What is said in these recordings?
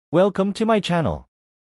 Welcome to my channel.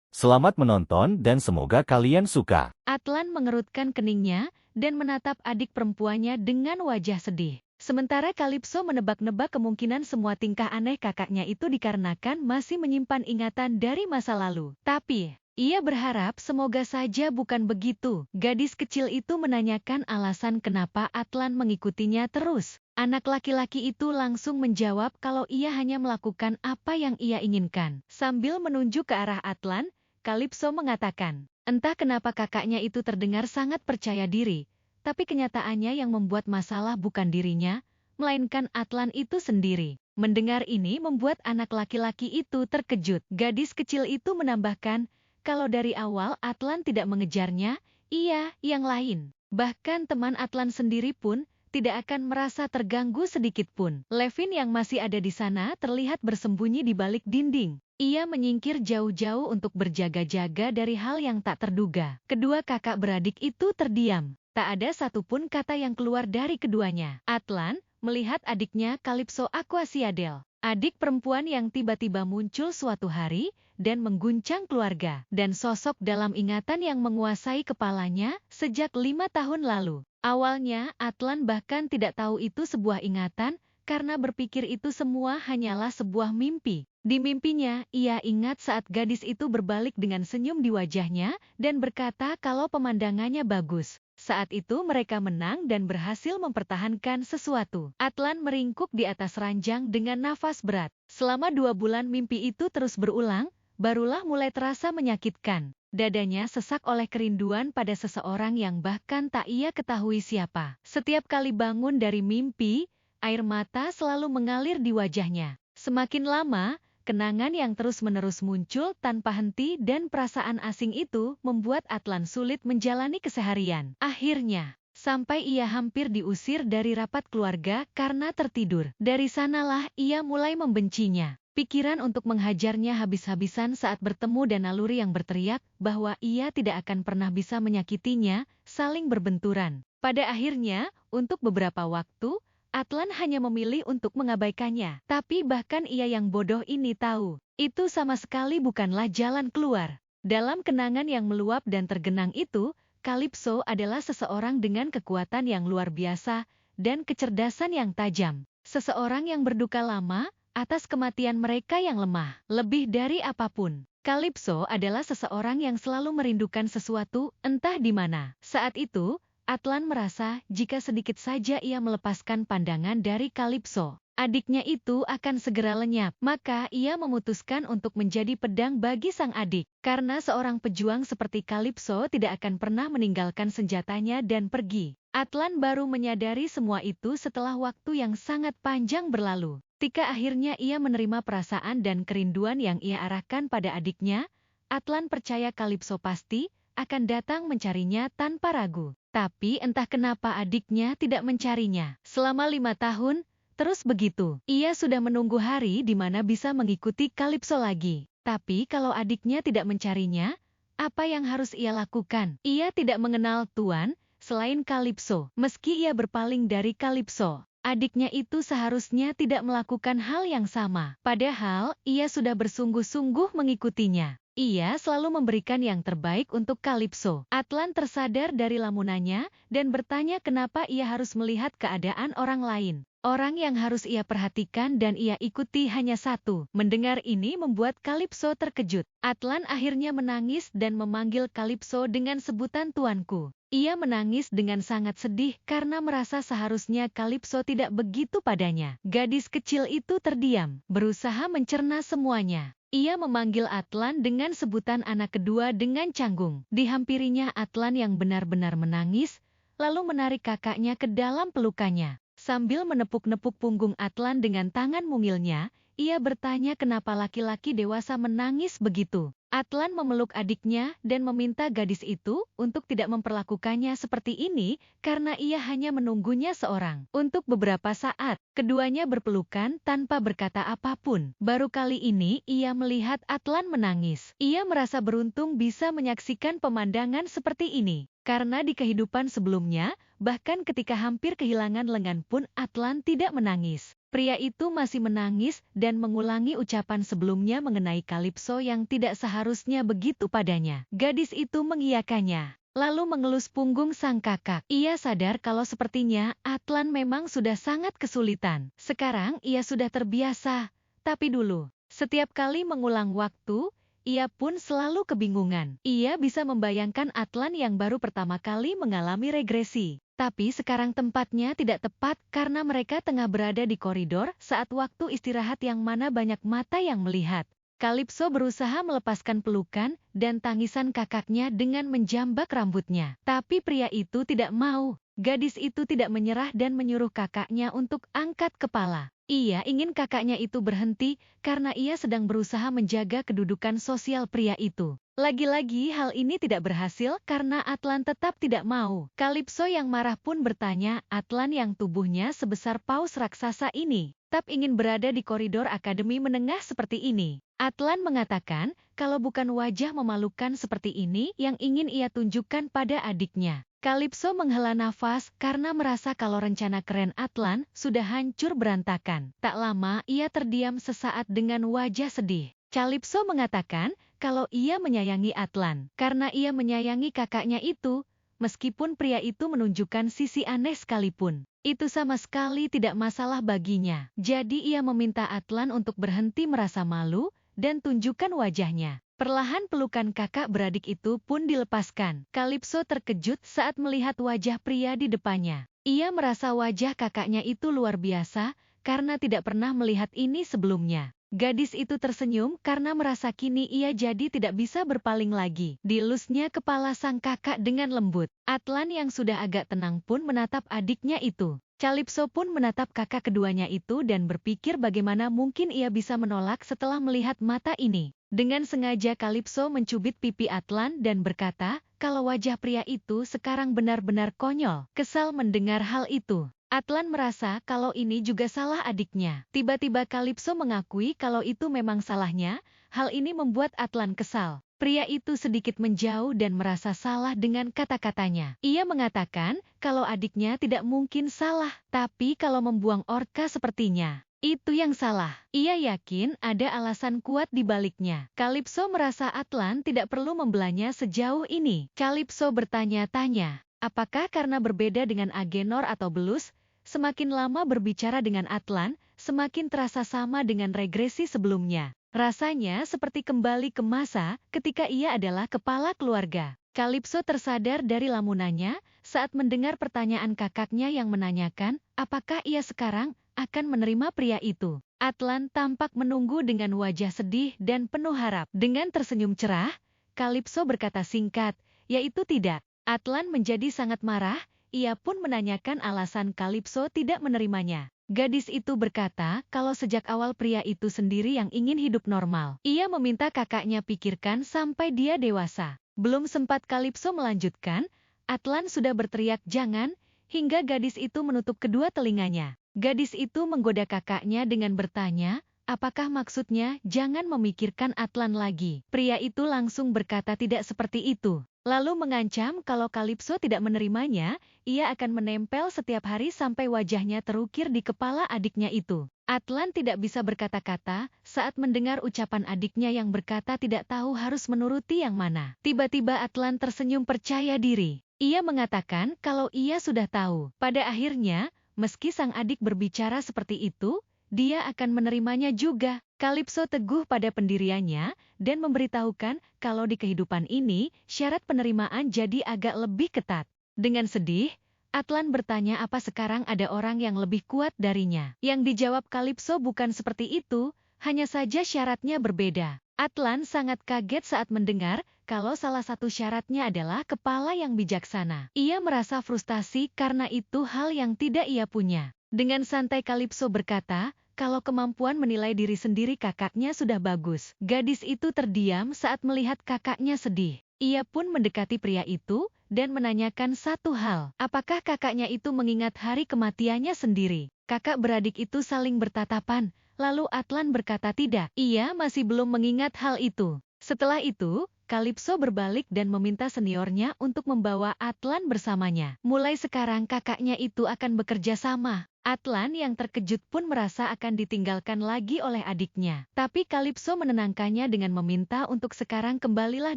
Selamat menonton dan semoga kalian suka. Atlan mengerutkan keningnya dan menatap adik perempuannya dengan wajah sedih. Sementara Kalipso menebak-nebak kemungkinan semua tingkah aneh kakaknya itu dikarenakan masih menyimpan ingatan dari masa lalu. Tapi, ia berharap semoga saja bukan begitu. Gadis kecil itu menanyakan alasan kenapa Atlan mengikutinya terus. Anak laki-laki itu langsung menjawab kalau ia hanya melakukan apa yang ia inginkan. Sambil menunjuk ke arah Atlan, Kalipso mengatakan, entah kenapa kakaknya itu terdengar sangat percaya diri, tapi kenyataannya yang membuat masalah bukan dirinya, melainkan Atlan itu sendiri. Mendengar ini membuat anak laki-laki itu terkejut. Gadis kecil itu menambahkan, kalau dari awal Atlan tidak mengejarnya, ia yang lain. Bahkan teman Atlan sendiri pun tidak akan merasa terganggu sedikit pun. Levin yang masih ada di sana terlihat bersembunyi di balik dinding. Ia menyingkir jauh-jauh untuk berjaga-jaga dari hal yang tak terduga. Kedua kakak beradik itu terdiam. Tak ada satupun kata yang keluar dari keduanya. Atlan melihat adiknya Kalipso Aquasiadel, adik perempuan yang tiba-tiba muncul suatu hari dan mengguncang keluarga dan sosok dalam ingatan yang menguasai kepalanya sejak 5 tahun lalu. Awalnya Atlan bahkan tidak tahu itu sebuah ingatan karena berpikir itu semua hanyalah sebuah mimpi. Di mimpinya, ia ingat saat gadis itu berbalik dengan senyum di wajahnya dan berkata kalau pemandangannya bagus. Saat itu mereka menang dan berhasil mempertahankan sesuatu. Atlan meringkuk di atas ranjang dengan nafas berat. Selama 2 bulan mimpi itu terus berulang, barulah mulai terasa menyakitkan. Dadanya sesak oleh kerinduan pada seseorang yang bahkan tak ia ketahui siapa. Setiap kali bangun dari mimpi, air mata selalu mengalir di wajahnya. Semakin lama, kenangan yang terus-menerus muncul tanpa henti dan perasaan asing itu membuat Atlan sulit menjalani keseharian. Akhirnya, sampai ia hampir diusir dari rapat keluarga karena tertidur. Dari sanalah ia mulai membencinya. Pikiran untuk menghajarnya habis-habisan saat bertemu dan naluri yang berteriak bahwa ia tidak akan pernah bisa menyakitinya, saling berbenturan. Pada akhirnya, untuk beberapa waktu, Atlan hanya memilih untuk mengabaikannya. Tapi bahkan ia yang bodoh ini tahu, itu sama sekali bukanlah jalan keluar. Dalam kenangan yang meluap dan tergenang itu, Kalipso adalah seseorang dengan kekuatan yang luar biasa dan kecerdasan yang tajam. Seseorang yang berduka lama atas kematian mereka yang lemah. Lebih dari apapun, Kalipso adalah seseorang yang selalu merindukan sesuatu, entah di mana. Saat itu, Atlan merasa jika sedikit saja ia melepaskan pandangan dari Kalipso, adiknya itu akan segera lenyap. Maka ia memutuskan untuk menjadi pedang bagi sang adik. Karena seorang pejuang seperti Kalipso tidak akan pernah meninggalkan senjatanya dan pergi. Atlan baru menyadari semua itu setelah waktu yang sangat panjang berlalu. Ketika akhirnya ia menerima perasaan dan kerinduan yang ia arahkan pada adiknya, Atlan percaya Kalipso pasti akan datang mencarinya tanpa ragu. Tapi entah kenapa adiknya tidak mencarinya. Selama 5 tahun, terus begitu. Ia sudah menunggu hari di mana bisa mengikuti Kalipso lagi. Tapi kalau adiknya tidak mencarinya, apa yang harus ia lakukan? Ia tidak mengenal Tuan selain Kalipso. Meski ia berpaling dari Kalipso, adiknya itu seharusnya tidak melakukan hal yang sama. Padahal, ia sudah bersungguh-sungguh mengikutinya. Ia selalu memberikan yang terbaik untuk Kalipso. Atlan tersadar dari lamunannya dan bertanya kenapa ia harus melihat keadaan orang lain. Orang yang harus ia perhatikan dan ia ikuti hanya satu. Mendengar ini membuat Kalipso terkejut. Atlan akhirnya menangis dan memanggil Kalipso dengan sebutan tuanku. Ia menangis dengan sangat sedih karena merasa seharusnya Kalipso tidak begitu padanya. Gadis kecil itu terdiam, berusaha mencerna semuanya. Ia memanggil Atlan dengan sebutan anak kedua dengan canggung. Dihampirinya Atlan yang benar-benar menangis, lalu menarik kakaknya ke dalam pelukannya. Sambil menepuk-nepuk punggung Atlan dengan tangan mungilnya, ia bertanya kenapa laki-laki dewasa menangis begitu. Atlan memeluk adiknya dan meminta gadis itu untuk tidak memperlakukannya seperti ini karena ia hanya menunggunya seorang. Untuk beberapa saat, keduanya berpelukan tanpa berkata apapun. Baru kali ini ia melihat Atlan menangis. Ia merasa beruntung bisa menyaksikan pemandangan seperti ini. Karena di kehidupan sebelumnya, bahkan ketika hampir kehilangan lengan pun Atlan tidak menangis. Pria itu masih menangis dan mengulangi ucapan sebelumnya mengenai Kalipso yang tidak seharusnya begitu padanya. Gadis itu mengiyakannya, lalu mengelus punggung sang kakak. Ia sadar kalau sepertinya Atlan memang sudah sangat kesulitan. Sekarang ia sudah terbiasa, tapi dulu, setiap kali mengulang waktu, ia pun selalu kebingungan. Ia bisa membayangkan Atlan yang baru pertama kali mengalami regresi. Tapi sekarang tempatnya tidak tepat karena mereka tengah berada di koridor saat waktu istirahat yang mana banyak mata yang melihat. Kalipso berusaha melepaskan pelukan dan tangisan kakaknya dengan menjambak rambutnya. Tapi pria itu tidak mau. Gadis itu tidak menyerah dan menyuruh kakaknya untuk angkat kepala. Ia ingin kakaknya itu berhenti karena ia sedang berusaha menjaga kedudukan sosial pria itu. Lagi-lagi hal ini tidak berhasil karena Atlan tetap tidak mau. Kalipso yang marah pun bertanya, Atlan yang tubuhnya sebesar paus raksasa ini, tetap ingin berada di koridor akademi menengah seperti ini. Atlan mengatakan, kalau bukan wajah memalukan seperti ini yang ingin ia tunjukkan pada adiknya. Kalipso menghela nafas karena merasa kalau rencana keren Atlan sudah hancur berantakan. Tak lama ia terdiam sesaat dengan wajah sedih. Kalipso mengatakan kalau ia menyayangi Atlan karena ia menyayangi kakaknya itu, meskipun pria itu menunjukkan sisi aneh sekalipun. Itu sama sekali tidak masalah baginya. Jadi ia meminta Atlan untuk berhenti merasa malu dan tunjukkan wajahnya. Perlahan pelukan kakak beradik itu pun dilepaskan. Kalipso terkejut saat melihat wajah pria di depannya. Ia merasa wajah kakaknya itu luar biasa karena tidak pernah melihat ini sebelumnya. Gadis itu tersenyum karena merasa kini ia jadi tidak bisa berpaling lagi. Dielusnya kepala sang kakak dengan lembut. Atlan yang sudah agak tenang pun menatap adiknya itu. Kalipso pun menatap kakak keduanya itu dan berpikir bagaimana mungkin ia bisa menolak setelah melihat mata ini. Dengan sengaja Kalipso mencubit pipi Atlan dan berkata, kalau wajah pria itu sekarang benar-benar konyol. Kesal mendengar hal itu. Atlan merasa kalau ini juga salah adiknya. Tiba-tiba Kalipso mengakui kalau itu memang salahnya. Hal ini membuat Atlan kesal. Pria itu sedikit menjauh dan merasa salah dengan kata-katanya. Ia mengatakan kalau adiknya tidak mungkin salah, tapi kalau membuang orka sepertinya, itu yang salah. Ia yakin ada alasan kuat di baliknya. Kalipso merasa Atlan tidak perlu membelanya sejauh ini. Kalipso bertanya-tanya, apakah karena berbeda dengan Agenor atau Belus? Semakin lama berbicara dengan Atlan, semakin terasa sama dengan regresi sebelumnya. Rasanya seperti kembali ke masa ketika ia adalah kepala keluarga. Kalipso tersadar dari lamunannya saat mendengar pertanyaan kakaknya yang menanyakan, apakah ia sekarang akan menerima pria itu. Atlan tampak menunggu dengan wajah sedih dan penuh harap. Dengan tersenyum cerah, Kalipso berkata singkat, yaitu tidak. Atlan menjadi sangat marah. Ia pun menanyakan alasan Kalipso tidak menerimanya. Gadis itu berkata kalau sejak awal pria itu sendiri yang ingin hidup normal. Ia meminta kakaknya pikirkan sampai dia dewasa. Belum sempat Kalipso melanjutkan, Atlan sudah berteriak jangan, hingga gadis itu menutup kedua telinganya. Gadis itu menggoda kakaknya dengan bertanya, apakah maksudnya jangan memikirkan Atlan lagi? Pria itu langsung berkata tidak seperti itu. Lalu mengancam kalau Kalipso tidak menerimanya, ia akan menempel setiap hari sampai wajahnya terukir di kepala adiknya itu. Atlan tidak bisa berkata-kata saat mendengar ucapan adiknya yang berkata tidak tahu harus menuruti yang mana. Tiba-tiba Atlan tersenyum percaya diri. Ia mengatakan kalau ia sudah tahu. Pada akhirnya, meski sang adik berbicara seperti itu, dia akan menerimanya juga. Kalipso teguh pada pendiriannya dan memberitahukan kalau di kehidupan ini syarat penerimaan jadi agak lebih ketat. Dengan sedih, Atlan bertanya apa sekarang ada orang yang lebih kuat darinya. Yang dijawab Kalipso bukan seperti itu, hanya saja syaratnya berbeda. Atlan sangat kaget saat mendengar kalau salah satu syaratnya adalah kepala yang bijaksana. Ia merasa frustasi karena itu hal yang tidak ia punya. Dengan santai Kalipso berkata, kalau kemampuan menilai diri sendiri kakaknya sudah bagus. Gadis itu terdiam saat melihat kakaknya sedih. Ia pun mendekati pria itu dan menanyakan satu hal. Apakah kakaknya itu mengingat hari kematiannya sendiri? Kakak beradik itu saling bertatapan, lalu Atlan berkata tidak. Ia masih belum mengingat hal itu. Setelah itu, Calypso berbalik dan meminta seniornya untuk membawa Atlan bersamanya. Mulai sekarang kakaknya itu akan bekerja sama. Atlan yang terkejut pun merasa akan ditinggalkan lagi oleh adiknya. Tapi Calypso menenangkannya dengan meminta untuk sekarang kembalilah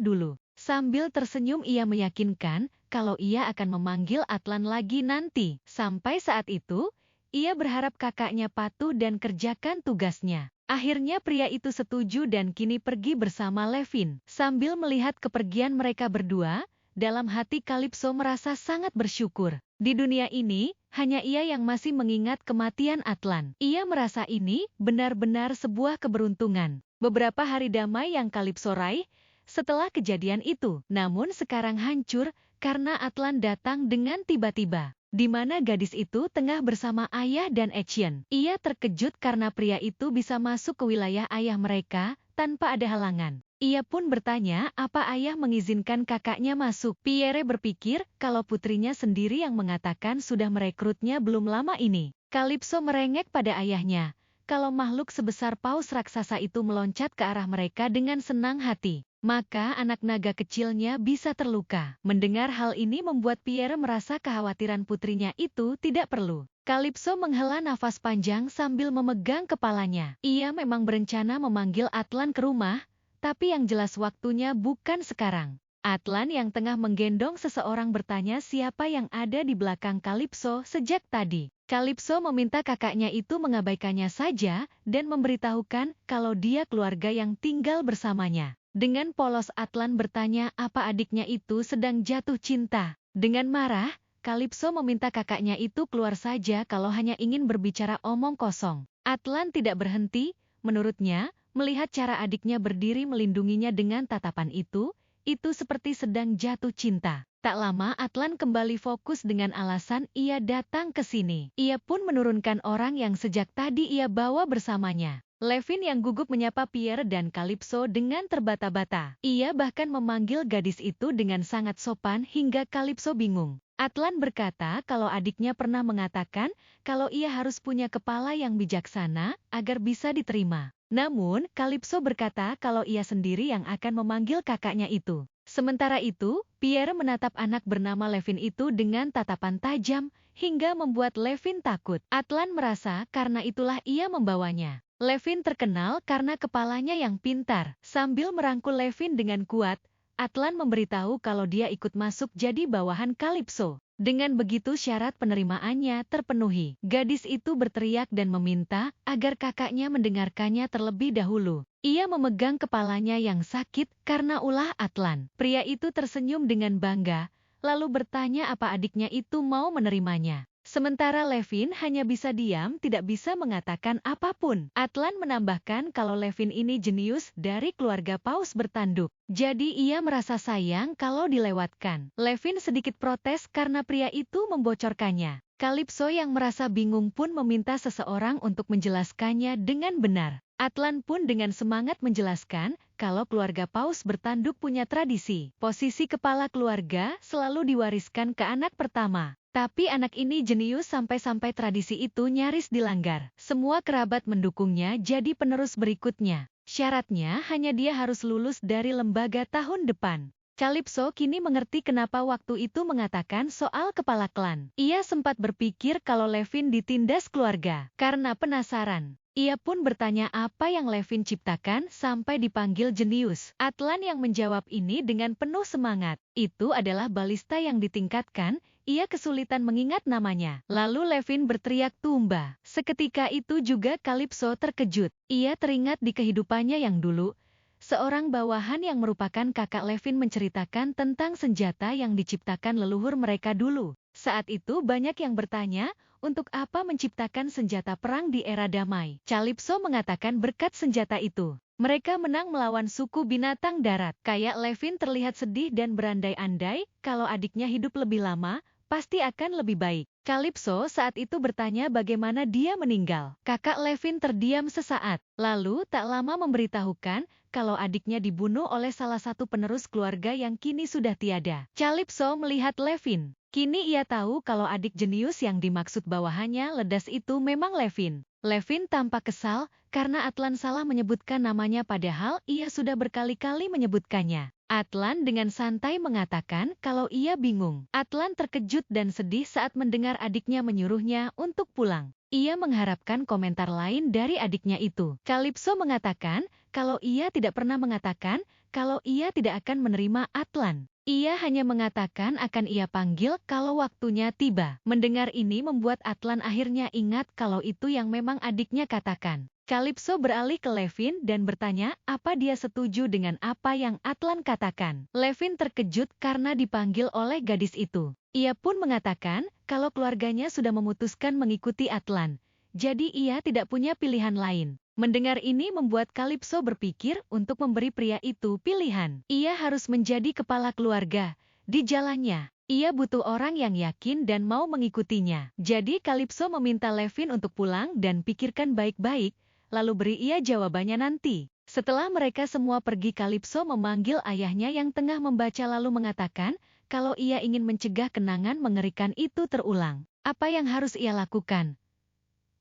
dulu. Sambil tersenyum ia meyakinkan kalau ia akan memanggil Atlan lagi nanti. Sampai saat itu, ia berharap kakaknya patuh dan kerjakan tugasnya. Akhirnya pria itu setuju dan kini pergi bersama Levin. Sambil melihat kepergian mereka berdua, dalam hati Calypso merasa sangat bersyukur. Di dunia ini, hanya ia yang masih mengingat kematian Atlan. Ia merasa ini benar-benar sebuah keberuntungan. Beberapa hari damai yang Calypso raih setelah kejadian itu, namun sekarang hancur karena Atlan datang dengan tiba-tiba. Di mana gadis itu tengah bersama ayah dan Etienne. Ia terkejut karena pria itu bisa masuk ke wilayah ayah mereka tanpa ada halangan. Ia pun bertanya apa ayah mengizinkan kakaknya masuk. Pierre berpikir kalau putrinya sendiri yang mengatakan sudah merekrutnya belum lama ini. Calypso merengek pada ayahnya kalau makhluk sebesar paus raksasa itu meloncat ke arah mereka dengan senang hati. Maka anak naga kecilnya bisa terluka. Mendengar hal ini membuat Pierre merasa kekhawatiran putrinya itu tidak perlu. Calypso menghela nafas panjang sambil memegang kepalanya. Ia memang berencana memanggil Atlan ke rumah, tapi yang jelas waktunya bukan sekarang. Atlan yang tengah menggendong seseorang bertanya siapa yang ada di belakang Calypso sejak tadi. Calypso meminta kakaknya itu mengabaikannya saja dan memberitahukan kalau dia keluarga yang tinggal bersamanya. Dengan polos Atlan bertanya apa adiknya itu sedang jatuh cinta. Dengan marah, Calypso meminta kakaknya itu keluar saja kalau hanya ingin berbicara omong kosong. Atlan tidak berhenti, menurutnya, melihat cara adiknya berdiri melindunginya dengan tatapan itu seperti sedang jatuh cinta. Tak lama Atlan kembali fokus dengan alasan ia datang ke sini. Ia pun menurunkan orang yang sejak tadi ia bawa bersamanya. Levin yang gugup menyapa Pierre dan Calypso dengan terbata-bata. Ia bahkan memanggil gadis itu dengan sangat sopan hingga Calypso bingung. Atlan berkata kalau adiknya pernah mengatakan kalau ia harus punya kepala yang bijaksana agar bisa diterima. Namun, Calypso berkata kalau ia sendiri yang akan memanggil kakaknya itu. Sementara itu, Pierre menatap anak bernama Levin itu dengan tatapan tajam hingga membuat Levin takut. Atlan merasa karena itulah ia membawanya. Levin terkenal karena kepalanya yang pintar. Sambil merangkul Levin dengan kuat, Atlan memberitahu kalau dia ikut masuk jadi bawahan Calypso. Dengan begitu syarat penerimaannya terpenuhi. Gadis itu berteriak dan meminta agar kakaknya mendengarkannya terlebih dahulu. Ia memegang kepalanya yang sakit karena ulah Atlan. Pria itu tersenyum dengan bangga, lalu bertanya apa adiknya itu mau menerimanya. Sementara Levin hanya bisa diam, tidak bisa mengatakan apapun. Atlan menambahkan kalau Levin ini jenius dari keluarga paus bertanduk. Jadi ia merasa sayang kalau dilewatkan. Levin sedikit protes karena pria itu membocorkannya. Calypso yang merasa bingung pun meminta seseorang untuk menjelaskannya dengan benar. Atlan pun dengan semangat menjelaskan kalau keluarga paus bertanduk punya tradisi. Posisi kepala keluarga selalu diwariskan ke anak pertama. Tapi anak ini jenius sampai-sampai tradisi itu nyaris dilanggar. Semua kerabat mendukungnya jadi penerus berikutnya. Syaratnya hanya dia harus lulus dari lembaga tahun depan. Calypso kini mengerti kenapa waktu itu mengatakan soal kepala klan. Ia sempat berpikir kalau Levin ditindas keluarga. Karena penasaran, ia pun bertanya apa yang Levin ciptakan sampai dipanggil jenius. Atlan yang menjawab ini dengan penuh semangat. Itu adalah balista yang ditingkatkan. Ia kesulitan mengingat namanya. Lalu Levin berteriak tumba. Seketika itu juga Calypso terkejut. Ia teringat di kehidupannya yang dulu. Seorang bawahan yang merupakan kakak Levin menceritakan tentang senjata yang diciptakan leluhur mereka dulu. Saat itu banyak yang bertanya, untuk apa menciptakan senjata perang di era damai? Calypso mengatakan berkat senjata itu. Mereka menang melawan suku binatang darat. Kayak Levin terlihat sedih dan berandai-andai, kalau adiknya hidup lebih lama, pasti akan lebih baik. Calypso saat itu bertanya bagaimana dia meninggal. Kakak Levin terdiam sesaat, lalu tak lama memberitahukan kalau adiknya dibunuh oleh salah satu penerus keluarga yang kini sudah tiada. Calypso melihat Levin. Kini ia tahu kalau adik jenius yang dimaksud bawahannya ledas itu memang Levin. Levin tampak kesal karena Atlan salah menyebutkan namanya padahal ia sudah berkali-kali menyebutkannya. Atlan dengan santai mengatakan kalau ia bingung. Atlan terkejut dan sedih saat mendengar adiknya menyuruhnya untuk pulang. Ia mengharapkan komentar lain dari adiknya itu. Calypso mengatakan kalau ia tidak pernah mengatakan kalau ia tidak akan menerima Atlan. Ia hanya mengatakan akan ia panggil kalau waktunya tiba. Mendengar ini membuat Atlan akhirnya ingat kalau itu yang memang adiknya katakan. Calypso beralih ke Levin dan bertanya apa dia setuju dengan apa yang Atlan katakan. Levin terkejut karena dipanggil oleh gadis itu. Ia pun mengatakan kalau keluarganya sudah memutuskan mengikuti Atlan. Jadi ia tidak punya pilihan lain. Mendengar ini membuat Calypso berpikir untuk memberi pria itu pilihan. Ia harus menjadi kepala keluarga. Di jalannya, ia butuh orang yang yakin dan mau mengikutinya. Jadi Calypso meminta Levin untuk pulang dan pikirkan baik-baik, lalu beri ia jawabannya nanti. Setelah mereka semua pergi, Calypso memanggil ayahnya yang tengah membaca lalu mengatakan kalau ia ingin mencegah kenangan mengerikan itu terulang. Apa yang harus ia lakukan?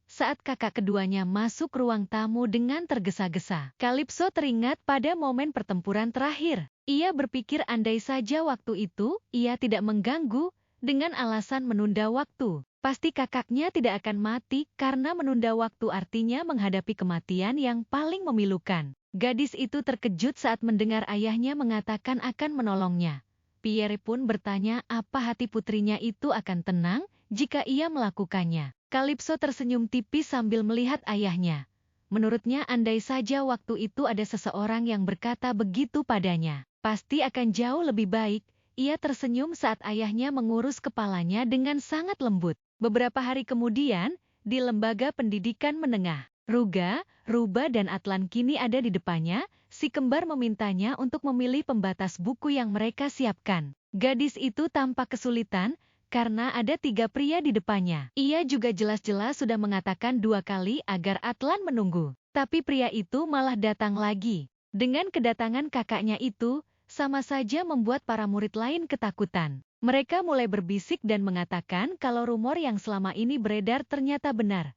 Saat kakak keduanya masuk ruang tamu dengan tergesa-gesa, Calypso teringat pada momen pertempuran terakhir. Ia berpikir andai saja waktu itu, ia tidak mengganggu, dengan alasan menunda waktu. Pasti kakaknya tidak akan mati karena menunda waktu artinya menghadapi kematian yang paling memilukan. Gadis itu terkejut saat mendengar ayahnya mengatakan akan menolongnya. Pierre pun bertanya apa hati putrinya itu akan tenang jika ia melakukannya. Calypso tersenyum tipis sambil melihat ayahnya. Menurutnya andai saja waktu itu ada seseorang yang berkata begitu padanya, pasti akan jauh lebih baik. Ia tersenyum saat ayahnya mengurus kepalanya dengan sangat lembut. Beberapa hari kemudian, di lembaga pendidikan menengah, Ruba dan Atlan kini ada di depannya. Si kembar memintanya untuk memilih pembatas buku yang mereka siapkan. Gadis itu tampak kesulitan karena ada 3 pria di depannya. Ia juga jelas-jelas sudah mengatakan 2 kali agar Atlan menunggu. Tapi pria itu malah datang lagi. Dengan kedatangan kakaknya itu, sama saja membuat para murid lain ketakutan. Mereka mulai berbisik dan mengatakan kalau rumor yang selama ini beredar ternyata benar.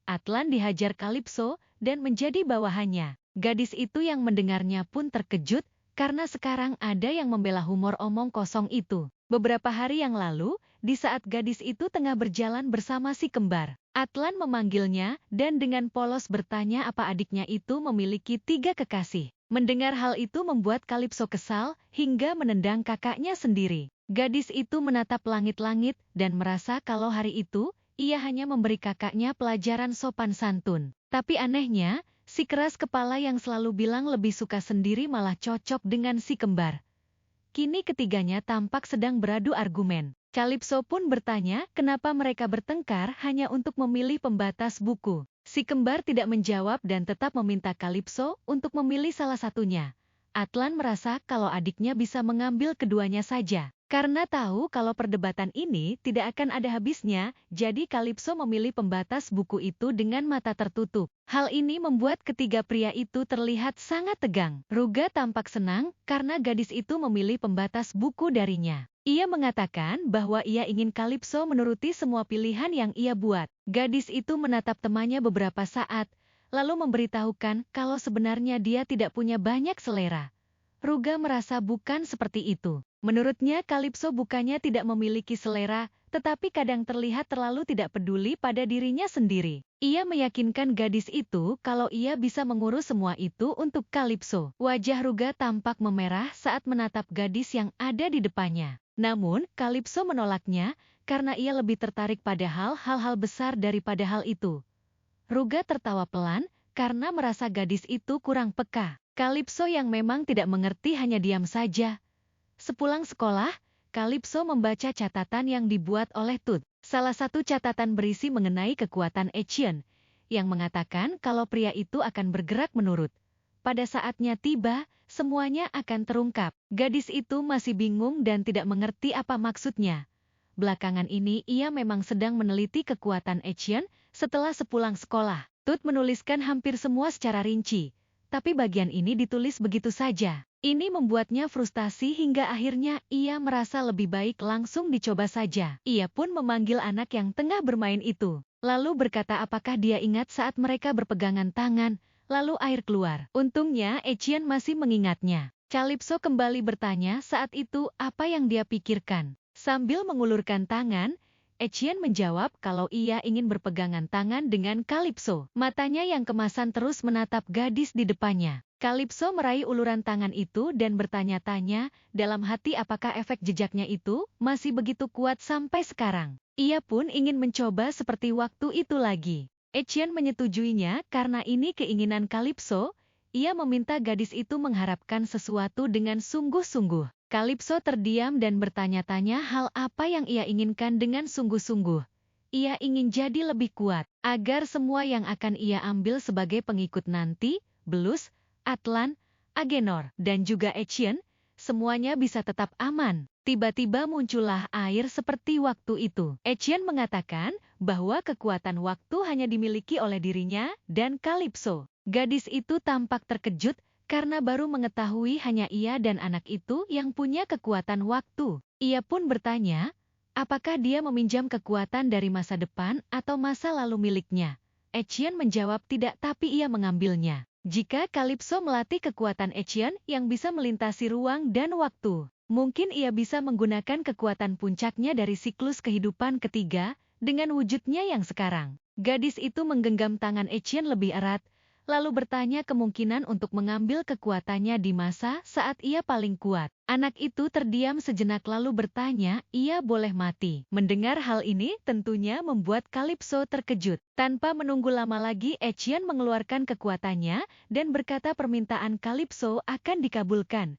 Atlan dihajar Calypso dan menjadi bawahannya. Gadis itu yang mendengarnya pun terkejut karena sekarang ada yang membela humor omong kosong itu. Beberapa hari yang lalu, di saat gadis itu tengah berjalan bersama si kembar, Atlan memanggilnya dan dengan polos bertanya apa adiknya itu memiliki 3 kekasih. Mendengar hal itu membuat Calypso kesal hingga menendang kakaknya sendiri. Gadis itu menatap langit-langit dan merasa kalau hari itu, ia hanya memberi kakaknya pelajaran sopan santun. Tapi anehnya, si keras kepala yang selalu bilang lebih suka sendiri malah cocok dengan si kembar. Kini ketiganya tampak sedang beradu argumen. Calypso pun bertanya kenapa mereka bertengkar hanya untuk memilih pembatas buku. Si kembar tidak menjawab dan tetap meminta Calypso untuk memilih salah satunya. Atlan merasa kalau adiknya bisa mengambil keduanya saja. Karena tahu kalau perdebatan ini tidak akan ada habisnya, jadi Calypso memilih pembatas buku itu dengan mata tertutup. Hal ini membuat ketiga pria itu terlihat sangat tegang. Ruga tampak senang karena gadis itu memilih pembatas buku darinya. Ia mengatakan bahwa ia ingin Calypso menuruti semua pilihan yang ia buat. Gadis itu menatap temannya beberapa saat, lalu memberitahukan kalau sebenarnya dia tidak punya banyak selera. Ruga merasa bukan seperti itu. Menurutnya Calypso bukannya tidak memiliki selera, tetapi kadang terlihat terlalu tidak peduli pada dirinya sendiri. Ia meyakinkan gadis itu kalau ia bisa mengurus semua itu untuk Calypso. Wajah Ruga tampak memerah saat menatap gadis yang ada di depannya. Namun, Calypso menolaknya karena ia lebih tertarik pada hal-hal besar daripada hal itu. Ruga tertawa pelan karena merasa gadis itu kurang peka. Calypso yang memang tidak mengerti hanya diam saja. Sepulang sekolah, Calypso membaca catatan yang dibuat oleh Tut. Salah satu catatan berisi mengenai kekuatan Etienne, yang mengatakan kalau pria itu akan bergerak menurut. Pada saatnya tiba, semuanya akan terungkap. Gadis itu masih bingung dan tidak mengerti apa maksudnya. Belakangan ini ia memang sedang meneliti kekuatan Etienne setelah sepulang sekolah. Tut menuliskan hampir semua secara rinci. tapi bagian ini ditulis begitu saja. Ini membuatnya frustasi hingga akhirnya ia merasa lebih baik langsung dicoba saja. Ia pun memanggil anak yang tengah bermain itu, lalu berkata apakah dia ingat saat mereka berpegangan tangan, lalu air keluar. Untungnya Etienne masih mengingatnya. Calypso kembali bertanya saat itu apa yang dia pikirkan. Sambil mengulurkan tangan, Etienne menjawab kalau ia ingin berpegangan tangan dengan Calypso. Matanya yang kemasan terus menatap gadis di depannya. Calypso meraih uluran tangan itu dan bertanya-tanya dalam hati apakah efek jejaknya itu masih begitu kuat sampai sekarang. Ia pun ingin mencoba seperti waktu itu lagi. Etienne menyetujuinya karena ini keinginan Calypso. Ia meminta gadis itu mengharapkan sesuatu dengan sungguh-sungguh. Calypso terdiam dan bertanya-tanya hal apa yang ia inginkan dengan sungguh-sungguh. Ia ingin jadi lebih kuat, agar semua yang akan ia ambil sebagai pengikut nanti, Blus, Atlan, Agenor, dan juga Etienne, semuanya bisa tetap aman. Tiba-tiba muncullah air seperti waktu itu. Etienne mengatakan bahwa kekuatan waktu hanya dimiliki oleh dirinya dan Calypso. Gadis itu tampak terkejut karena baru mengetahui hanya ia dan anak itu yang punya kekuatan waktu. Ia pun bertanya, apakah dia meminjam kekuatan dari masa depan atau masa lalu miliknya? Etienne menjawab tidak, tapi ia mengambilnya. Jika Calypso melatih kekuatan Etienne yang bisa melintasi ruang dan waktu, mungkin ia bisa menggunakan kekuatan puncaknya dari siklus kehidupan ketiga dengan wujudnya yang sekarang. Gadis itu menggenggam tangan Etienne lebih erat, lalu bertanya kemungkinan untuk mengambil kekuatannya di masa saat ia paling kuat. Anak itu terdiam sejenak lalu bertanya, ia boleh mati. Mendengar hal ini tentunya membuat Calypso terkejut. Tanpa menunggu lama lagi, Etienne mengeluarkan kekuatannya dan berkata permintaan Calypso akan dikabulkan.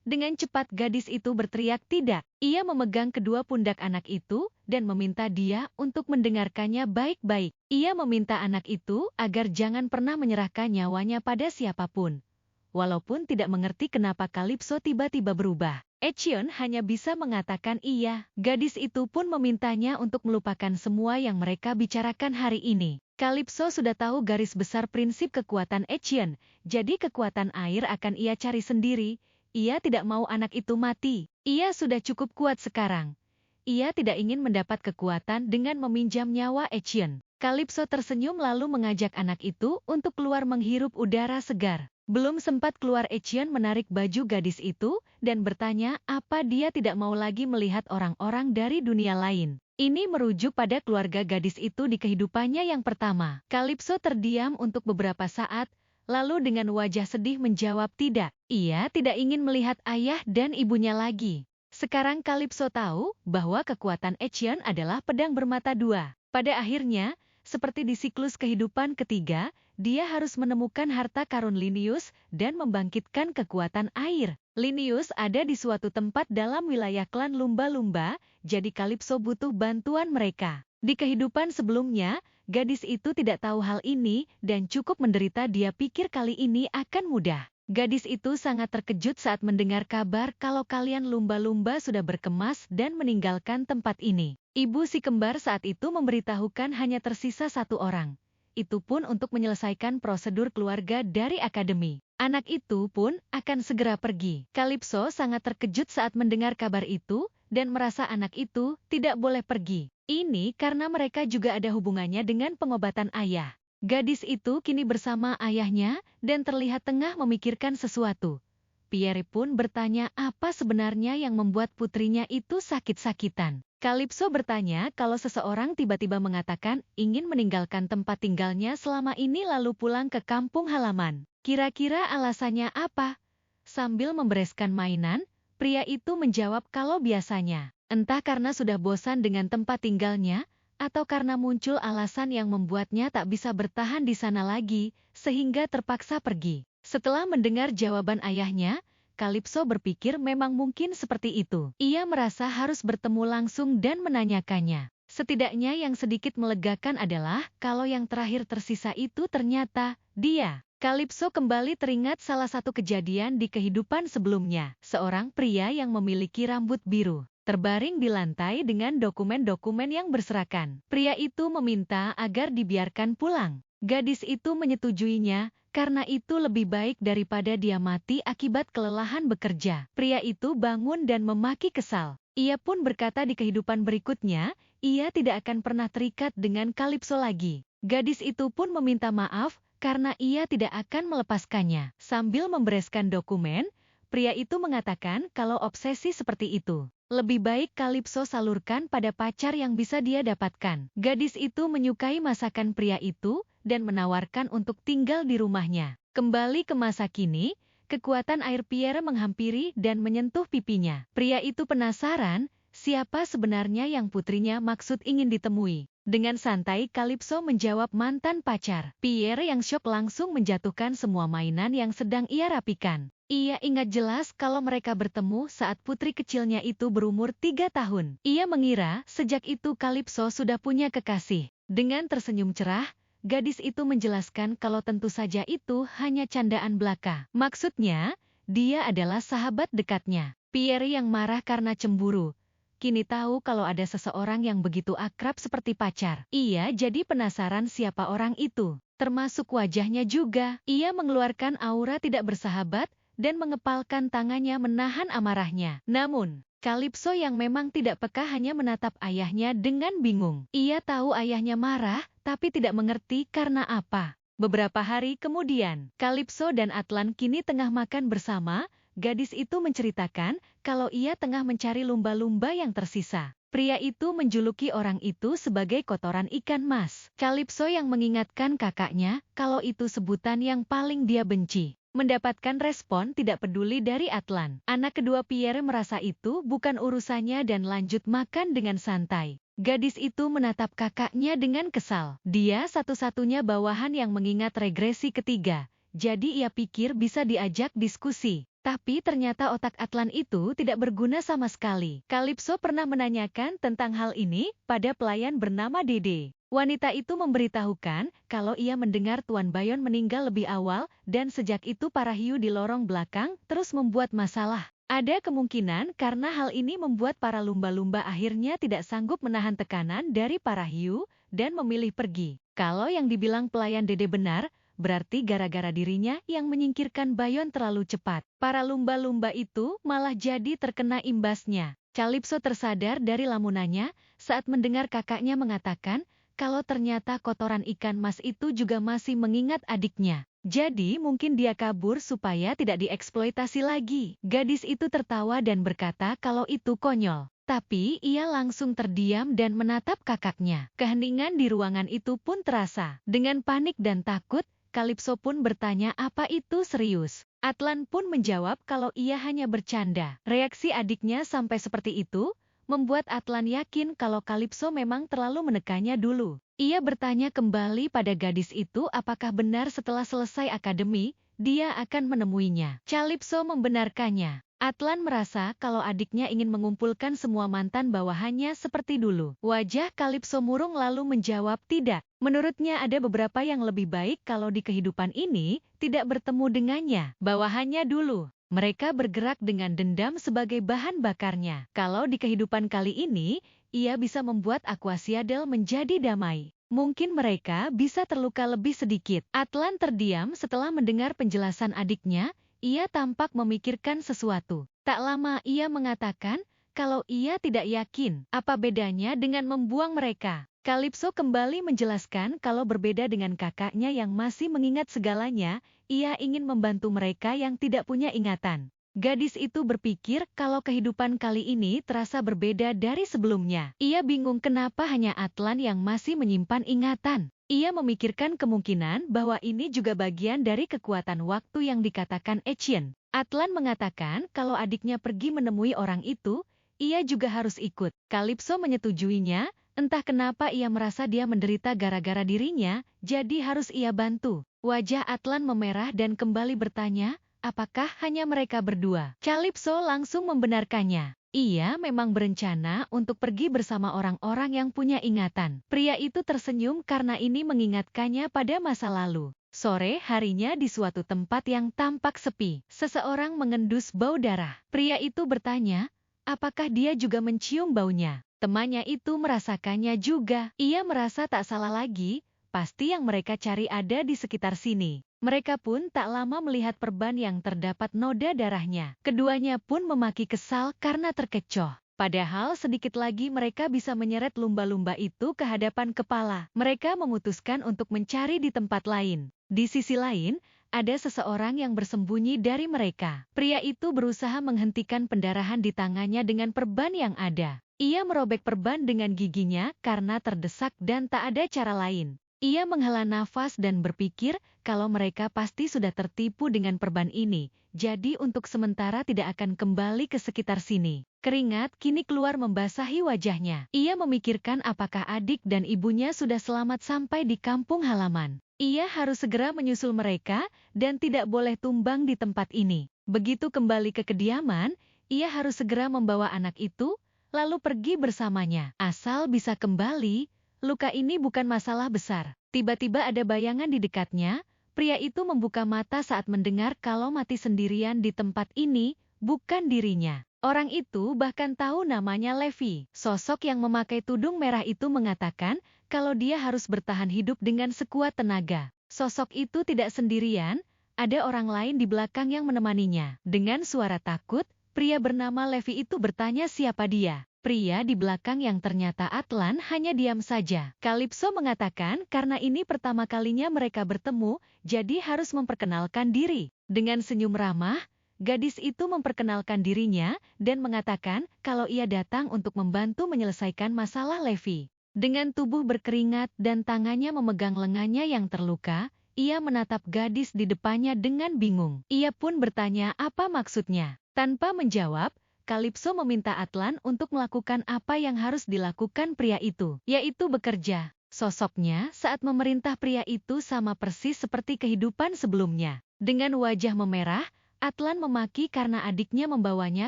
Dengan cepat gadis itu berteriak tidak. Ia memegang kedua pundak anak itu dan meminta dia untuk mendengarkannya baik-baik. Ia meminta anak itu agar jangan pernah menyerahkan nyawanya pada siapapun. Walaupun tidak mengerti kenapa Calypso tiba-tiba berubah, Etienne hanya bisa mengatakan iya. Gadis itu pun memintanya untuk melupakan semua yang mereka bicarakan hari ini. Calypso sudah tahu garis besar prinsip kekuatan Etienne, jadi kekuatan air akan ia cari sendiri. Ia tidak mau anak itu mati. Ia sudah cukup kuat sekarang. Ia tidak ingin mendapat kekuatan dengan meminjam nyawa Etienne. Calypso tersenyum lalu mengajak anak itu untuk keluar menghirup udara segar. Belum sempat keluar Etienne menarik baju gadis itu dan bertanya apa dia tidak mau lagi melihat orang-orang dari dunia lain. Ini merujuk pada keluarga gadis itu di kehidupannya yang pertama. Calypso terdiam untuk beberapa saat, lalu dengan wajah sedih menjawab tidak. Ia tidak ingin melihat ayah dan ibunya lagi. Sekarang Calypso tahu bahwa kekuatan Etienne adalah pedang bermata dua. Pada akhirnya, seperti di siklus kehidupan ketiga, dia harus menemukan harta karun Linnaeus dan membangkitkan kekuatan air. Linnaeus ada di suatu tempat dalam wilayah klan lumba-lumba, jadi Calypso butuh bantuan mereka. Di kehidupan sebelumnya, gadis itu tidak tahu hal ini dan cukup menderita. Dia pikir kali ini akan mudah. Gadis itu sangat terkejut saat mendengar kabar kalau kalian lumba-lumba sudah berkemas dan meninggalkan tempat ini. Ibu si kembar saat itu memberitahukan hanya tersisa satu orang. Itu pun untuk menyelesaikan prosedur keluarga dari akademi. Anak itu pun akan segera pergi. Calypso sangat terkejut saat mendengar kabar itu dan merasa anak itu tidak boleh pergi. Ini karena mereka juga ada hubungannya dengan pengobatan ayah. Gadis itu kini bersama ayahnya dan terlihat tengah memikirkan sesuatu. Pierre pun bertanya apa sebenarnya yang membuat putrinya itu sakit-sakitan. Calypso bertanya kalau seseorang tiba-tiba mengatakan ingin meninggalkan tempat tinggalnya selama ini lalu pulang ke kampung halaman. Kira-kira alasannya apa? Sambil membereskan mainan, pria itu menjawab kalau biasanya, entah karena sudah bosan dengan tempat tinggalnya, atau karena muncul alasan yang membuatnya tak bisa bertahan di sana lagi, sehingga terpaksa pergi. Setelah mendengar jawaban ayahnya, Calypso berpikir memang mungkin seperti itu. Ia merasa harus bertemu langsung dan menanyakannya. Setidaknya yang sedikit melegakan adalah kalau yang terakhir tersisa itu ternyata dia. Calypso kembali teringat salah satu kejadian di kehidupan sebelumnya. Seorang pria yang memiliki rambut biru terbaring di lantai dengan dokumen-dokumen yang berserakan. Pria itu meminta agar dibiarkan pulang. Gadis itu menyetujuinya karena itu lebih baik daripada dia mati akibat kelelahan bekerja. Pria itu bangun dan memaki kesal. Ia pun berkata di kehidupan berikutnya, ia tidak akan pernah terikat dengan Kalipso lagi. Gadis itu pun meminta maaf karena ia tidak akan melepaskannya. Sambil membereskan dokumen, pria itu mengatakan kalau obsesi seperti itu lebih baik Kalipso salurkan pada pacar yang bisa dia dapatkan. Gadis itu menyukai masakan pria itu dan menawarkan untuk tinggal di rumahnya. Kembali ke masa kini, kekuatan air Pierre menghampiri dan menyentuh pipinya. Pria itu penasaran siapa sebenarnya yang putrinya maksud ingin ditemui. Dengan santai Kalipso menjawab mantan pacar. Pierre yang syok langsung menjatuhkan semua mainan yang sedang ia rapikan. Ia ingat jelas kalau mereka bertemu saat putri kecilnya itu berumur 3 tahun. Ia mengira sejak itu Kalipso sudah punya kekasih. Dengan tersenyum cerah, gadis itu menjelaskan kalau tentu saja itu hanya candaan belaka. Maksudnya, dia adalah sahabat dekatnya. Pierre yang marah karena cemburu kini tahu kalau ada seseorang yang begitu akrab seperti pacar. Ia jadi penasaran siapa orang itu, termasuk wajahnya juga. Ia mengeluarkan aura tidak bersahabat dan mengepalkan tangannya menahan amarahnya. Namun, Kalipso yang memang tidak peka hanya menatap ayahnya dengan bingung. Ia tahu ayahnya marah, tapi tidak mengerti karena apa. Beberapa hari kemudian, Kalipso dan Atlan kini tengah makan bersama. Gadis itu menceritakan kalau ia tengah mencari lumba-lumba yang tersisa. Pria itu menjuluki orang itu sebagai kotoran ikan mas. Kalipso yang mengingatkan kakaknya kalau itu sebutan yang paling dia benci. Mendapatkan respon tidak peduli dari Atlan. Anak kedua Pierre merasa itu bukan urusannya dan lanjut makan dengan santai. Gadis itu menatap kakaknya dengan kesal. Dia satu-satunya bawahan yang mengingat regresi ketiga. Jadi ia pikir bisa diajak diskusi. Tapi ternyata otak Atlan itu tidak berguna sama sekali. Kalipso pernah menanyakan tentang hal ini pada pelayan bernama Dede. Wanita itu memberitahukan kalau ia mendengar Tuan Bayon meninggal lebih awal dan sejak itu para hiu di lorong belakang terus membuat masalah. Ada kemungkinan karena hal ini membuat para lumba-lumba akhirnya tidak sanggup menahan tekanan dari para hiu dan memilih pergi. Kalau yang dibilang pelayan Dede benar, berarti gara-gara dirinya yang menyingkirkan Bayon terlalu cepat. Para lumba-lumba itu malah jadi terkena imbasnya. Kalipso tersadar dari lamunannya saat mendengar kakaknya mengatakan kalau ternyata kotoran ikan mas itu juga masih mengingat adiknya. Jadi mungkin dia kabur supaya tidak dieksploitasi lagi. Gadis itu tertawa dan berkata kalau itu konyol. Tapi ia langsung terdiam dan menatap kakaknya. Keheningan di ruangan itu pun terasa. Dengan panik dan takut, Kalipso pun bertanya apa itu serius. Atlan pun menjawab kalau ia hanya bercanda. Reaksi adiknya sampai seperti itu, membuat Atlan yakin kalau Kalipso memang terlalu menekannya dulu. Ia bertanya kembali pada gadis itu apakah benar setelah selesai akademi, dia akan menemuinya. Kalipso membenarkannya. Atlan merasa kalau adiknya ingin mengumpulkan semua mantan bawahannya seperti dulu. Wajah Kalipso murung lalu menjawab tidak. Menurutnya ada beberapa yang lebih baik kalau di kehidupan ini tidak bertemu dengannya. Bawahannya dulu. Mereka bergerak dengan dendam sebagai bahan bakarnya. Kalau di kehidupan kali ini, ia bisa membuat Aquasiadel menjadi damai. Mungkin mereka bisa terluka lebih sedikit. Atlan terdiam setelah mendengar penjelasan adiknya. Ia tampak memikirkan sesuatu. Tak lama ia mengatakan kalau ia tidak yakin apa bedanya dengan membuang mereka. Kalipso kembali menjelaskan kalau berbeda dengan kakaknya yang masih mengingat segalanya, ia ingin membantu mereka yang tidak punya ingatan. Gadis itu berpikir kalau kehidupan kali ini terasa berbeda dari sebelumnya. Ia bingung kenapa hanya Atlan yang masih menyimpan ingatan. Ia memikirkan kemungkinan bahwa ini juga bagian dari kekuatan waktu yang dikatakan Etienne. Atlan mengatakan kalau adiknya pergi menemui orang itu, ia juga harus ikut. Kalipso menyetujuinya, entah kenapa ia merasa dia menderita gara-gara dirinya, jadi harus ia bantu. Wajah Atlan memerah dan kembali bertanya, apakah hanya mereka berdua? Kalipso langsung membenarkannya. Ia memang berencana untuk pergi bersama orang-orang yang punya ingatan. Pria itu tersenyum karena ini mengingatkannya pada masa lalu. Sore harinya di suatu tempat yang tampak sepi, seseorang mengendus bau darah. Pria itu bertanya, apakah dia juga mencium baunya? Temannya itu merasakannya juga. Ia merasa tak salah lagi, pasti yang mereka cari ada di sekitar sini. Mereka pun tak lama melihat perban yang terdapat noda darahnya. Keduanya pun memaki kesal karena terkecoh. Padahal sedikit lagi mereka bisa menyeret lumba-lumba itu ke hadapan kepala. Mereka memutuskan untuk mencari di tempat lain. Di sisi lain, ada seseorang yang bersembunyi dari mereka. Pria itu berusaha menghentikan pendarahan di tangannya dengan perban yang ada. Ia merobek perban dengan giginya karena terdesak dan tak ada cara lain. Ia menghela nafas dan berpikir kalau mereka pasti sudah tertipu dengan perban ini, jadi untuk sementara tidak akan kembali ke sekitar sini. Keringat kini keluar membasahi wajahnya. Ia memikirkan apakah adik dan ibunya sudah selamat sampai di kampung halaman. Ia harus segera menyusul mereka dan tidak boleh tumbang di tempat ini. Begitu kembali ke kediaman, ia harus segera membawa anak itu, lalu pergi bersamanya. Asal bisa kembali, luka ini bukan masalah besar. Tiba-tiba ada bayangan di dekatnya, pria itu membuka mata saat mendengar kalau mati sendirian di tempat ini, bukan dirinya. Orang itu bahkan tahu namanya Levi. Sosok yang memakai tudung merah itu mengatakan kalau dia harus bertahan hidup dengan sekuat tenaga. Sosok itu tidak sendirian, ada orang lain di belakang yang menemaninya. Dengan suara takut, pria bernama Levi itu bertanya siapa dia. Pria di belakang yang ternyata Atlan hanya diam saja. Kalipso mengatakan karena ini pertama kalinya mereka bertemu, jadi harus memperkenalkan diri. Dengan senyum ramah, gadis itu memperkenalkan dirinya dan mengatakan kalau ia datang untuk membantu menyelesaikan masalah Levi. Dengan tubuh berkeringat dan tangannya memegang lengannya yang terluka, ia menatap gadis di depannya dengan bingung. Ia pun bertanya apa maksudnya. Tanpa menjawab, Kalipso meminta Atlan untuk melakukan apa yang harus dilakukan pria itu, yaitu bekerja. Sosoknya saat memerintah pria itu sama persis seperti kehidupan sebelumnya. Dengan wajah memerah, Atlan memaki karena adiknya membawanya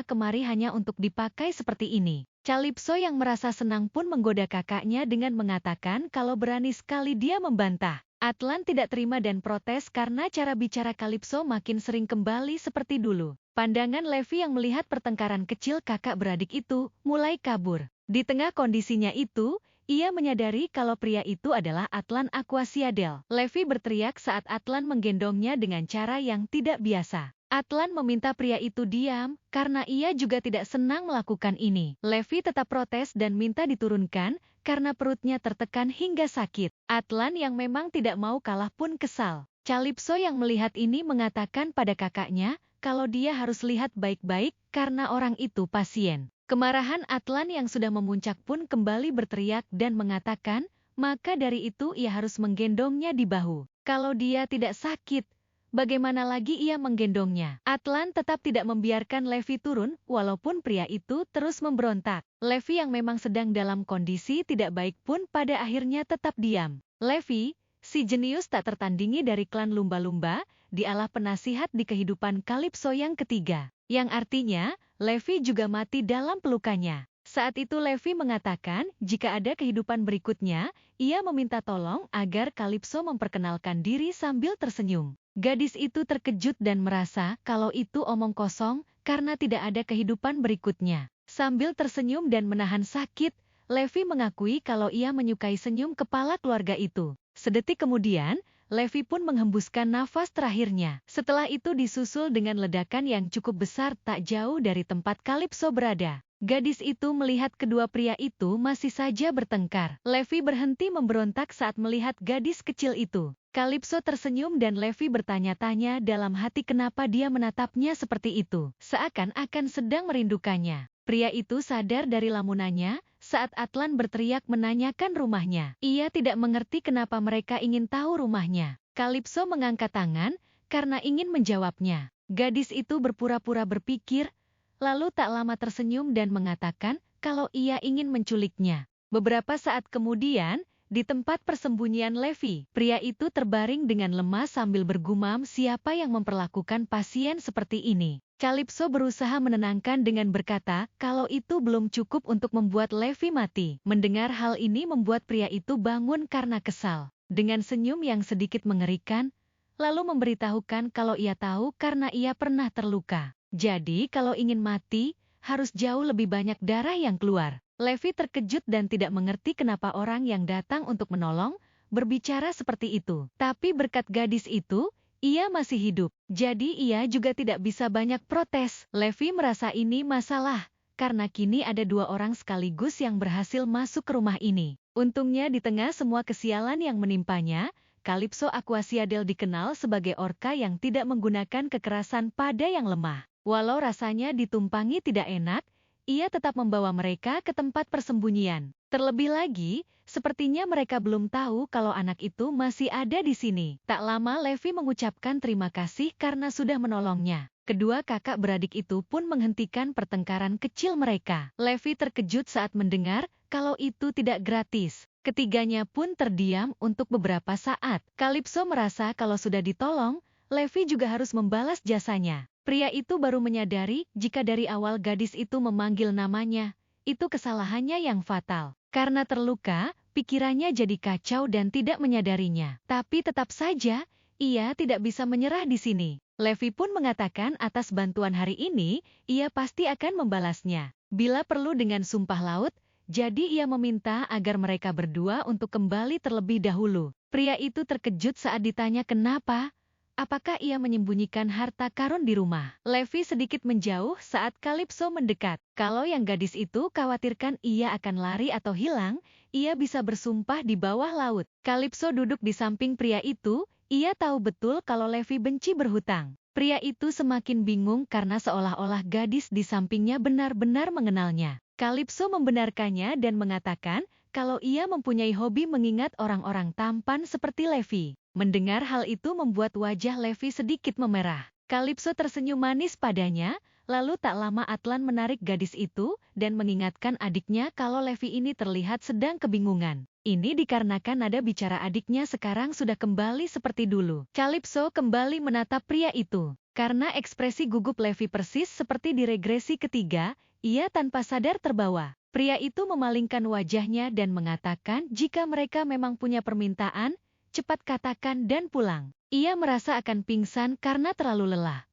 kemari hanya untuk dipakai seperti ini. Kalipso yang merasa senang pun menggoda kakaknya dengan mengatakan kalau berani sekali dia membantah. Atlan tidak terima dan protes karena cara bicara Kalipso makin sering kembali seperti dulu. Pandangan Levi yang melihat pertengkaran kecil kakak beradik itu mulai kabur. Di tengah kondisinya itu, ia menyadari kalau pria itu adalah Atlan Aquasiadel. Levi berteriak saat Atlan menggendongnya dengan cara yang tidak biasa. Atlan meminta pria itu diam, karena ia juga tidak senang melakukan ini. Levi tetap protes dan minta diturunkan, karena perutnya tertekan hingga sakit. Atlan yang memang tidak mau kalah pun kesal. Kalipso yang melihat ini mengatakan pada kakaknya, kalau dia harus lihat baik-baik, karena orang itu pasien. Kemarahan Atlan yang sudah memuncak pun kembali berteriak dan mengatakan, maka dari itu ia harus menggendongnya di bahu. Kalau dia tidak sakit, bagaimana lagi ia menggendongnya? Atlan tetap tidak membiarkan Levi turun, walaupun pria itu terus memberontak. Levi yang memang sedang dalam kondisi tidak baik pun pada akhirnya tetap diam. Levi, si jenius tak tertandingi dari klan lumba-lumba, dialah penasihat di kehidupan Kalipso yang ketiga. Yang artinya, Levi juga mati dalam pelukannya. Saat itu Levi mengatakan, jika ada kehidupan berikutnya, ia meminta tolong agar Kalipso memperkenalkan diri sambil tersenyum. Gadis itu terkejut dan merasa kalau itu omong kosong karena tidak ada kehidupan berikutnya. Sambil tersenyum dan menahan sakit, Levi mengakui kalau ia menyukai senyum kepala keluarga itu. Sedetik kemudian, Levi pun menghembuskan nafas terakhirnya. Setelah itu disusul dengan ledakan yang cukup besar tak jauh dari tempat Kalipso berada. Gadis itu melihat kedua pria itu masih saja bertengkar. Levi berhenti memberontak saat melihat gadis kecil itu. Kalipso tersenyum dan Levi bertanya-tanya dalam hati kenapa dia menatapnya seperti itu. Seakan-akan sedang merindukannya. Pria itu sadar dari lamunannya saat Atlan berteriak menanyakan rumahnya. Ia tidak mengerti kenapa mereka ingin tahu rumahnya. Kalipso mengangkat tangan karena ingin menjawabnya. Gadis itu berpura-pura berpikir, lalu tak lama tersenyum dan mengatakan kalau ia ingin menculiknya. Beberapa saat kemudian, di tempat persembunyian Levi, pria itu terbaring dengan lemas sambil bergumam siapa yang memperlakukan pasien seperti ini. Kalipso berusaha menenangkan dengan berkata kalau itu belum cukup untuk membuat Levi mati. Mendengar hal ini membuat pria itu bangun karena kesal. Dengan senyum yang sedikit mengerikan, lalu memberitahukan kalau ia tahu karena ia pernah terluka. Jadi kalau ingin mati, harus jauh lebih banyak darah yang keluar. Levi terkejut dan tidak mengerti kenapa orang yang datang untuk menolong berbicara seperti itu. Tapi berkat gadis itu, ia masih hidup. Jadi ia juga tidak bisa banyak protes. Levi merasa ini masalah, karena kini ada dua orang sekaligus yang berhasil masuk ke rumah ini. Untungnya di tengah semua kesialan yang menimpanya, Calypso Aquasiadel dikenal sebagai orka yang tidak menggunakan kekerasan pada yang lemah. Walau rasanya ditumpangi tidak enak, ia tetap membawa mereka ke tempat persembunyian. Terlebih lagi, sepertinya mereka belum tahu kalau anak itu masih ada di sini. Tak lama Levi mengucapkan terima kasih karena sudah menolongnya. Kedua kakak beradik itu pun menghentikan pertengkaran kecil mereka. Levi terkejut saat mendengar kalau itu tidak gratis. Ketiganya pun terdiam untuk beberapa saat. Calypso merasa kalau sudah ditolong, Levi juga harus membalas jasanya. Pria itu baru menyadari jika dari awal gadis itu memanggil namanya, itu kesalahannya yang fatal. Karena terluka, pikirannya jadi kacau dan tidak menyadarinya. Tapi tetap saja, ia tidak bisa menyerah di sini. Levi pun mengatakan atas bantuan hari ini, ia pasti akan membalasnya. Bila perlu dengan sumpah laut, jadi ia meminta agar mereka berdua untuk kembali terlebih dahulu. Pria itu terkejut saat ditanya kenapa. Apakah ia menyembunyikan harta karun di rumah? Levi sedikit menjauh saat Calypso mendekat. Kalau yang gadis itu khawatirkan ia akan lari atau hilang, ia bisa bersumpah di bawah laut. Calypso duduk di samping pria itu, ia tahu betul kalau Levi benci berhutang. Pria itu semakin bingung karena seolah-olah gadis di sampingnya benar-benar mengenalnya. Calypso membenarkannya dan mengatakan kalau ia mempunyai hobi mengingat orang-orang tampan seperti Levi. Mendengar hal itu membuat wajah Levi sedikit memerah. Calypso tersenyum manis padanya, lalu tak lama Atlan menarik gadis itu dan mengingatkan adiknya kalau Levi ini terlihat sedang kebingungan. Ini dikarenakan nada bicara adiknya sekarang sudah kembali seperti dulu. Calypso kembali menatap pria itu. Karena ekspresi gugup Levi persis seperti di regresi ketiga, ia tanpa sadar terbawa. Pria itu memalingkan wajahnya dan mengatakan jika mereka memang punya permintaan, cepat katakan dan pulang. Ia merasa akan pingsan karena terlalu lelah.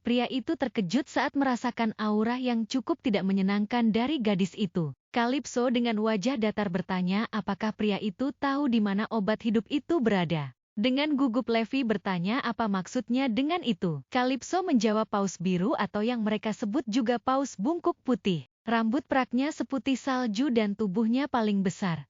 Pria itu terkejut saat merasakan aura yang cukup tidak menyenangkan dari gadis itu. Calypso dengan wajah datar bertanya apakah pria itu tahu di mana obat hidup itu berada. Dengan gugup Levi bertanya apa maksudnya dengan itu. Calypso menjawab paus biru atau yang mereka sebut juga paus bungkuk putih. Rambut peraknya seputih salju dan tubuhnya paling besar.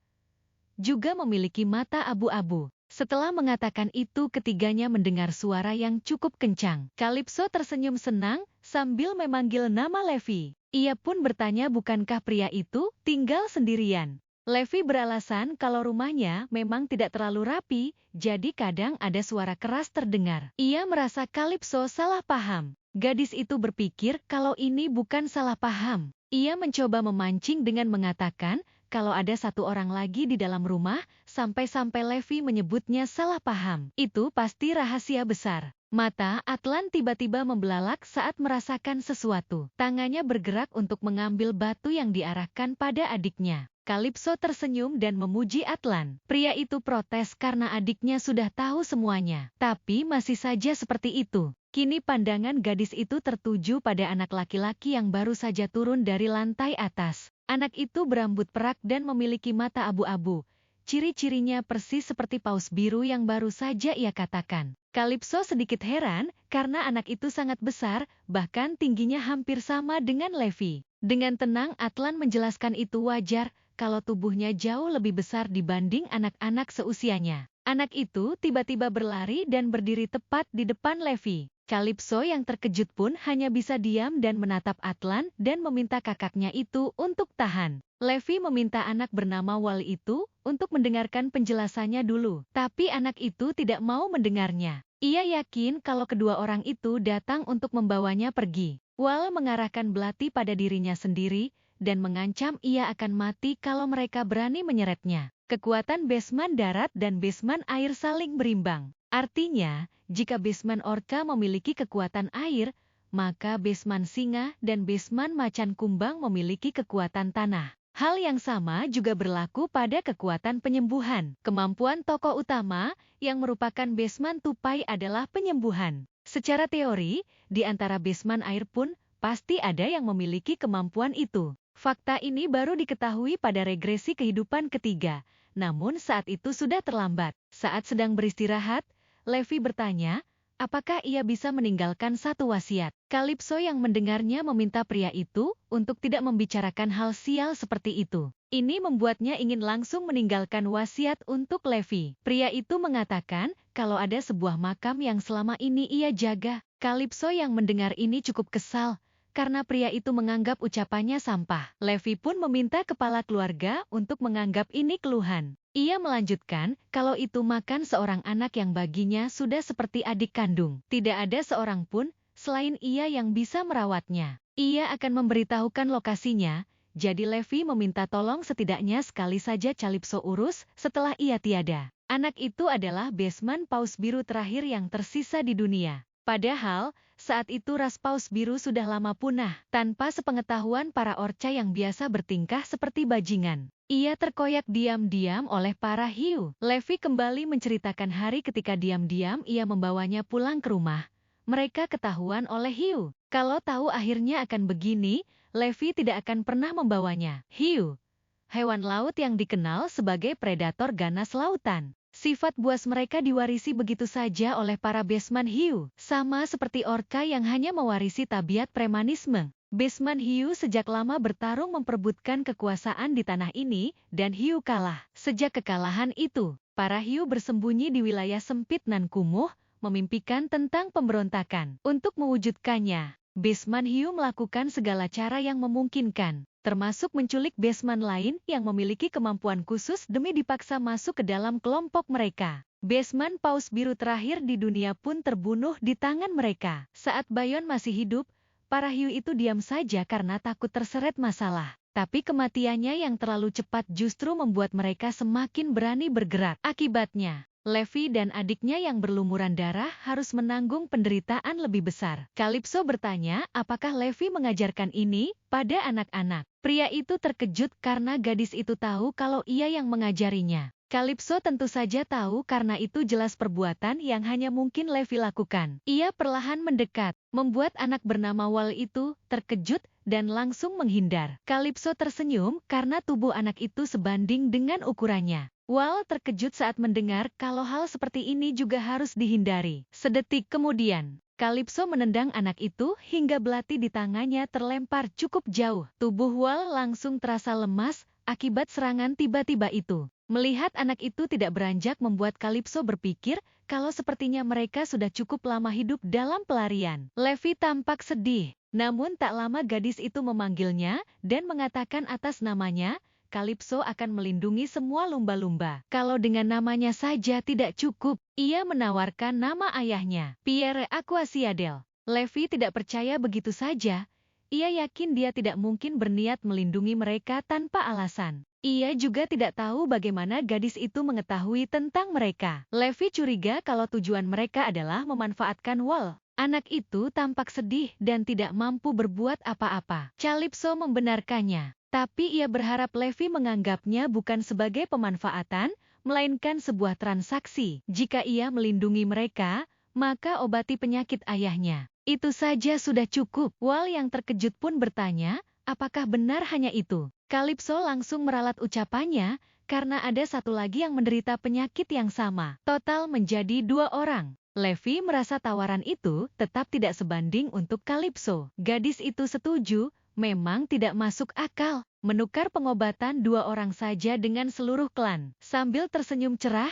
Juga memiliki mata abu-abu. Setelah mengatakan itu ketiganya mendengar suara yang cukup kencang. Calypso tersenyum senang sambil memanggil nama Levi. Ia pun bertanya bukankah pria itu tinggal sendirian. Levi beralasan kalau rumahnya memang tidak terlalu rapi, jadi kadang ada suara keras terdengar. Ia merasa Calypso salah paham. Gadis itu berpikir kalau ini bukan salah paham. Ia mencoba memancing dengan mengatakan kalau ada satu orang lagi di dalam rumah, sampai-sampai Levi menyebutnya salah paham. Itu pasti rahasia besar. Mata Atlan tiba-tiba membelalak saat merasakan sesuatu. Tangannya bergerak untuk mengambil batu yang diarahkan pada adiknya. Calypso tersenyum dan memuji Atlan. Pria itu protes karena adiknya sudah tahu semuanya. Tapi masih saja seperti itu. Kini pandangan gadis itu tertuju pada anak laki-laki yang baru saja turun dari lantai atas. Anak itu berambut perak dan memiliki mata abu-abu. Ciri-cirinya persis seperti paus biru yang baru saja ia katakan. Calypso sedikit heran karena anak itu sangat besar, bahkan tingginya hampir sama dengan Levi. Dengan tenang Atlan menjelaskan itu wajar kalau tubuhnya jauh lebih besar dibanding anak-anak seusianya. Anak itu tiba-tiba berlari dan berdiri tepat di depan Levi. Calypso yang terkejut pun hanya bisa diam dan menatap Atlan dan meminta kakaknya itu untuk tahan. Levi meminta anak bernama Wally itu untuk mendengarkan penjelasannya dulu, tapi anak itu tidak mau mendengarnya. Ia yakin kalau kedua orang itu datang untuk membawanya pergi. Wal mengarahkan belati pada dirinya sendiri dan mengancam ia akan mati kalau mereka berani menyeretnya. Kekuatan Beastman darat dan Beastman air saling berimbang. Artinya, jika Beastman orka memiliki kekuatan air, maka Beastman singa dan Beastman macan kumbang memiliki kekuatan tanah. Hal yang sama juga berlaku pada kekuatan penyembuhan. Kemampuan tokoh utama yang merupakan Beastman tupai adalah penyembuhan. Secara teori, di antara Beastman air pun pasti ada yang memiliki kemampuan itu. Fakta ini baru diketahui pada regresi kehidupan ketiga, namun saat itu sudah terlambat. Saat sedang beristirahat, Levi bertanya, apakah ia bisa meninggalkan satu wasiat. Kalipso yang mendengarnya meminta pria itu untuk tidak membicarakan hal sial seperti itu. Ini membuatnya ingin langsung meninggalkan wasiat untuk Levi. Pria itu mengatakan kalau ada sebuah makam yang selama ini ia jaga. Kalipso yang mendengar ini cukup kesal karena pria itu menganggap ucapannya sampah. Levi pun meminta kepala keluarga untuk menganggap ini keluhan. Ia melanjutkan kalau itu makan seorang anak yang baginya sudah seperti adik kandung. Tidak ada seorang pun selain ia yang bisa merawatnya. Ia akan memberitahukan lokasinya, jadi Levi meminta tolong setidaknya sekali saja Kalipso urus setelah ia tiada. Anak itu adalah Beastman Paus Biru terakhir yang tersisa di dunia. Padahal, saat itu ras paus biru sudah lama punah, tanpa sepengetahuan para orca yang biasa bertingkah seperti bajingan. Ia terkoyak diam-diam oleh para hiu. Levi kembali menceritakan hari ketika diam-diam ia membawanya pulang ke rumah. Mereka ketahuan oleh hiu. Kalau tahu akhirnya akan begini, Levi tidak akan pernah membawanya. Hiu, hewan laut yang dikenal sebagai predator ganas lautan. Sifat buas mereka diwarisi begitu saja oleh para Beastman hiu, sama seperti orca yang hanya mewarisi tabiat premanisme. Beastman hiu sejak lama bertarung memperebutkan kekuasaan di tanah ini, dan hiu kalah. Sejak kekalahan itu, para hiu bersembunyi di wilayah sempit nan kumuh, memimpikan tentang pemberontakan. Untuk mewujudkannya, Beastman hiu melakukan segala cara yang memungkinkan, termasuk menculik Beastman lain yang memiliki kemampuan khusus demi dipaksa masuk ke dalam kelompok mereka. Beastman Paus Biru terakhir di dunia pun terbunuh di tangan mereka. Saat Bayon masih hidup, para hiu itu diam saja karena takut terseret masalah. Tapi kematiannya yang terlalu cepat justru membuat mereka semakin berani bergerak. Akibatnya, Levi dan adiknya yang berlumuran darah harus menanggung penderitaan lebih besar. Kalipso bertanya apakah Levi mengajarkan ini pada anak-anak. Pria itu terkejut karena gadis itu tahu kalau ia yang mengajarinya. Kalipso tentu saja tahu karena itu jelas perbuatan yang hanya mungkin Levi lakukan. Ia perlahan mendekat, membuat anak bernama Wal itu terkejut dan langsung menghindar. Kalipso tersenyum karena tubuh anak itu sebanding dengan ukurannya. Wal terkejut saat mendengar kalau hal seperti ini juga harus dihindari. Sedetik kemudian, Kalipso menendang anak itu hingga belati di tangannya terlempar cukup jauh. Tubuh Wal langsung terasa lemas akibat serangan tiba-tiba itu. Melihat anak itu tidak beranjak membuat Kalipso berpikir kalau sepertinya mereka sudah cukup lama hidup dalam pelarian. Levi tampak sedih, namun tak lama gadis itu memanggilnya dan mengatakan atas namanya, Kalipso akan melindungi semua lumba-lumba. Kalau dengan namanya saja tidak cukup, ia menawarkan nama ayahnya, Pierre Aquasiadel. Levi tidak percaya begitu saja. Ia yakin dia tidak mungkin berniat melindungi mereka tanpa alasan. Ia juga tidak tahu bagaimana gadis itu mengetahui tentang mereka. Levi curiga kalau tujuan mereka adalah memanfaatkan Wal. Anak itu tampak sedih dan tidak mampu berbuat apa-apa. Kalipso membenarkannya. Tapi ia berharap Levi menganggapnya bukan sebagai pemanfaatan, melainkan sebuah transaksi. Jika ia melindungi mereka, maka obati penyakit ayahnya. Itu saja sudah cukup. Wal yang terkejut pun bertanya, apakah benar hanya itu? Kalipso langsung meralat ucapannya, karena ada satu lagi yang menderita penyakit yang sama. Total menjadi 2 orang. Levi merasa tawaran itu tetap tidak sebanding untuk Kalipso. Gadis itu setuju, memang tidak masuk akal, menukar pengobatan 2 orang saja dengan seluruh klan. Sambil tersenyum cerah,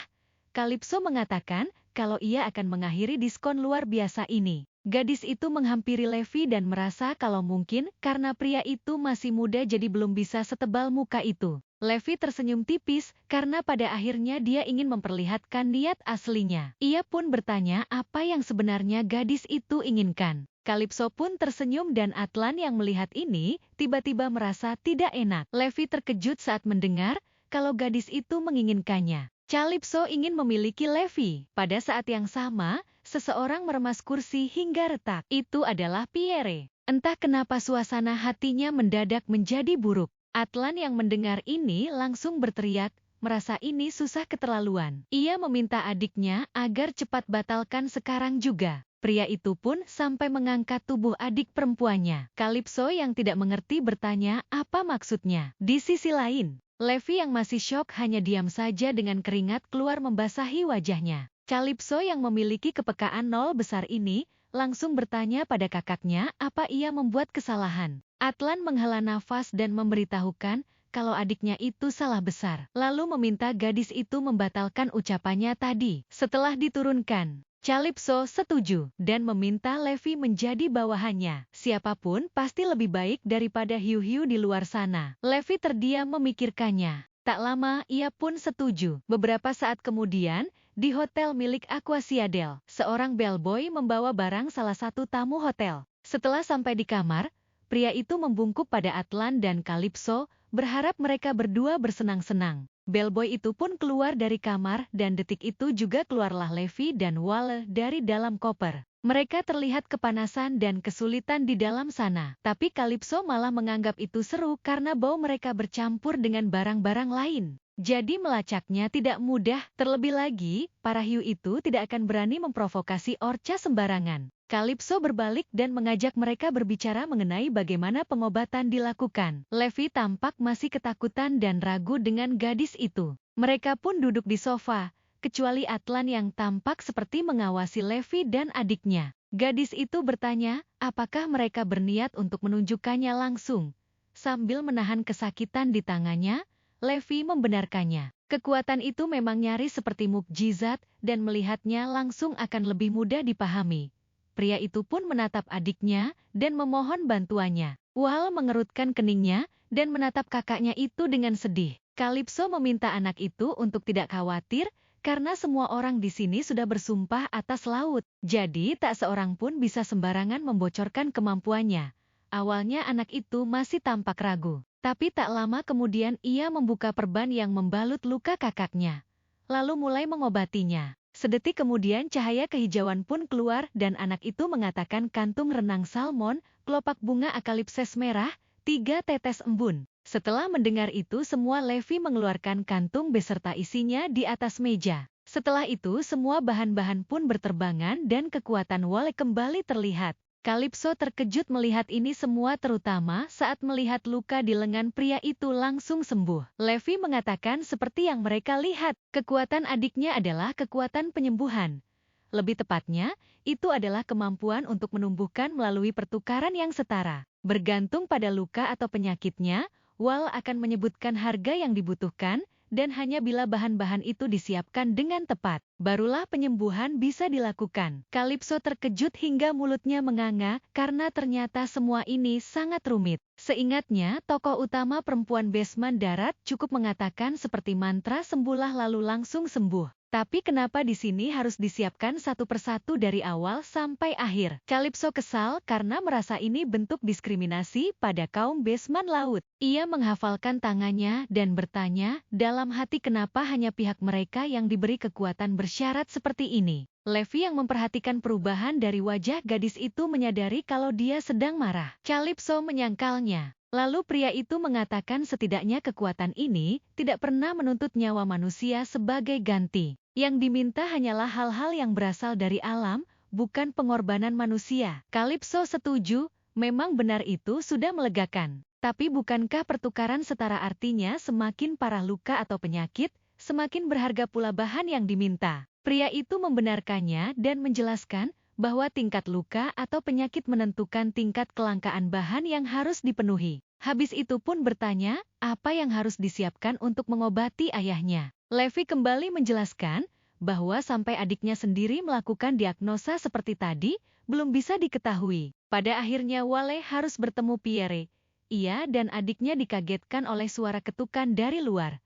Kalipso mengatakan kalau ia akan mengakhiri diskon luar biasa ini. Gadis itu menghampiri Levi dan merasa kalau mungkin karena pria itu masih muda jadi belum bisa setebal muka itu. Levi tersenyum tipis karena pada akhirnya dia ingin memperlihatkan niat aslinya. Ia pun bertanya apa yang sebenarnya gadis itu inginkan. Kalipso pun tersenyum dan Atlan yang melihat ini tiba-tiba merasa tidak enak. Levi terkejut saat mendengar kalau gadis itu menginginkannya. Kalipso ingin memiliki Levi. Pada saat yang sama, seseorang meremas kursi hingga retak. Itu adalah Pierre. Entah kenapa suasana hatinya mendadak menjadi buruk. Atlan yang mendengar ini langsung berteriak, merasa ini susah keterlaluan. Ia meminta adiknya agar cepat batalkan sekarang juga. Pria itu pun sampai mengangkat tubuh adik perempuannya. Kalipso yang tidak mengerti bertanya apa maksudnya. Di sisi lain, Levi yang masih syok hanya diam saja dengan keringat keluar membasahi wajahnya. Calypso yang memiliki kepekaan nol besar ini langsung bertanya pada kakaknya apa ia membuat kesalahan. Atlan menghela nafas dan memberitahukan kalau adiknya itu salah besar. Lalu meminta gadis itu membatalkan ucapannya tadi. Setelah diturunkan, Calypso setuju dan meminta Levi menjadi bawahannya. Siapapun pasti lebih baik daripada hiu-hiu di luar sana. Levi terdiam memikirkannya. Tak lama ia pun setuju. Beberapa saat kemudian, di hotel milik Aquasiadel, seorang bellboy membawa barang salah satu tamu hotel. Setelah sampai di kamar, pria itu membungkuk pada Atlan dan Calypso, berharap mereka berdua bersenang-senang. Bellboy itu pun keluar dari kamar dan detik itu juga keluarlah Levi dan Wale dari dalam koper. Mereka terlihat kepanasan dan kesulitan di dalam sana. Tapi Calypso malah menganggap itu seru karena bau mereka bercampur dengan barang-barang lain. Jadi melacaknya tidak mudah. Terlebih lagi, para hiu itu tidak akan berani memprovokasi Orca sembarangan. Calypso berbalik dan mengajak mereka berbicara mengenai bagaimana pengobatan dilakukan. Levi tampak masih ketakutan dan ragu dengan gadis itu. Mereka pun duduk di sofa, kecuali Atlan yang tampak seperti mengawasi Levi dan adiknya. Gadis itu bertanya, apakah mereka berniat untuk menunjukkannya langsung. Sambil menahan kesakitan di tangannya, Levi membenarkannya. Kekuatan itu memang nyaris seperti mukjizat dan melihatnya langsung akan lebih mudah dipahami. Pria itu pun menatap adiknya dan memohon bantuannya. Wal mengerutkan keningnya dan menatap kakaknya itu dengan sedih. Calypso meminta anak itu untuk tidak khawatir karena semua orang di sini sudah bersumpah atas laut. Jadi tak seorang pun bisa sembarangan membocorkan kemampuannya. Awalnya anak itu masih tampak ragu. Tapi tak lama kemudian ia membuka perban yang membalut luka kakaknya. Lalu mulai mengobatinya. Sedetik kemudian cahaya kehijauan pun keluar dan anak itu mengatakan kantung renang salmon, kelopak bunga akalipses merah, 3 tetes embun. Setelah mendengar itu semua Levi mengeluarkan kantung beserta isinya di atas meja. Setelah itu semua bahan-bahan pun berterbangan dan kekuatan Wale kembali terlihat. Calypso terkejut melihat ini semua terutama saat melihat luka di lengan pria itu langsung sembuh. Levi mengatakan seperti yang mereka lihat, kekuatan adiknya adalah kekuatan penyembuhan. Lebih tepatnya, itu adalah kemampuan untuk menumbuhkan melalui pertukaran yang setara. Bergantung pada luka atau penyakitnya, Wal akan menyebutkan harga yang dibutuhkan, dan hanya bila bahan-bahan itu disiapkan dengan tepat, barulah penyembuhan bisa dilakukan. Calypso terkejut hingga mulutnya menganga karena ternyata semua ini sangat rumit. Seingatnya, tokoh utama perempuan Basement Darat cukup mengatakan seperti mantra sembuhlah lalu langsung sembuh. Tapi kenapa di sini harus disiapkan satu persatu dari awal sampai akhir? Calypso kesal karena merasa ini bentuk diskriminasi pada kaum Basement Laut. Ia menghafalkan tangannya dan bertanya dalam hati kenapa hanya pihak mereka yang diberi kekuatan bersyarat seperti ini. Levi yang memperhatikan perubahan dari wajah gadis itu menyadari kalau dia sedang marah. Calypso menyangkalnya. Lalu pria itu mengatakan setidaknya kekuatan ini tidak pernah menuntut nyawa manusia sebagai ganti. Yang diminta hanyalah hal-hal yang berasal dari alam, bukan pengorbanan manusia. Calypso setuju, memang benar itu sudah melegakan. Tapi bukankah pertukaran setara artinya semakin parah luka atau penyakit, semakin berharga pula bahan yang diminta? Pria itu membenarkannya dan menjelaskan bahwa tingkat luka atau penyakit menentukan tingkat kelangkaan bahan yang harus dipenuhi. Habis itu pun bertanya, apa yang harus disiapkan untuk mengobati ayahnya. Levi kembali menjelaskan bahwa sampai adiknya sendiri melakukan diagnosa seperti tadi, belum bisa diketahui. Pada akhirnya Wale harus bertemu Pierre. Ia dan adiknya dikagetkan oleh suara ketukan dari luar.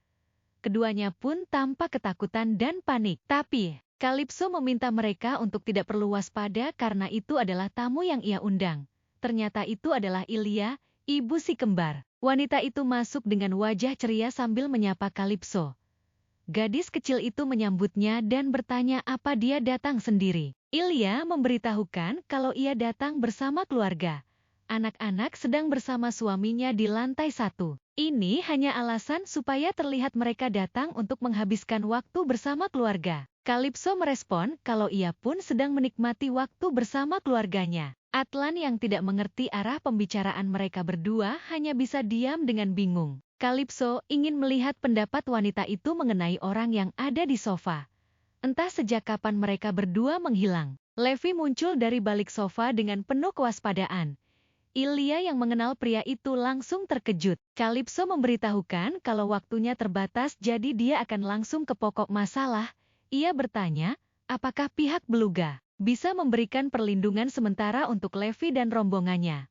Keduanya pun tampak ketakutan dan panik. Tapi Calypso meminta mereka untuk tidak perlu waspada karena itu adalah tamu yang ia undang. Ternyata itu adalah Ilia, ibu si kembar. Wanita itu masuk dengan wajah ceria sambil menyapa Calypso. Gadis kecil itu menyambutnya dan bertanya apa dia datang sendiri. Ilia memberitahukan kalau ia datang bersama keluarga. Anak-anak sedang bersama suaminya di lantai 1. Ini hanya alasan supaya terlihat mereka datang untuk menghabiskan waktu bersama keluarga. Calypso merespon kalau ia pun sedang menikmati waktu bersama keluarganya. Atlan yang tidak mengerti arah pembicaraan mereka berdua hanya bisa diam dengan bingung. Calypso ingin melihat pendapat wanita itu mengenai orang yang ada di sofa. Entah sejak kapan mereka berdua menghilang. Levi muncul dari balik sofa dengan penuh kewaspadaan. Ilya yang mengenal pria itu langsung terkejut. Calypso memberitahukan kalau waktunya terbatas jadi dia akan langsung ke pokok masalah. Ia bertanya, apakah pihak beluga bisa memberikan perlindungan sementara untuk Levi dan rombongannya.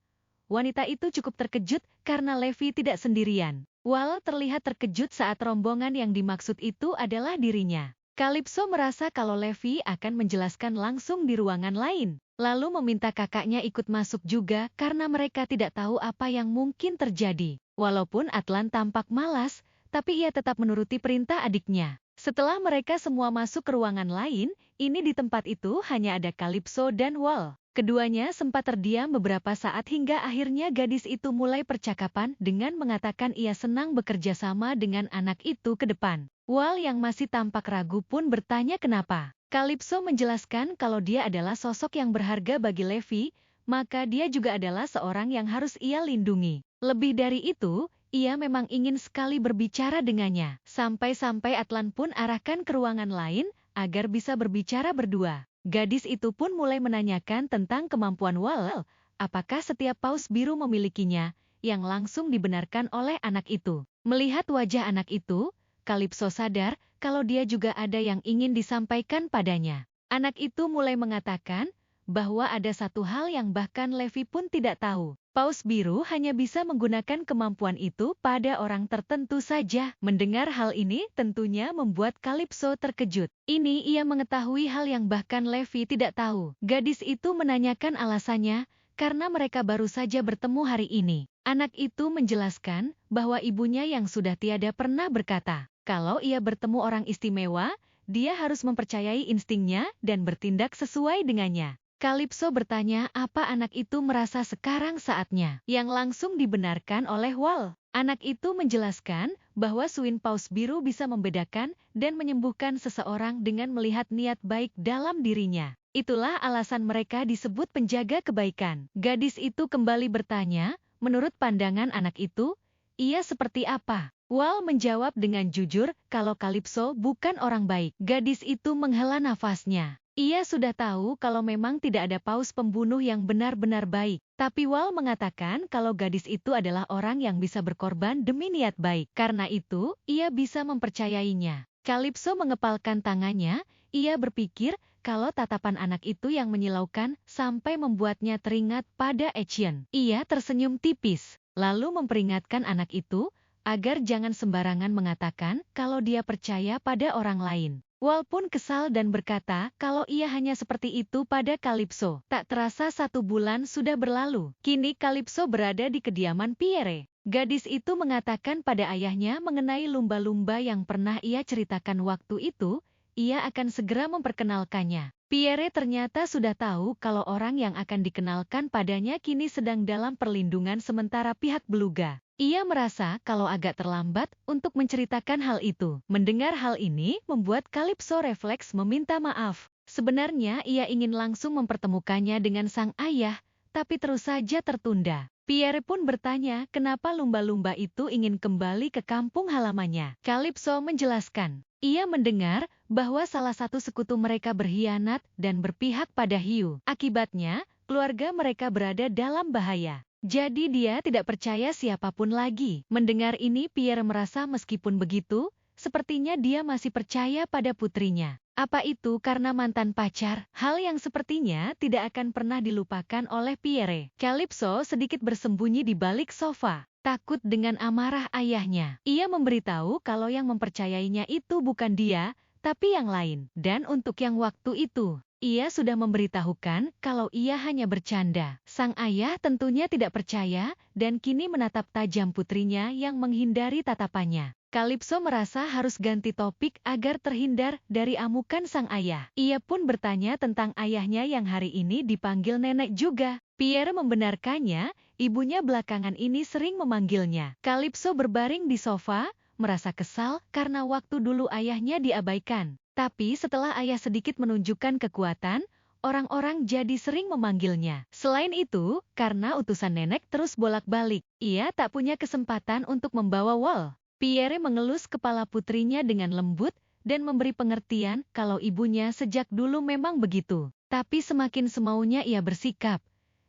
Wanita itu cukup terkejut karena Levi tidak sendirian. Wal terlihat terkejut saat rombongan yang dimaksud itu adalah dirinya. Calypso merasa kalau Levi akan menjelaskan langsung di ruangan lain. Lalu meminta kakaknya ikut masuk juga karena mereka tidak tahu apa yang mungkin terjadi. Walaupun Atlan tampak malas, tapi ia tetap menuruti perintah adiknya. Setelah mereka semua masuk ke ruangan lain, ini di tempat itu hanya ada Calypso dan Wal. Keduanya sempat terdiam beberapa saat hingga akhirnya gadis itu mulai percakapan dengan mengatakan ia senang bekerja sama dengan anak itu ke depan. Wal yang masih tampak ragu pun bertanya kenapa. Calypso menjelaskan kalau dia adalah sosok yang berharga bagi Levi, maka dia juga adalah seorang yang harus ia lindungi. Lebih dari itu, ia memang ingin sekali berbicara dengannya. Sampai-sampai Atlan pun arahkan ke ruangan lain agar bisa berbicara berdua. Gadis itu pun mulai menanyakan tentang kemampuan Wal, apakah setiap paus biru memilikinya, yang langsung dibenarkan oleh anak itu. Melihat wajah anak itu, Calypso sadar kalau dia juga ada yang ingin disampaikan padanya. Anak itu mulai mengatakan bahwa ada satu hal yang bahkan Levi pun tidak tahu. Paus biru hanya bisa menggunakan kemampuan itu pada orang tertentu saja. Mendengar hal ini tentunya membuat Calypso terkejut. Ini ia mengetahui hal yang bahkan Levi tidak tahu. Gadis itu menanyakan alasannya karena mereka baru saja bertemu hari ini. Anak itu menjelaskan bahwa ibunya yang sudah tiada pernah berkata, kalau ia bertemu orang istimewa, dia harus mempercayai instingnya dan bertindak sesuai dengannya. Calypso bertanya apa anak itu merasa sekarang saatnya, yang langsung dibenarkan oleh Wal. Anak itu menjelaskan bahwa Suin Paus Biru bisa membedakan dan menyembuhkan seseorang dengan melihat niat baik dalam dirinya. Itulah alasan mereka disebut penjaga kebaikan. Gadis itu kembali bertanya, menurut pandangan anak itu, ia seperti apa? Wal menjawab dengan jujur kalau Calypso bukan orang baik. Gadis itu menghela nafasnya. Ia sudah tahu kalau memang tidak ada paus pembunuh yang benar-benar baik. Tapi Wal mengatakan kalau gadis itu adalah orang yang bisa berkorban demi niat baik. Karena itu, ia bisa mempercayainya. Calypso mengepalkan tangannya, ia berpikir kalau tatapan anak itu yang menyilaukan sampai membuatnya teringat pada Etienne. Ia tersenyum tipis, lalu memperingatkan anak itu agar jangan sembarangan mengatakan kalau dia percaya pada orang lain. Wal pun kesal dan berkata kalau ia hanya seperti itu pada Calypso. Tak terasa 1 bulan sudah berlalu. Kini Calypso berada di kediaman Pierre. Gadis itu mengatakan pada ayahnya mengenai lumba-lumba yang pernah ia ceritakan waktu itu, ia akan segera memperkenalkannya. Pierre ternyata sudah tahu kalau orang yang akan dikenalkan padanya kini sedang dalam perlindungan sementara pihak beluga. Ia merasa kalau agak terlambat untuk menceritakan hal itu. Mendengar hal ini membuat Calypso refleks meminta maaf. Sebenarnya ia ingin langsung mempertemukannya dengan sang ayah, tapi terus saja tertunda. Pierre pun bertanya kenapa lumba-lumba itu ingin kembali ke kampung halamannya. Calypso menjelaskan, ia mendengar bahwa salah satu sekutu mereka berkhianat dan berpihak pada hiu. Akibatnya, keluarga mereka berada dalam bahaya. Jadi dia tidak percaya siapapun lagi. Mendengar ini Pierre merasa meskipun begitu, sepertinya dia masih percaya pada putrinya. Apa itu karena mantan pacar? Hal yang sepertinya tidak akan pernah dilupakan oleh Pierre. Calypso sedikit bersembunyi di balik sofa, takut dengan amarah ayahnya. Ia memberitahu kalau yang mempercayainya itu bukan dia, tapi yang lain. Dan untuk yang waktu itu, ia sudah memberitahukan kalau ia hanya bercanda. Sang ayah tentunya tidak percaya dan kini menatap tajam putrinya yang menghindari tatapannya. Calypso merasa harus ganti topik agar terhindar dari amukan sang ayah. Ia pun bertanya tentang ayahnya yang hari ini dipanggil nenek juga. Pierre membenarkannya, ibunya belakangan ini sering memanggilnya. Calypso berbaring di sofa, merasa kesal karena waktu dulu ayahnya diabaikan. Tapi setelah ayah sedikit menunjukkan kekuatan, orang-orang jadi sering memanggilnya. Selain itu, karena utusan nenek terus bolak-balik, ia tak punya kesempatan untuk membawa Wal. Pierre mengelus kepala putrinya dengan lembut dan memberi pengertian kalau ibunya sejak dulu memang begitu. Tapi semakin semaunya ia bersikap,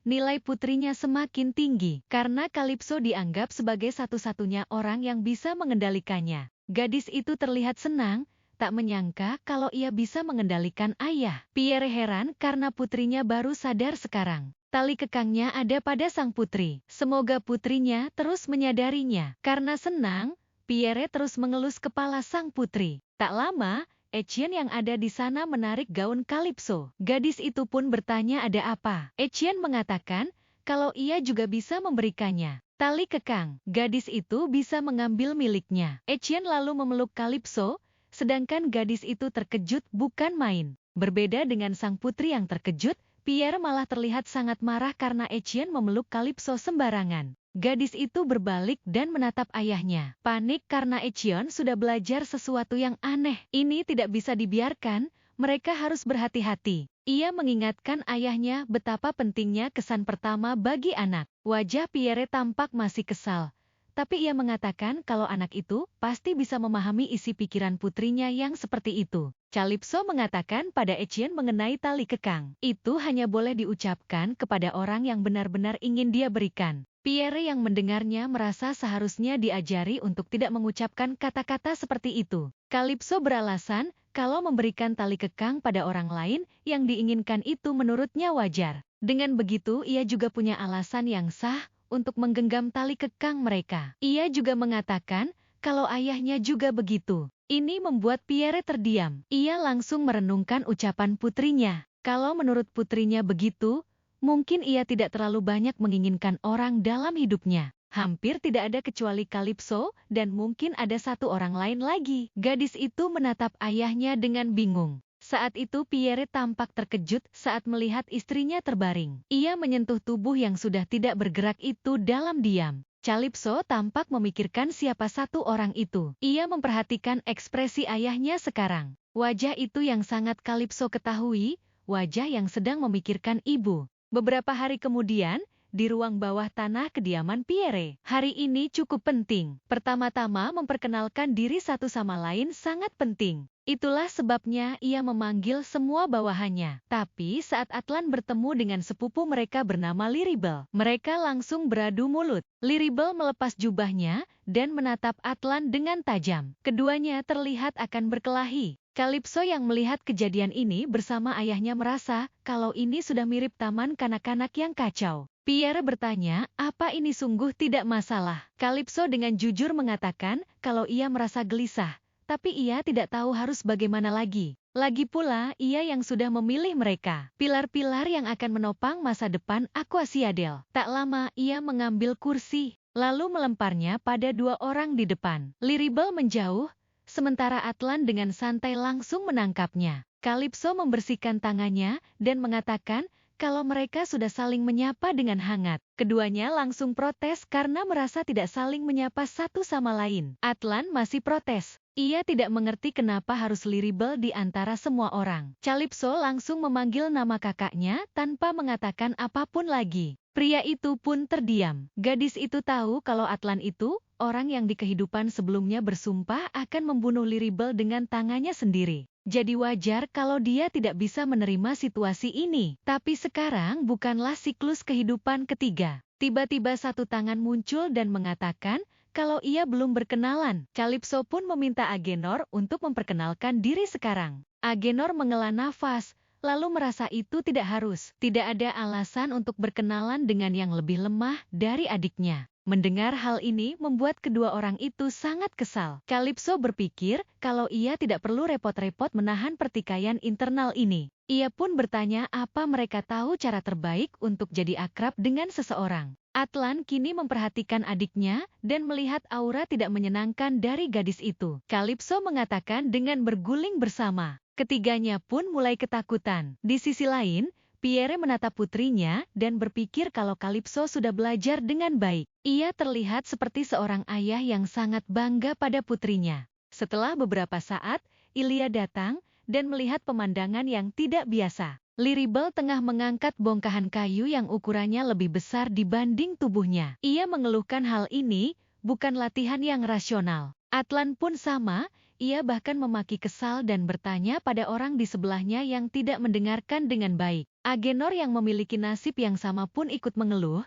nilai putrinya semakin tinggi karena Kalipso dianggap sebagai satu-satunya orang yang bisa mengendalikannya. Gadis itu terlihat senang, tak menyangka kalau ia bisa mengendalikan ayah. Pierre heran karena putrinya baru sadar sekarang. Tali kekangnya ada pada sang putri. Semoga putrinya terus menyadarinya. Karena senang, Pierre terus mengelus kepala sang putri. Tak lama, Etienne yang ada di sana menarik gaun Kalipso. Gadis itu pun bertanya ada apa. Etienne mengatakan kalau ia juga bisa memberikannya. Tali kekang. Gadis itu bisa mengambil miliknya. Etienne lalu memeluk Kalipso, sedangkan gadis itu terkejut bukan main. Berbeda dengan sang putri yang terkejut, Pierre malah terlihat sangat marah karena Etienne memeluk Kalipso sembarangan. Gadis itu berbalik dan menatap ayahnya. Panik karena Etienne sudah belajar sesuatu yang aneh. Ini tidak bisa dibiarkan, mereka harus berhati-hati. Ia mengingatkan ayahnya betapa pentingnya kesan pertama bagi anak. Wajah Pierre tampak masih kesal. Tapi ia mengatakan kalau anak itu pasti bisa memahami isi pikiran putrinya yang seperti itu. Kalipso mengatakan pada Etienne mengenai tali kekang. Itu hanya boleh diucapkan kepada orang yang benar-benar ingin dia berikan. Pierre yang mendengarnya merasa seharusnya diajari untuk tidak mengucapkan kata-kata seperti itu. Kalipso beralasan kalau memberikan tali kekang pada orang lain yang diinginkan itu menurutnya wajar. Dengan begitu ia juga punya alasan yang sah untuk menggenggam tali kekang mereka. Ia juga mengatakan kalau ayahnya juga begitu. Ini membuat Pierre terdiam. Ia langsung merenungkan ucapan putrinya. Kalau menurut putrinya begitu, mungkin ia tidak terlalu banyak menginginkan orang dalam hidupnya. Hampir tidak ada kecuali Kalipso dan mungkin ada satu orang lain lagi. Gadis itu menatap ayahnya dengan bingung. Saat itu Pierre tampak terkejut saat melihat istrinya terbaring. Ia menyentuh tubuh yang sudah tidak bergerak itu dalam diam. Kalipso tampak memikirkan siapa satu orang itu. Ia memperhatikan ekspresi ayahnya sekarang. Wajah itu yang sangat Kalipso ketahui, wajah yang sedang memikirkan ibu. Beberapa hari kemudian, di ruang bawah tanah kediaman Pierre. Hari ini cukup penting. Pertama-tama memperkenalkan diri satu sama lain sangat penting. Itulah sebabnya ia memanggil semua bawahannya. Tapi saat Atlan bertemu dengan sepupu mereka bernama Liribel, mereka langsung beradu mulut. Liribel melepas jubahnya dan menatap Atlan dengan tajam. Keduanya terlihat akan berkelahi. Kalipso yang melihat kejadian ini bersama ayahnya merasa kalau ini sudah mirip taman kanak-kanak yang kacau. Pierre bertanya, apa ini sungguh tidak masalah? Kalipso dengan jujur mengatakan kalau ia merasa gelisah, tapi ia tidak tahu harus bagaimana lagi. Lagi pula, ia yang sudah memilih mereka. Pilar-pilar yang akan menopang masa depan Aquasiadel. Tak lama, ia mengambil kursi, lalu melemparnya pada dua orang di depan. Liribel menjauh, sementara Atlan dengan santai langsung menangkapnya. Kalipso membersihkan tangannya dan mengatakan kalau mereka sudah saling menyapa dengan hangat. Keduanya langsung protes karena merasa tidak saling menyapa satu sama lain. Atlan masih protes. Ia tidak mengerti kenapa harus Liribel di antara semua orang. Kalipso langsung memanggil nama kakaknya tanpa mengatakan apapun lagi. Pria itu pun terdiam. Gadis itu tahu kalau Atlan itu orang yang di kehidupan sebelumnya bersumpah akan membunuh Liribel dengan tangannya sendiri. Jadi wajar kalau dia tidak bisa menerima situasi ini. Tapi sekarang bukanlah siklus kehidupan ketiga. Tiba-tiba satu tangan muncul dan mengatakan kalau ia belum berkenalan. Kalipso pun meminta Agenor untuk memperkenalkan diri sekarang. Agenor menghela nafas, lalu merasa itu tidak harus. Tidak ada alasan untuk berkenalan dengan yang lebih lemah dari adiknya. Mendengar hal ini membuat kedua orang itu sangat kesal. Kalipso berpikir kalau ia tidak perlu repot-repot menahan pertikaian internal ini. Ia pun bertanya apa mereka tahu cara terbaik untuk jadi akrab dengan seseorang. Atlan kini memperhatikan adiknya dan melihat aura tidak menyenangkan dari gadis itu. Kalipso mengatakan dengan berguling bersama. Ketiganya pun mulai ketakutan. Di sisi lain, Pierre menatap putrinya dan berpikir kalau Kalipso sudah belajar dengan baik. Ia terlihat seperti seorang ayah yang sangat bangga pada putrinya. Setelah beberapa saat, Ilya datang dan melihat pemandangan yang tidak biasa. Liribel tengah mengangkat bongkahan kayu yang ukurannya lebih besar dibanding tubuhnya. Ia mengeluhkan hal ini bukan latihan yang rasional. Atlan pun sama, ia bahkan memaki kesal dan bertanya pada orang di sebelahnya yang tidak mendengarkan dengan baik. Agenor yang memiliki nasib yang sama pun ikut mengeluh,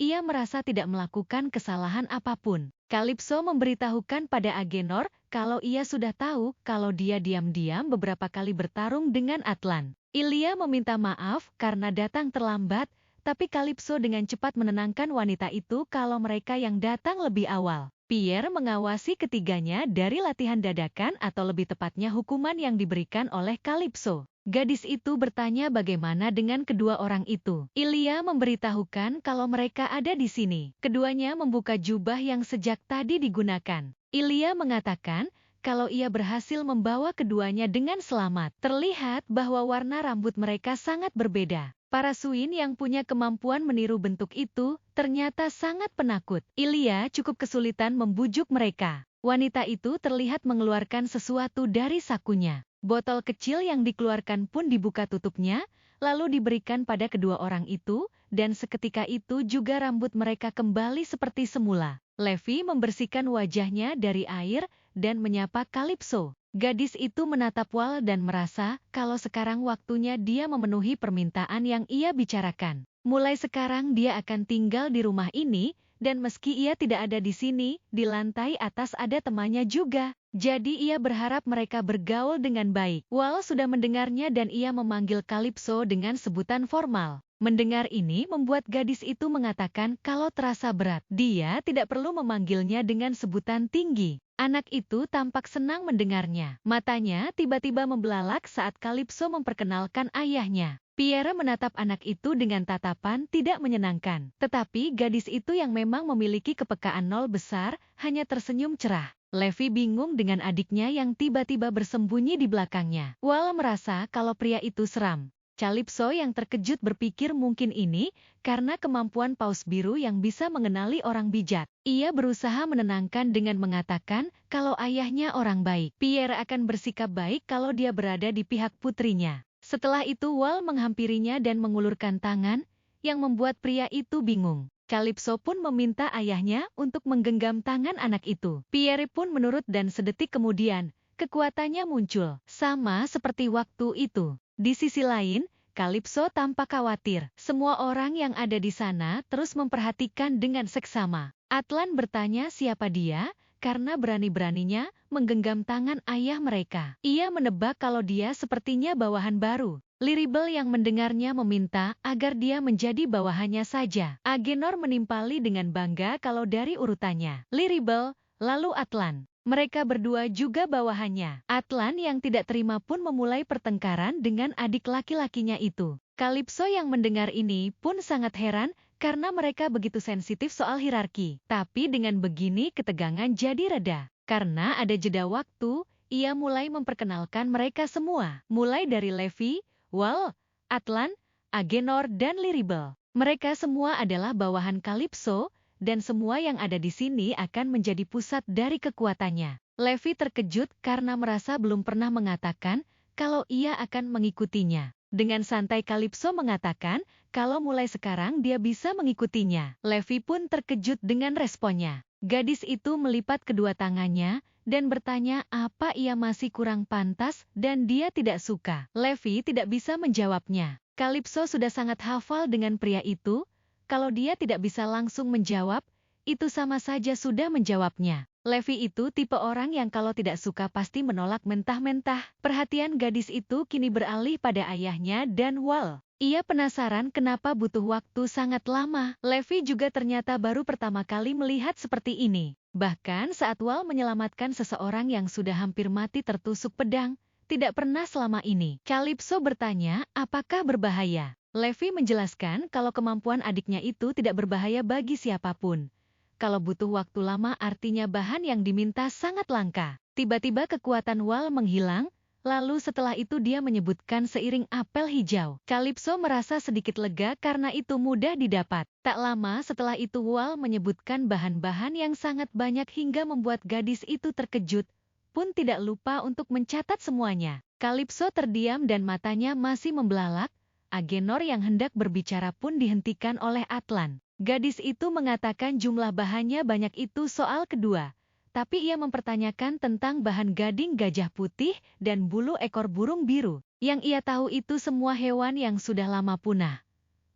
ia merasa tidak melakukan kesalahan apapun. Calypso memberitahukan pada Agenor kalau ia sudah tahu kalau dia diam-diam beberapa kali bertarung dengan Atlan. Ilia meminta maaf karena datang terlambat, tapi Calypso dengan cepat menenangkan wanita itu kalau mereka yang datang lebih awal. Pierre mengawasi ketiganya dari latihan dadakan atau lebih tepatnya hukuman yang diberikan oleh Calypso. Gadis itu bertanya bagaimana dengan kedua orang itu. Ilia memberitahukan kalau mereka ada di sini. Keduanya membuka jubah yang sejak tadi digunakan. Ilia mengatakan kalau ia berhasil membawa keduanya dengan selamat. Terlihat bahwa warna rambut mereka sangat berbeda. Para Suin yang punya kemampuan meniru bentuk itu ternyata sangat penakut. Ilia cukup kesulitan membujuk mereka. Wanita itu terlihat mengeluarkan sesuatu dari sakunya. Botol kecil yang dikeluarkan pun dibuka tutupnya, lalu diberikan pada kedua orang itu, dan seketika itu juga rambut mereka kembali seperti semula. Levi membersihkan wajahnya dari air dan menyapa Calypso. Gadis itu menatap Wal dan merasa kalau sekarang waktunya dia memenuhi permintaan yang ia bicarakan. Mulai sekarang dia akan tinggal di rumah ini, dan meski ia tidak ada di sini, di lantai atas ada temannya juga. Jadi ia berharap mereka bergaul dengan baik. Wal sudah mendengarnya dan ia memanggil Calypso dengan sebutan formal. Mendengar ini membuat gadis itu mengatakan kalau terasa berat. Dia tidak perlu memanggilnya dengan sebutan tinggi. Anak itu tampak senang mendengarnya. Matanya tiba-tiba membelalak saat Calypso memperkenalkan ayahnya. Pierre menatap anak itu dengan tatapan tidak menyenangkan. Tetapi gadis itu yang memang memiliki kepekaan nol besar, hanya tersenyum cerah. Levi bingung dengan adiknya yang tiba-tiba bersembunyi di belakangnya. Wal merasa kalau pria itu seram. Calypso yang terkejut berpikir mungkin ini karena kemampuan paus biru yang bisa mengenali orang bijak. Ia berusaha menenangkan dengan mengatakan kalau ayahnya orang baik. Pierre akan bersikap baik kalau dia berada di pihak putrinya. Setelah itu Wal menghampirinya dan mengulurkan tangan, yang membuat pria itu bingung. Calypso pun meminta ayahnya untuk menggenggam tangan anak itu. Pierre pun menurut dan sedetik kemudian, kekuatannya muncul, sama seperti waktu itu. Di sisi lain, Calypso tampak khawatir. Semua orang yang ada di sana terus memperhatikan dengan seksama. Atlan bertanya siapa dia, karena berani-beraninya menggenggam tangan ayah mereka. Ia menebak kalau dia sepertinya bawahan baru. Liribel yang mendengarnya meminta agar dia menjadi bawahannya saja. Agenor menimpali dengan bangga kalau dari urutannya. Liribel, lalu Atlan. Mereka berdua juga bawahannya. Atlan yang tidak terima pun memulai pertengkaran dengan adik laki-lakinya itu. Calypso yang mendengar ini pun sangat heran karena mereka begitu sensitif soal hierarki. Tapi dengan begini ketegangan jadi reda. Karena ada jeda waktu, ia mulai memperkenalkan mereka semua. Mulai dari Levi, Wal, Atlan, Agenor, dan Liribel. Mereka semua adalah bawahan Calypso, dan semua yang ada di sini akan menjadi pusat dari kekuatannya. Levi terkejut karena merasa belum pernah mengatakan kalau ia akan mengikutinya. Dengan santai Calypso mengatakan kalau mulai sekarang dia bisa mengikutinya. Levi pun terkejut dengan responnya. Gadis itu melipat kedua tangannya dan bertanya apa ia masih kurang pantas dan dia tidak suka. Levi tidak bisa menjawabnya. Calypso sudah sangat hafal dengan pria itu. Kalau dia tidak bisa langsung menjawab, itu sama saja sudah menjawabnya. Levi itu tipe orang yang kalau tidak suka pasti menolak mentah-mentah. Perhatian gadis itu kini beralih pada ayahnya dan Wal. Ia penasaran kenapa butuh waktu sangat lama. Levi juga ternyata baru pertama kali melihat seperti ini. Bahkan saat Wal menyelamatkan seseorang yang sudah hampir mati tertusuk pedang, tidak pernah selama ini. Calypso bertanya, apakah berbahaya? Levi menjelaskan kalau kemampuan adiknya itu tidak berbahaya bagi siapapun. Kalau butuh waktu lama artinya bahan yang diminta sangat langka. Tiba-tiba kekuatan Wal menghilang, lalu setelah itu dia menyebutkan seiring apel hijau. Calypso merasa sedikit lega karena itu mudah didapat. Tak lama setelah itu Wal menyebutkan bahan-bahan yang sangat banyak hingga membuat gadis itu terkejut, pun tidak lupa untuk mencatat semuanya. Calypso terdiam dan matanya masih membelalak. Agenor yang hendak berbicara pun dihentikan oleh Atlan. Gadis itu mengatakan jumlah bahannya banyak itu soal kedua. tapi ia mempertanyakan tentang bahan gading gajah putih dan bulu ekor burung biru. Yang ia tahu itu semua hewan yang sudah lama punah.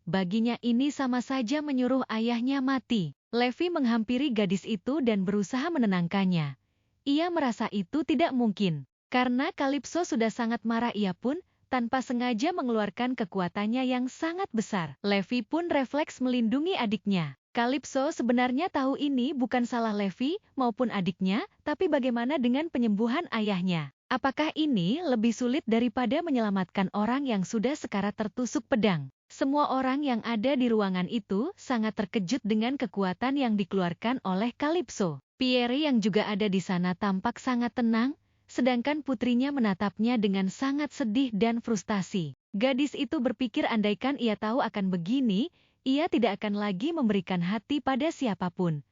Baginya ini sama saja menyuruh ayahnya mati. Levi menghampiri gadis itu dan berusaha menenangkannya. Ia merasa itu tidak mungkin. Karena Kalipso sudah sangat marah, ia pun tanpa sengaja mengeluarkan kekuatannya yang sangat besar. Levi pun refleks melindungi adiknya. Kalipso sebenarnya tahu ini bukan salah Levi maupun adiknya, tapi bagaimana dengan penyembuhan ayahnya? Apakah ini lebih sulit daripada menyelamatkan orang yang sudah sekarat tertusuk pedang? Semua orang yang ada di ruangan itu sangat terkejut dengan kekuatan yang dikeluarkan oleh Kalipso. Pierre yang juga ada di sana tampak sangat tenang, sedangkan putrinya menatapnya dengan sangat sedih dan frustasi. Gadis itu berpikir andaikan ia tahu akan begini, ia tidak akan lagi memberikan hati pada siapapun.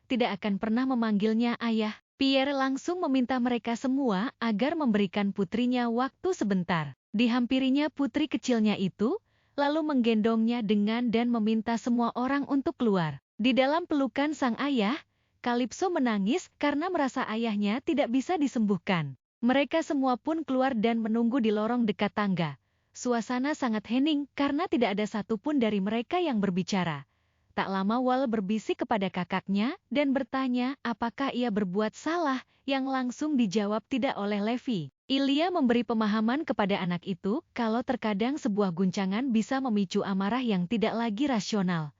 Tidak akan pernah memanggilnya ayah. Pierre langsung meminta mereka semua agar memberikan putrinya waktu sebentar. Dihampirinya putri kecilnya itu, lalu menggendongnya dan meminta semua orang untuk keluar. Di dalam pelukan sang ayah, Kalipso menangis karena merasa ayahnya tidak bisa disembuhkan. Mereka semua pun keluar dan menunggu di lorong dekat tangga. Suasana sangat hening karena tidak ada satupun dari mereka yang berbicara. Tak lama Wal berbisik kepada kakaknya dan bertanya apakah ia berbuat salah, yang langsung dijawab tidak oleh Levi. Ilya memberi pemahaman kepada anak itu kalau terkadang sebuah guncangan bisa memicu amarah yang tidak lagi rasional.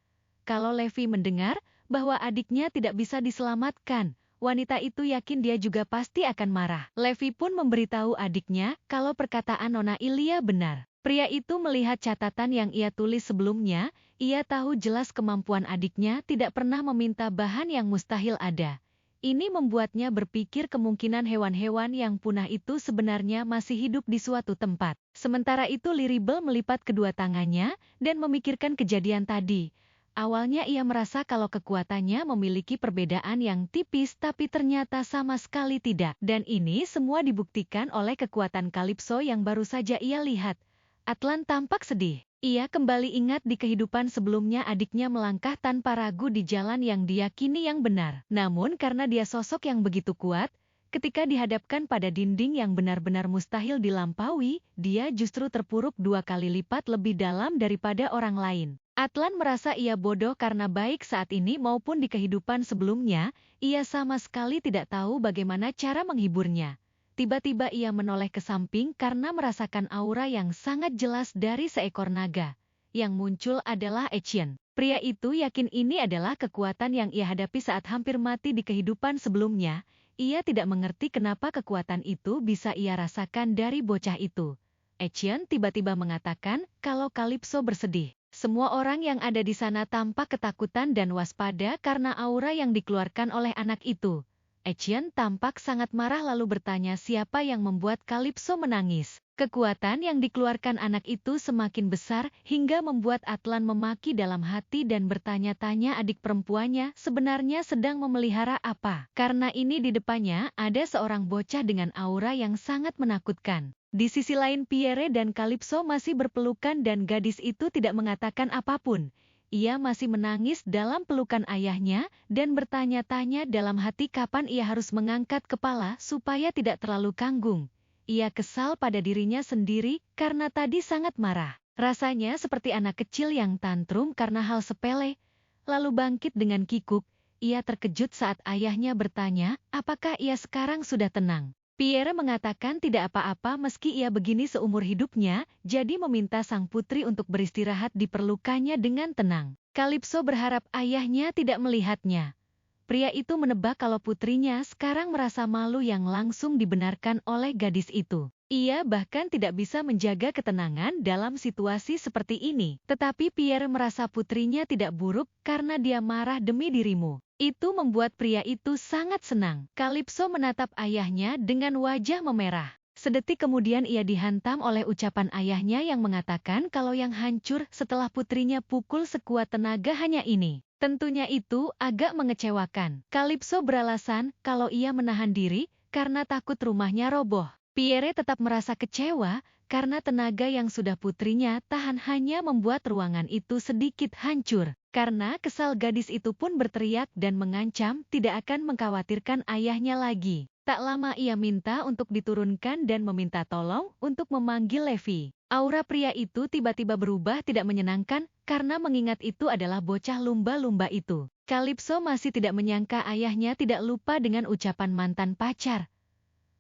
Kalau Levi mendengar bahwa adiknya tidak bisa diselamatkan, wanita itu yakin dia juga pasti akan marah. Levi pun memberitahu adiknya kalau perkataan Nona Ilya benar. Pria itu melihat catatan yang ia tulis sebelumnya, ia tahu jelas kemampuan adiknya tidak pernah meminta bahan yang mustahil ada. Ini membuatnya berpikir kemungkinan hewan-hewan yang punah itu sebenarnya masih hidup di suatu tempat. Sementara itu Liribel melipat kedua tangannya dan memikirkan kejadian tadi. Awalnya ia merasa kalau kekuatannya memiliki perbedaan yang tipis tapi ternyata sama sekali tidak. Dan ini semua dibuktikan oleh kekuatan Kalipso yang baru saja ia lihat. Atlan tampak sedih. Ia kembali ingat di kehidupan sebelumnya adiknya melangkah tanpa ragu di jalan yang diyakini yang benar. Namun karena dia sosok yang begitu kuat, ketika dihadapkan pada dinding yang benar-benar mustahil dilampaui, dia justru terpuruk 2 kali lipat lebih dalam daripada orang lain. Atlan merasa ia bodoh karena baik saat ini maupun di kehidupan sebelumnya, ia sama sekali tidak tahu bagaimana cara menghiburnya. Tiba-tiba ia menoleh ke samping karena merasakan aura yang sangat jelas dari seekor naga. Yang muncul adalah Etienne. Pria itu yakin ini adalah kekuatan yang ia hadapi saat hampir mati di kehidupan sebelumnya. Ia tidak mengerti kenapa kekuatan itu bisa ia rasakan dari bocah itu. Etienne tiba-tiba mengatakan kalau Kalipso bersedih. Semua orang yang ada di sana tampak ketakutan dan waspada karena aura yang dikeluarkan oleh anak itu. Etienne tampak sangat marah lalu bertanya siapa yang membuat Kalipso menangis. Kekuatan yang dikeluarkan anak itu semakin besar hingga membuat Atlan memaki dalam hati dan bertanya-tanya adik perempuannya sebenarnya sedang memelihara apa. Karena ini di depannya ada seorang bocah dengan aura yang sangat menakutkan. Di sisi lain Pierre dan Kalipso masih berpelukan dan gadis itu tidak mengatakan apapun. Ia masih menangis dalam pelukan ayahnya dan bertanya-tanya dalam hati kapan ia harus mengangkat kepala supaya tidak terlalu kanggung. Ia kesal pada dirinya sendiri karena tadi sangat marah. Rasanya seperti anak kecil yang tantrum karena hal sepele. Lalu bangkit dengan kikuk, ia terkejut saat ayahnya bertanya, apakah ia sekarang sudah tenang? Pierre mengatakan tidak apa-apa meski ia begini seumur hidupnya, jadi meminta sang putri untuk beristirahat di pelukannya dengan tenang. Kalipso berharap ayahnya tidak melihatnya. Pria itu menebak kalau putrinya sekarang merasa malu yang langsung dibenarkan oleh gadis itu. Ia bahkan tidak bisa menjaga ketenangan dalam situasi seperti ini. Tetapi Pierre merasa putrinya tidak buruk karena dia marah demi dirimu. Itu membuat pria itu sangat senang. Kalipso menatap ayahnya dengan wajah memerah. Sedetik kemudian ia dihantam oleh ucapan ayahnya yang mengatakan kalau yang hancur setelah putrinya pukul sekuat tenaga hanya ini. Tentunya itu agak mengecewakan. Kalipso beralasan kalau ia menahan diri karena takut rumahnya roboh. Pierre tetap merasa kecewa karena tenaga yang sudah putrinya tahan hanya membuat ruangan itu sedikit hancur. Karena kesal, gadis itu pun berteriak dan mengancam tidak akan mengkhawatirkan ayahnya lagi. Tak lama ia minta untuk diturunkan dan meminta tolong untuk memanggil Levi. Aura pria itu tiba-tiba berubah tidak menyenangkan karena mengingat itu adalah bocah lumba-lumba itu. Calypso masih tidak menyangka ayahnya tidak lupa dengan ucapan mantan pacar.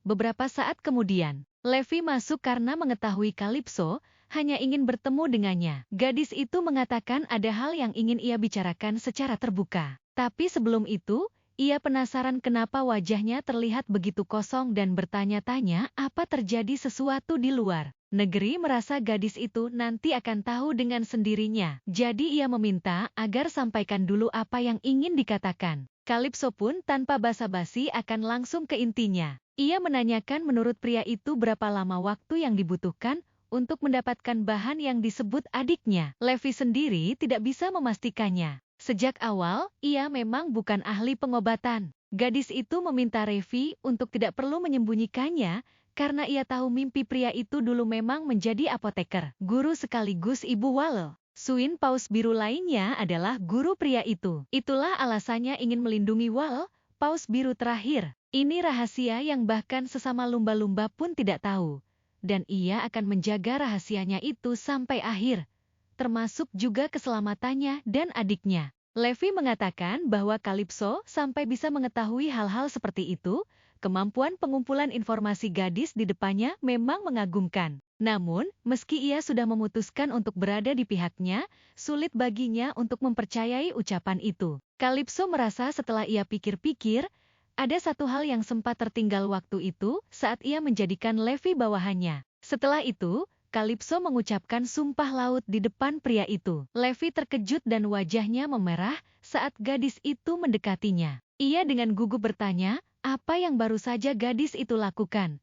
Beberapa saat kemudian, Levi masuk karena mengetahui Calypso hanya ingin bertemu dengannya. Gadis itu mengatakan ada hal yang ingin ia bicarakan secara terbuka. Tapi sebelum itu, ia penasaran kenapa wajahnya terlihat begitu kosong dan bertanya-tanya apa terjadi sesuatu di luar negeri. Merasa gadis itu nanti akan tahu dengan sendirinya. Jadi ia meminta agar sampaikan dulu apa yang ingin dikatakan. Calypso pun tanpa basa-basi akan langsung ke intinya. Ia menanyakan menurut pria itu berapa lama waktu yang dibutuhkan untuk mendapatkan bahan yang disebut adiknya. Levi sendiri tidak bisa memastikannya. Sejak awal, ia memang bukan ahli pengobatan. Gadis itu meminta Levi untuk tidak perlu menyembunyikannya, karena ia tahu mimpi pria itu dulu memang menjadi apoteker, guru sekaligus ibu walel. Suin paus biru lainnya adalah guru pria itu. Itulah alasannya ingin melindungi walel, paus biru terakhir. Ini rahasia yang bahkan sesama lumba-lumba pun tidak tahu. Dan ia akan menjaga rahasianya itu sampai akhir, termasuk juga keselamatannya dan adiknya. Levi mengatakan bahwa Calypso sampai bisa mengetahui hal-hal seperti itu. Kemampuan pengumpulan informasi gadis di depannya memang mengagumkan. Namun, meski ia sudah memutuskan untuk berada di pihaknya, sulit baginya untuk mempercayai ucapan itu. Calypso merasa setelah ia pikir-pikir, ada satu hal yang sempat tertinggal waktu itu saat ia menjadikan Levi bawahannya. Setelah itu, Calypso mengucapkan sumpah laut di depan pria itu. Levi terkejut dan wajahnya memerah saat gadis itu mendekatinya. Ia dengan gugup bertanya, apa yang baru saja gadis itu lakukan?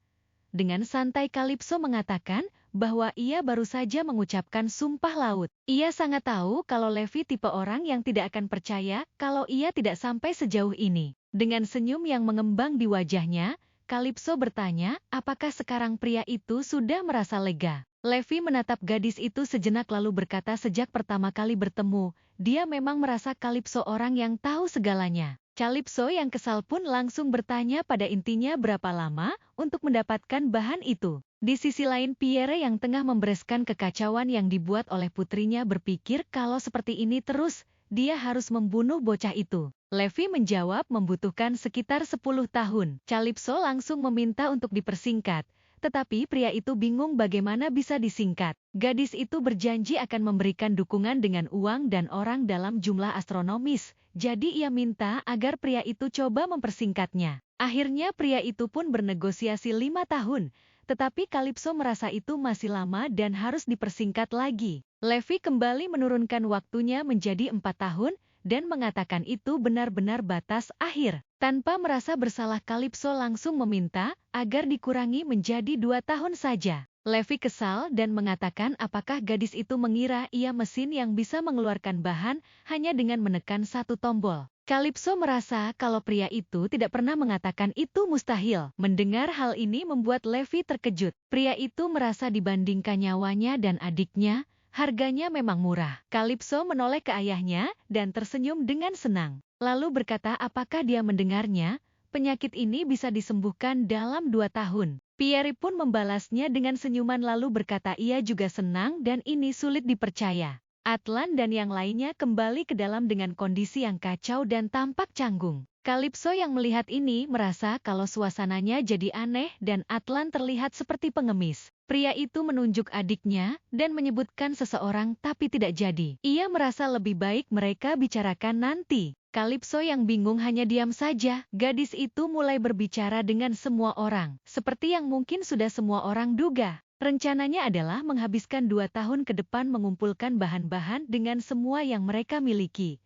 Dengan santai Calypso mengatakan bahwa ia baru saja mengucapkan sumpah laut. Ia sangat tahu kalau Levi tipe orang yang tidak akan percaya kalau ia tidak sampai sejauh ini. Dengan senyum yang mengembang di wajahnya, Calypso bertanya, apakah sekarang pria itu sudah merasa lega? Levi menatap gadis itu sejenak lalu berkata sejak pertama kali bertemu, dia memang merasa Calypso orang yang tahu segalanya. Calypso yang kesal pun langsung bertanya pada intinya berapa lama untuk mendapatkan bahan itu. Di sisi lain Pierre yang tengah membereskan kekacauan yang dibuat oleh putrinya berpikir kalau seperti ini terus, dia harus membunuh bocah itu. Levi menjawab membutuhkan sekitar 10 tahun. Calypso langsung meminta untuk dipersingkat. Tetapi pria itu bingung bagaimana bisa disingkat. Gadis itu berjanji akan memberikan dukungan dengan uang dan orang dalam jumlah astronomis. Jadi ia minta agar pria itu coba mempersingkatnya. Akhirnya pria itu pun bernegosiasi 5 tahun. Tetapi Calypso merasa itu masih lama dan harus dipersingkat lagi. Levi kembali menurunkan waktunya menjadi 4 tahun dan mengatakan itu benar-benar batas akhir. Tanpa merasa bersalah Calypso langsung meminta agar dikurangi menjadi 2 tahun saja. Levi kesal dan mengatakan apakah gadis itu mengira ia mesin yang bisa mengeluarkan bahan hanya dengan menekan satu tombol. Calypso merasa kalau pria itu tidak pernah mengatakan itu mustahil. Mendengar hal ini membuat Levi terkejut. Pria itu merasa dibandingkan nyawanya dan adiknya, harganya memang murah. Calypso menoleh ke ayahnya dan tersenyum dengan senang. Lalu berkata apakah dia mendengarnya, penyakit ini bisa disembuhkan dalam 2 tahun. Pierre pun membalasnya dengan senyuman lalu berkata ia juga senang dan ini sulit dipercaya. Atlan dan yang lainnya kembali ke dalam dengan kondisi yang kacau dan tampak canggung. Calypso yang melihat ini merasa kalau suasananya jadi aneh dan Atlan terlihat seperti pengemis. Pria itu menunjuk adiknya dan menyebutkan seseorang tapi tidak jadi. Ia merasa lebih baik mereka bicarakan nanti. Calypso yang bingung hanya diam saja. Gadis itu mulai berbicara dengan semua orang. Seperti yang mungkin sudah semua orang duga. Rencananya adalah menghabiskan 2 tahun ke depan mengumpulkan bahan-bahan dengan semua yang mereka miliki.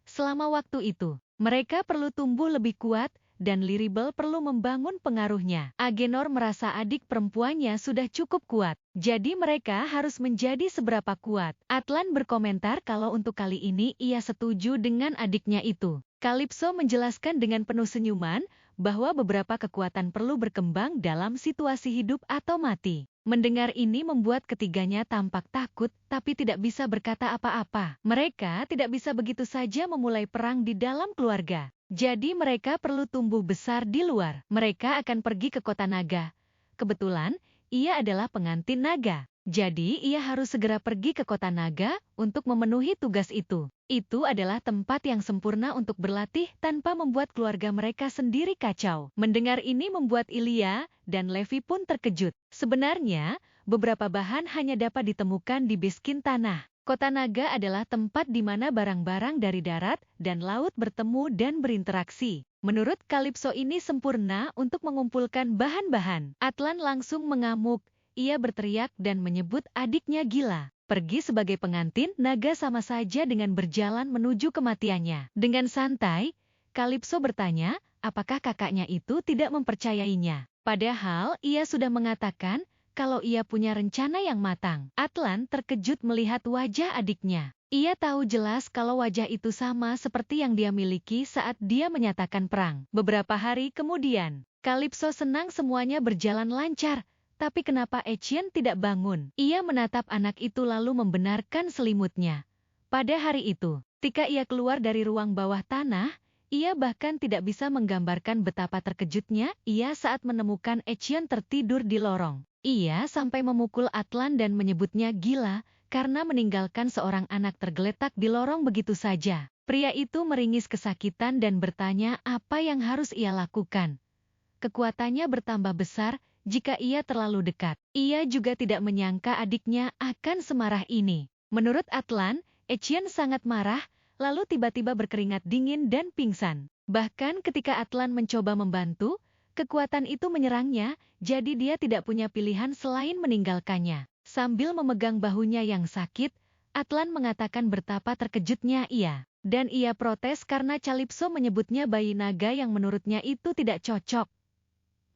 Selama waktu itu, mereka perlu tumbuh lebih kuat, dan Liribel perlu membangun pengaruhnya. Agenor merasa adik perempuannya sudah cukup kuat, jadi mereka harus menjadi seberapa kuat. Atlan berkomentar kalau untuk kali ini ia setuju dengan adiknya itu. Calypso menjelaskan dengan penuh senyuman bahwa beberapa kekuatan perlu berkembang dalam situasi hidup atau mati. Mendengar ini membuat ketiganya tampak takut, tapi tidak bisa berkata apa-apa. Mereka tidak bisa begitu saja memulai perang di dalam keluarga. Jadi mereka perlu tumbuh besar di luar. Mereka akan pergi ke kota naga. Kebetulan, ia adalah pengantin naga. Jadi ia harus segera pergi ke kota naga untuk memenuhi tugas itu. Itu adalah tempat yang sempurna untuk berlatih tanpa membuat keluarga mereka sendiri kacau. Mendengar ini membuat Ilya dan Levi pun terkejut. Sebenarnya, beberapa bahan hanya dapat ditemukan di Biskin tanah. Kota naga adalah tempat di mana barang-barang dari darat dan laut bertemu dan berinteraksi. Menurut Kalipso ini sempurna untuk mengumpulkan bahan-bahan. Atlan langsung mengamuk. Ia berteriak dan menyebut adiknya gila. Pergi sebagai pengantin naga sama saja dengan berjalan menuju kematiannya. Dengan santai, Kalipso bertanya, apakah kakaknya itu tidak mempercayainya. Padahal ia sudah mengatakan kalau ia punya rencana yang matang. Atlan terkejut melihat wajah adiknya. Ia tahu jelas kalau wajah itu sama seperti yang dia miliki saat dia menyatakan perang. Beberapa hari kemudian, Kalipso senang semuanya berjalan lancar. Tapi kenapa Etienne tidak bangun? Ia menatap anak itu lalu membenarkan selimutnya. Pada hari itu, ketika ia keluar dari ruang bawah tanah, ia bahkan tidak bisa menggambarkan betapa terkejutnya ia saat menemukan Etienne tertidur di lorong. Ia sampai memukul Atlan dan menyebutnya gila karena meninggalkan seorang anak tergeletak di lorong begitu saja. Pria itu meringis kesakitan dan bertanya apa yang harus ia lakukan. Kekuatannya bertambah besar jika ia terlalu dekat. Ia juga tidak menyangka adiknya akan semarah ini. Menurut Atlan, Etienne sangat marah, lalu tiba-tiba berkeringat dingin dan pingsan. Bahkan ketika Atlan mencoba membantu, kekuatan itu menyerangnya, jadi dia tidak punya pilihan selain meninggalkannya. Sambil memegang bahunya yang sakit, Atlan mengatakan betapa terkejutnya ia. Dan ia protes karena Kalipso menyebutnya bayi naga yang menurutnya itu tidak cocok.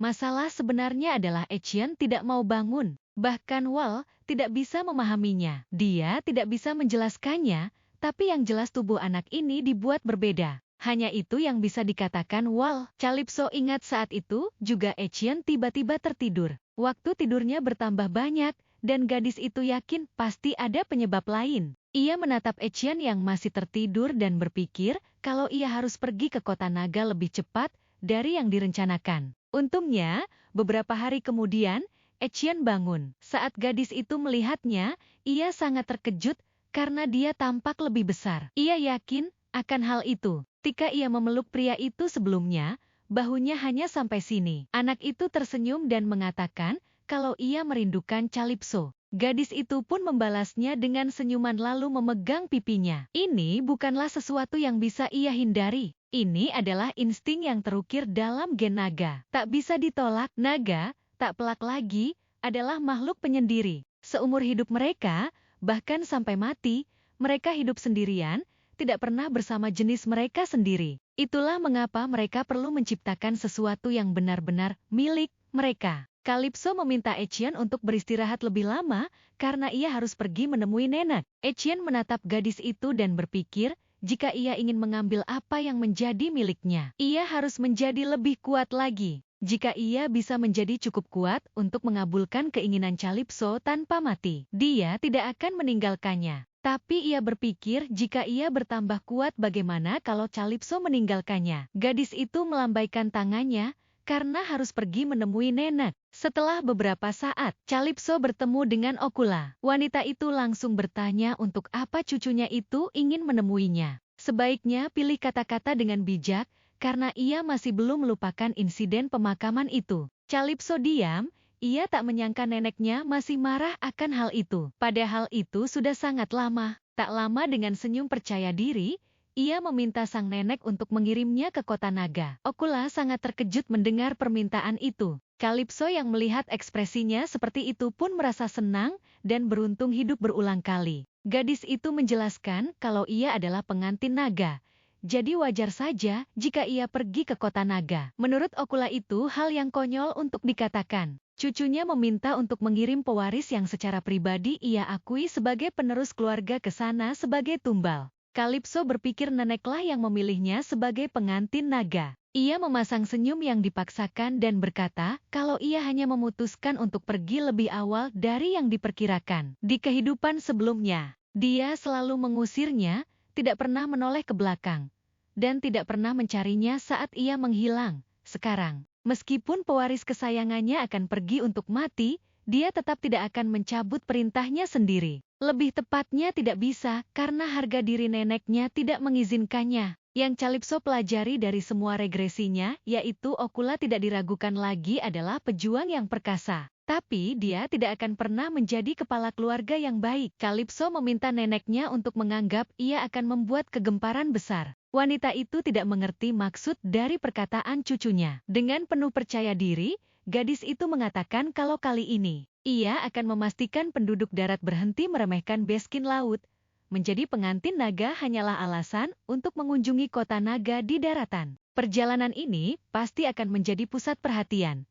Masalah sebenarnya adalah Etienne tidak mau bangun. Bahkan Wal tidak bisa memahaminya. Dia tidak bisa menjelaskannya, tapi yang jelas tubuh anak ini dibuat berbeda. Hanya itu yang bisa dikatakan Wal. Kalipso ingat saat itu juga Etienne tiba-tiba tertidur. Waktu tidurnya bertambah banyak, dan gadis itu yakin pasti ada penyebab lain. Ia menatap Etienne yang masih tertidur dan berpikir kalau ia harus pergi ke kota naga lebih cepat dari yang direncanakan. Untungnya, beberapa hari kemudian, Etienne bangun. Saat gadis itu melihatnya, ia sangat terkejut karena dia tampak lebih besar. Ia yakin akan hal itu. Ketika ia memeluk pria itu sebelumnya, bahunya hanya sampai sini. Anak itu tersenyum dan mengatakan kalau ia merindukan Kalipso. Gadis itu pun membalasnya dengan senyuman lalu memegang pipinya. Ini bukanlah sesuatu yang bisa ia hindari. Ini adalah insting yang terukir dalam gen naga. Tak bisa ditolak, naga, tak pelak lagi, adalah makhluk penyendiri. Seumur hidup mereka, bahkan sampai mati, mereka hidup sendirian, tidak pernah bersama jenis mereka sendiri. Itulah mengapa mereka perlu menciptakan sesuatu yang benar-benar milik mereka. Kalipso meminta Etienne untuk beristirahat lebih lama, karena ia harus pergi menemui nenek. Etienne menatap gadis itu dan berpikir, jika ia ingin mengambil apa yang menjadi miliknya, ia harus menjadi lebih kuat lagi. Jika ia bisa menjadi cukup kuat untuk mengabulkan keinginan Kalipso tanpa mati, dia tidak akan meninggalkannya. Tapi ia berpikir jika ia bertambah kuat bagaimana kalau Kalipso meninggalkannya. Gadis itu melambaikan tangannya, karena harus pergi menemui nenek. Setelah beberapa saat, Kalipso bertemu dengan Okula. Wanita itu langsung bertanya untuk apa cucunya itu ingin menemuinya. Sebaiknya pilih kata-kata dengan bijak, karena ia masih belum melupakan insiden pemakaman itu. Kalipso diam, ia tak menyangka neneknya masih marah akan hal itu. Padahal itu sudah sangat lama. Tak lama dengan senyum percaya diri, ia meminta sang nenek untuk mengirimnya ke kota naga. Okula sangat terkejut mendengar permintaan itu. Kalipso yang melihat ekspresinya seperti itu pun merasa senang dan beruntung hidup berulang kali. Gadis itu menjelaskan kalau ia adalah pengantin naga. Jadi wajar saja jika ia pergi ke kota naga. Menurut Okula itu hal yang konyol untuk dikatakan. Cucunya meminta untuk mengirim pewaris yang secara pribadi ia akui sebagai penerus keluarga ke sana sebagai tumbal. Kalipso berpikir neneklah yang memilihnya sebagai pengantin naga. Ia memasang senyum yang dipaksakan dan berkata kalau ia hanya memutuskan untuk pergi lebih awal dari yang diperkirakan. Di kehidupan sebelumnya, dia selalu mengusirnya, tidak pernah menoleh ke belakang, dan tidak pernah mencarinya saat ia menghilang. Sekarang, meskipun pewaris kesayangannya akan pergi untuk mati, dia tetap tidak akan mencabut perintahnya sendiri. Lebih tepatnya tidak bisa karena harga diri neneknya tidak mengizinkannya. Yang Calypso pelajari dari semua regresinya, yaitu Oculus tidak diragukan lagi adalah pejuang yang perkasa. Tapi dia tidak akan pernah menjadi kepala keluarga yang baik. Calypso meminta neneknya untuk menganggap ia akan membuat kegemparan besar. Wanita itu tidak mengerti maksud dari perkataan cucunya. Dengan penuh percaya diri, gadis itu mengatakan kalau kali ini, ia akan memastikan penduduk darat berhenti meremehkan Baskin Laut. Menjadi pengantin naga hanyalah alasan untuk mengunjungi kota naga di daratan. Perjalanan ini pasti akan menjadi pusat perhatian.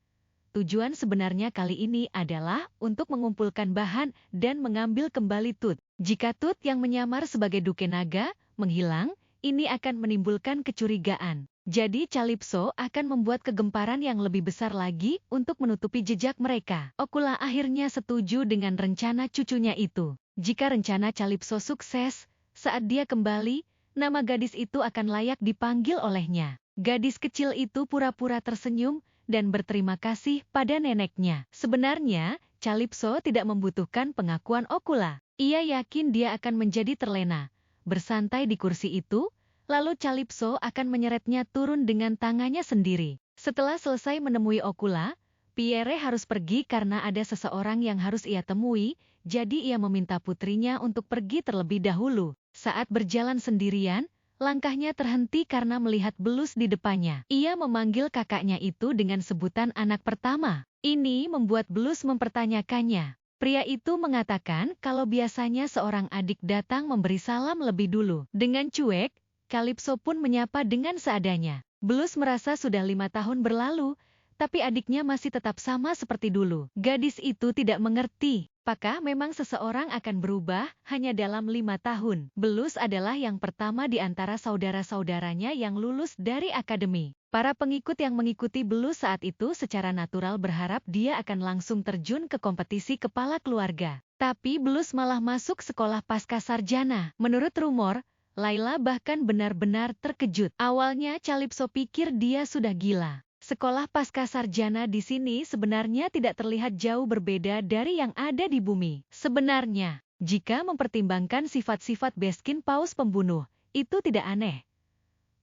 Tujuan sebenarnya kali ini adalah untuk mengumpulkan bahan dan mengambil kembali Tut. Jika Tut yang menyamar sebagai Duke Naga menghilang, ini akan menimbulkan kecurigaan. Jadi Calypso akan membuat kegemparan yang lebih besar lagi untuk menutupi jejak mereka. Oculus akhirnya setuju dengan rencana cucunya itu. Jika rencana Calypso sukses, saat dia kembali, nama gadis itu akan layak dipanggil olehnya. Gadis kecil itu pura-pura tersenyum dan berterima kasih pada neneknya. Sebenarnya, Calypso tidak membutuhkan pengakuan Oculus. Ia yakin dia akan menjadi terlena, bersantai di kursi itu, lalu Calypso akan menyeretnya turun dengan tangannya sendiri. Setelah selesai menemui Oculus, Pierre harus pergi karena ada seseorang yang harus ia temui, jadi ia meminta putrinya untuk pergi terlebih dahulu. Saat berjalan sendirian, langkahnya terhenti karena melihat Blus di depannya. Ia memanggil kakaknya itu dengan sebutan anak pertama. Ini membuat Blus mempertanyakannya. Pria itu mengatakan kalau biasanya seorang adik datang memberi salam lebih dulu. Dengan cuek, Calypso pun menyapa dengan seadanya. Blus merasa sudah 5 tahun berlalu, tapi adiknya masih tetap sama seperti dulu. Gadis itu tidak mengerti, apakah memang seseorang akan berubah hanya dalam 5 tahun. Blus adalah yang pertama di antara saudara-saudaranya yang lulus dari akademi. Para pengikut yang mengikuti Blus saat itu secara natural berharap dia akan langsung terjun ke kompetisi kepala keluarga. Tapi Blus malah masuk sekolah pascasarjana. Menurut rumor, Layla bahkan benar-benar terkejut. Awalnya Calypso pikir dia sudah gila. Sekolah pascasarjana di sini sebenarnya tidak terlihat jauh berbeda dari yang ada di bumi. Sebenarnya, jika mempertimbangkan sifat-sifat Baskin paus pembunuh, itu tidak aneh.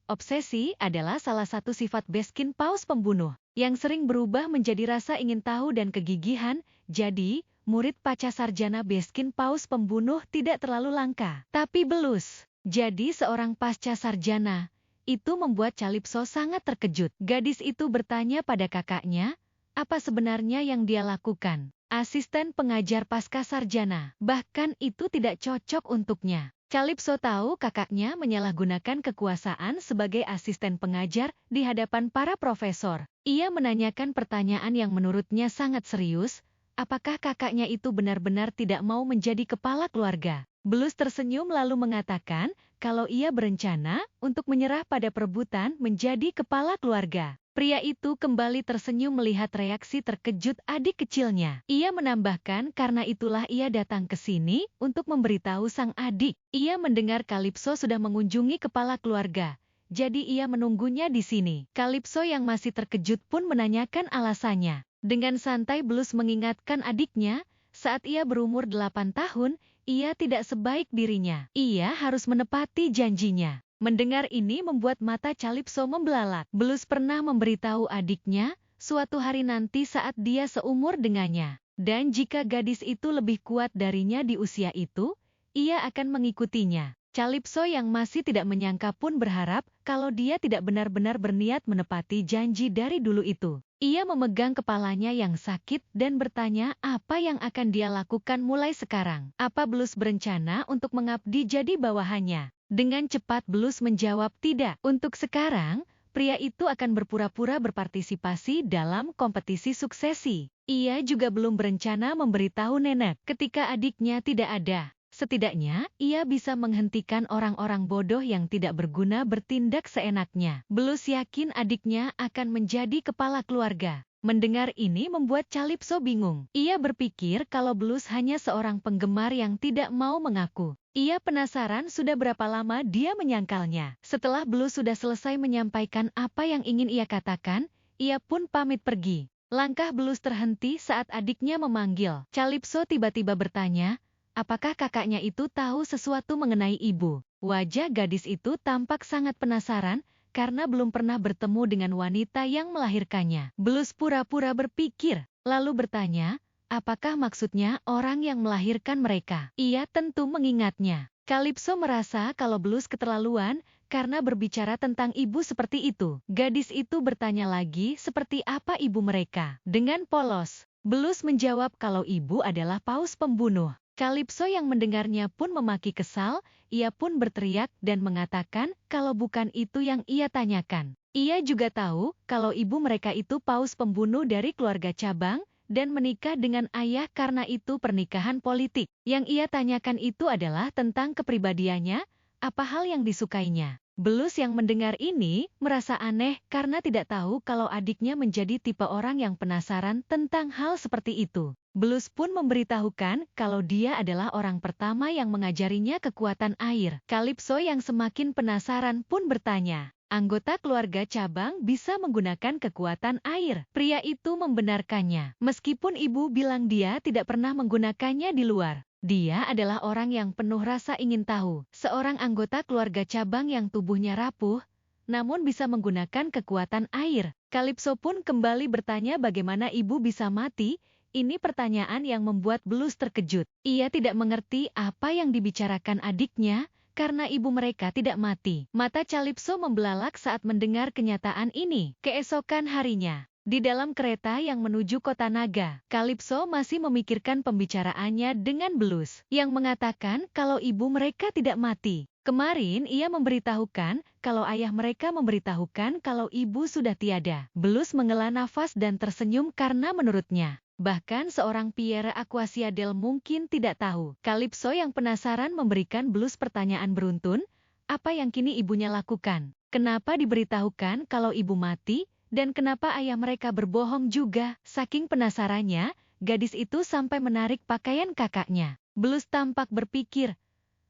Obsesi adalah salah satu sifat Baskin paus pembunuh, yang sering berubah menjadi rasa ingin tahu dan kegigihan, jadi, murid pascasarjana Baskin paus pembunuh tidak terlalu langka. Tapi Blus, jadi seorang pascasarjana, itu membuat Calypso sangat terkejut. Gadis itu bertanya pada kakaknya, apa sebenarnya yang dia lakukan. Asisten pengajar pascasarjana, bahkan itu tidak cocok untuknya. Calypso tahu kakaknya menyalahgunakan kekuasaan sebagai asisten pengajar di hadapan para profesor. Ia menanyakan pertanyaan yang menurutnya sangat serius, apakah kakaknya itu benar-benar tidak mau menjadi kepala keluarga. Blus tersenyum lalu mengatakan kalau ia berencana untuk menyerah pada perebutan menjadi kepala keluarga. Pria itu kembali tersenyum melihat reaksi terkejut adik kecilnya. Ia menambahkan karena itulah ia datang ke sini untuk memberitahu sang adik. Ia mendengar Calypso sudah mengunjungi kepala keluarga, jadi ia menunggunya di sini. Calypso yang masih terkejut pun menanyakan alasannya. Dengan santai Blus mengingatkan adiknya, saat ia berumur 8 tahun, ia tidak sebaik dirinya. Ia harus menepati janjinya. Mendengar ini membuat mata Calypso membelalak. Blus pernah memberitahu adiknya, suatu hari nanti saat dia seumur dengannya. Dan jika gadis itu lebih kuat darinya di usia itu, ia akan mengikutinya. Calypso yang masih tidak menyangka pun berharap kalau dia tidak benar-benar berniat menepati janji dari dulu itu. Ia memegang kepalanya yang sakit dan bertanya apa yang akan dia lakukan mulai sekarang. Apa Blus berencana untuk mengabdi jadi bawahannya? Dengan cepat Blus menjawab tidak. Untuk sekarang, pria itu akan berpura-pura berpartisipasi dalam kompetisi suksesi. Ia juga belum berencana memberitahu nenek ketika adiknya tidak ada. Setidaknya, ia bisa menghentikan orang-orang bodoh yang tidak berguna bertindak seenaknya. Blus yakin adiknya akan menjadi kepala keluarga. Mendengar ini membuat Calypso bingung. Ia berpikir kalau Blus hanya seorang penggemar yang tidak mau mengaku. Ia penasaran sudah berapa lama dia menyangkalnya. Setelah Blus sudah selesai menyampaikan apa yang ingin ia katakan, ia pun pamit pergi. Langkah Blus terhenti saat adiknya memanggil. Calypso tiba-tiba bertanya, apakah kakaknya itu tahu sesuatu mengenai ibu? Wajah gadis itu tampak sangat penasaran, karena belum pernah bertemu dengan wanita yang melahirkannya. Blus pura-pura berpikir, lalu bertanya, apakah maksudnya orang yang melahirkan mereka? Ia tentu mengingatnya. Calypso merasa kalau Blus keterlaluan karena berbicara tentang ibu seperti itu. Gadis itu bertanya lagi seperti apa ibu mereka. Dengan polos, Blus menjawab kalau ibu adalah paus pembunuh. Calypso yang mendengarnya pun memaki kesal, ia pun berteriak dan mengatakan kalau bukan itu yang ia tanyakan. Ia juga tahu kalau ibu mereka itu paus pembunuh dari keluarga cabang dan menikah dengan ayah karena itu pernikahan politik. Yang ia tanyakan itu adalah tentang kepribadiannya, apa hal yang disukainya. Blus yang mendengar ini merasa aneh karena tidak tahu kalau adiknya menjadi tipe orang yang penasaran tentang hal seperti itu. Blus pun memberitahukan kalau dia adalah orang pertama yang mengajarinya kekuatan air. Calypso yang semakin penasaran pun bertanya, anggota keluarga cabang bisa menggunakan kekuatan air. Pria itu membenarkannya. Meskipun ibu bilang dia tidak pernah menggunakannya di luar. Dia adalah orang yang penuh rasa ingin tahu. Seorang anggota keluarga cabang yang tubuhnya rapuh, namun bisa menggunakan kekuatan air. Calypso pun kembali bertanya bagaimana ibu bisa mati. Ini pertanyaan yang membuat Blus terkejut. Ia tidak mengerti apa yang dibicarakan adiknya, karena ibu mereka tidak mati. Mata Calypso membelalak saat mendengar kenyataan ini. Keesokan harinya, di dalam kereta yang menuju kota naga, Calypso masih memikirkan pembicaraannya dengan Blus, yang mengatakan kalau ibu mereka tidak mati. Kemarin ia memberitahukan kalau ayah mereka memberitahukan kalau ibu sudah tiada. Blus menghela nafas dan tersenyum karena menurutnya, bahkan seorang Pierre Aquasiadel mungkin tidak tahu. Calypso yang penasaran memberikan Blus pertanyaan beruntun, apa yang kini ibunya lakukan? Kenapa diberitahukan kalau ibu mati? Dan kenapa ayah mereka berbohong juga? Saking penasarannya, gadis itu sampai menarik pakaian kakaknya. Blus tampak berpikir,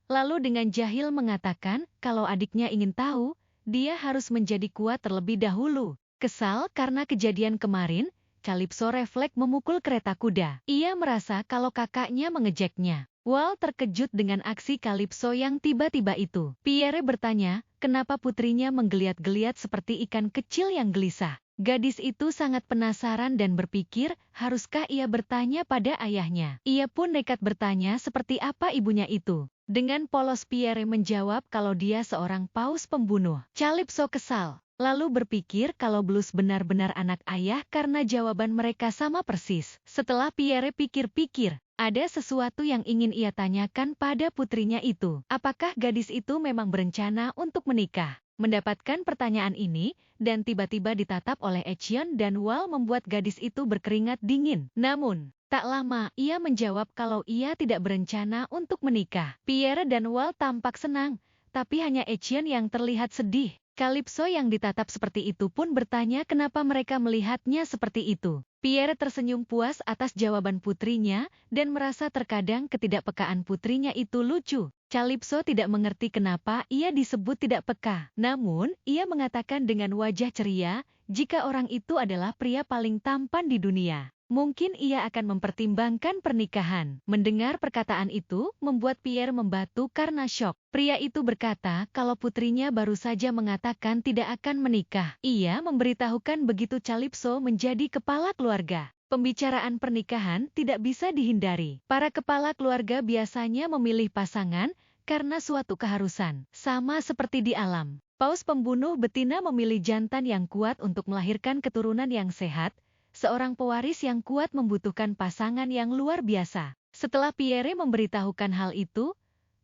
lalu dengan jahil mengatakan kalau adiknya ingin tahu, dia harus menjadi kuat terlebih dahulu. Kesal karena kejadian kemarin, Calypso refleks memukul kereta kuda. Ia merasa kalau kakaknya mengejeknya. Wal terkejut dengan aksi Calypso yang tiba-tiba itu. Pierre bertanya, kenapa putrinya menggeliat-geliat seperti ikan kecil yang gelisah. Gadis itu sangat penasaran dan berpikir, haruskah ia bertanya pada ayahnya. Ia pun nekat bertanya seperti apa ibunya itu. Dengan polos Pierre menjawab kalau dia seorang paus pembunuh. Calypso kesal, lalu berpikir kalau Blus benar-benar anak ayah karena jawaban mereka sama persis. Setelah Pierre pikir-pikir, ada sesuatu yang ingin ia tanyakan pada putrinya itu. Apakah gadis itu memang berencana untuk menikah? Mendapatkan pertanyaan ini, dan tiba-tiba ditatap oleh Etienne dan Wal membuat gadis itu berkeringat dingin. Namun, tak lama ia menjawab kalau ia tidak berencana untuk menikah. Pierre dan Wal tampak senang, tapi hanya Etienne yang terlihat sedih. Calypso yang ditatap seperti itu pun bertanya kenapa mereka melihatnya seperti itu. Pierre tersenyum puas atas jawaban putrinya dan merasa terkadang ketidakpekaan putrinya itu lucu. Calypso tidak mengerti kenapa ia disebut tidak peka. Namun, ia mengatakan dengan wajah ceria, jika orang itu adalah pria paling tampan di dunia, mungkin ia akan mempertimbangkan pernikahan. Mendengar perkataan itu, membuat Pierre membatu karena syok. Pria itu berkata kalau putrinya baru saja mengatakan tidak akan menikah. Ia memberitahukan begitu Calypso menjadi kepala keluarga. Pembicaraan pernikahan tidak bisa dihindari. Para kepala keluarga biasanya memilih pasangan karena suatu keharusan. Sama seperti di alam, paus pembunuh betina memilih jantan yang kuat untuk melahirkan keturunan yang sehat. Seorang pewaris yang kuat membutuhkan pasangan yang luar biasa. Setelah Pierre memberitahukan hal itu,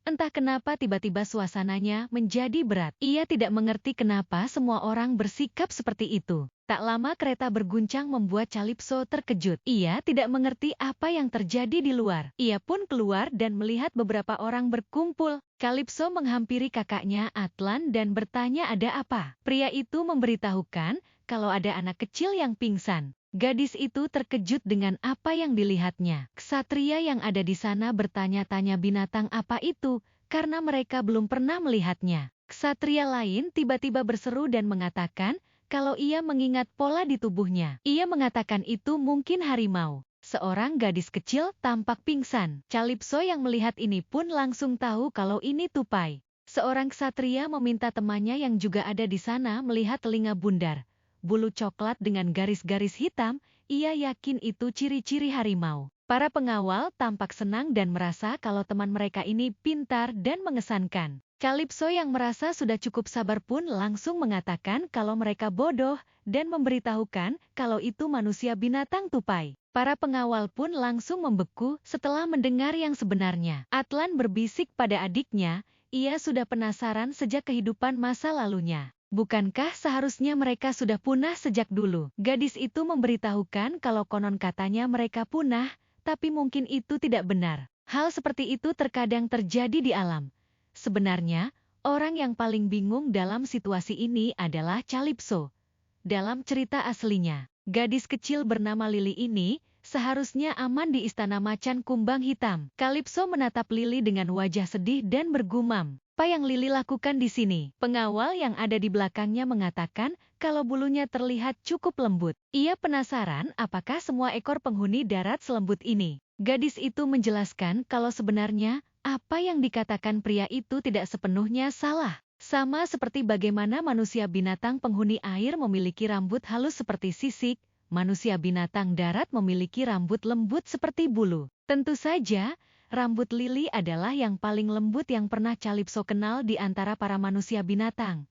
Entah kenapa tiba-tiba suasananya menjadi berat. Ia tidak mengerti kenapa semua orang bersikap seperti itu. Tak lama kereta berguncang membuat Calypso terkejut. Ia tidak mengerti apa yang terjadi di luar. Ia pun keluar dan melihat beberapa orang berkumpul. Calypso menghampiri kakaknya Atlan dan bertanya ada apa. Pria itu memberitahukan kalau ada anak kecil yang pingsan. Gadis itu terkejut dengan apa yang dilihatnya. Ksatria yang ada di sana bertanya-tanya binatang apa itu, karena mereka belum pernah melihatnya. Ksatria lain tiba-tiba berseru dan mengatakan kalau ia mengingat pola di tubuhnya. Ia mengatakan itu mungkin harimau. Seorang gadis kecil tampak pingsan. Calypso yang melihat ini pun langsung tahu kalau ini tupai. Seorang ksatria meminta temannya yang juga ada di sana melihat telinga bundar. Bulu coklat dengan garis-garis hitam, ia yakin itu ciri-ciri harimau. Para pengawal tampak senang dan merasa kalau teman mereka ini pintar dan mengesankan. Calypso yang merasa sudah cukup sabar pun langsung mengatakan kalau mereka bodoh dan memberitahukan kalau itu manusia binatang tupai. Para pengawal pun langsung membeku setelah mendengar yang sebenarnya. Atlan berbisik pada adiknya, ia sudah penasaran sejak kehidupan masa lalunya. Bukankah seharusnya mereka sudah punah sejak dulu? Gadis itu memberitahukan kalau konon katanya mereka punah, tapi mungkin itu tidak benar. Hal seperti itu terkadang terjadi di alam. Sebenarnya, orang yang paling bingung dalam situasi ini adalah Calypso. Dalam cerita aslinya, gadis kecil bernama Lily ini seharusnya aman di istana macan kumbang hitam. Calypso menatap Lily dengan wajah sedih dan bergumam. Apa yang Lily lakukan di sini? Pengawal yang ada di belakangnya mengatakan kalau bulunya terlihat cukup lembut. Ia penasaran apakah semua ekor penghuni darat selembut ini. Gadis itu menjelaskan kalau sebenarnya apa yang dikatakan pria itu tidak sepenuhnya salah. Sama seperti bagaimana manusia binatang penghuni air memiliki rambut halus seperti sisik, manusia binatang darat memiliki rambut lembut seperti bulu. Tentu saja, rambut Lily adalah yang paling lembut yang pernah Calypso kenal di antara para manusia binatang.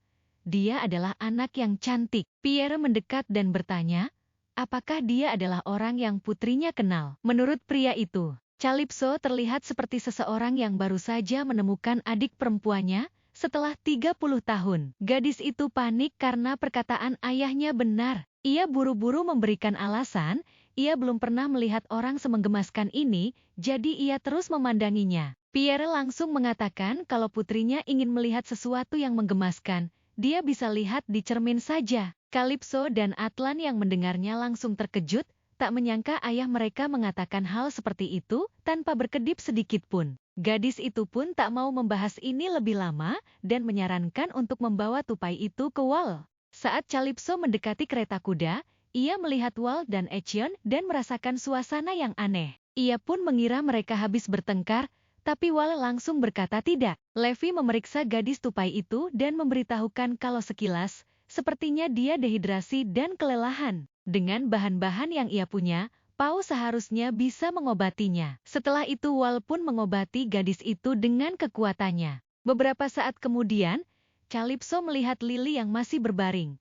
Dia adalah anak yang cantik. Pierre mendekat dan bertanya, apakah dia adalah orang yang putrinya kenal? Menurut pria itu, Calypso terlihat seperti seseorang yang baru saja menemukan adik perempuannya setelah 30 tahun. Gadis itu panik karena perkataan ayahnya benar. Ia buru-buru memberikan alasan, ia belum pernah melihat orang semenggemaskan ini, jadi ia terus memandanginya. Pierre langsung mengatakan kalau putrinya ingin melihat sesuatu yang menggemaskan, dia bisa lihat di cermin saja. Calypso dan Atlan yang mendengarnya langsung terkejut, tak menyangka ayah mereka mengatakan hal seperti itu tanpa berkedip sedikit pun. Gadis itu pun tak mau membahas ini lebih lama dan menyarankan untuk membawa tupai itu ke Wal. Saat Calypso mendekati kereta kuda, ia melihat Wal dan Etienne dan merasakan suasana yang aneh. Ia pun mengira mereka habis bertengkar, tapi Wal langsung berkata tidak. Levi memeriksa gadis tupai itu dan memberitahukan kalau sekilas, sepertinya dia dehidrasi dan kelelahan. Dengan bahan-bahan yang ia punya, Pau seharusnya bisa mengobatinya. Setelah itu Wal pun mengobati gadis itu dengan kekuatannya. Beberapa saat kemudian, Calypso melihat Lily yang masih berbaring.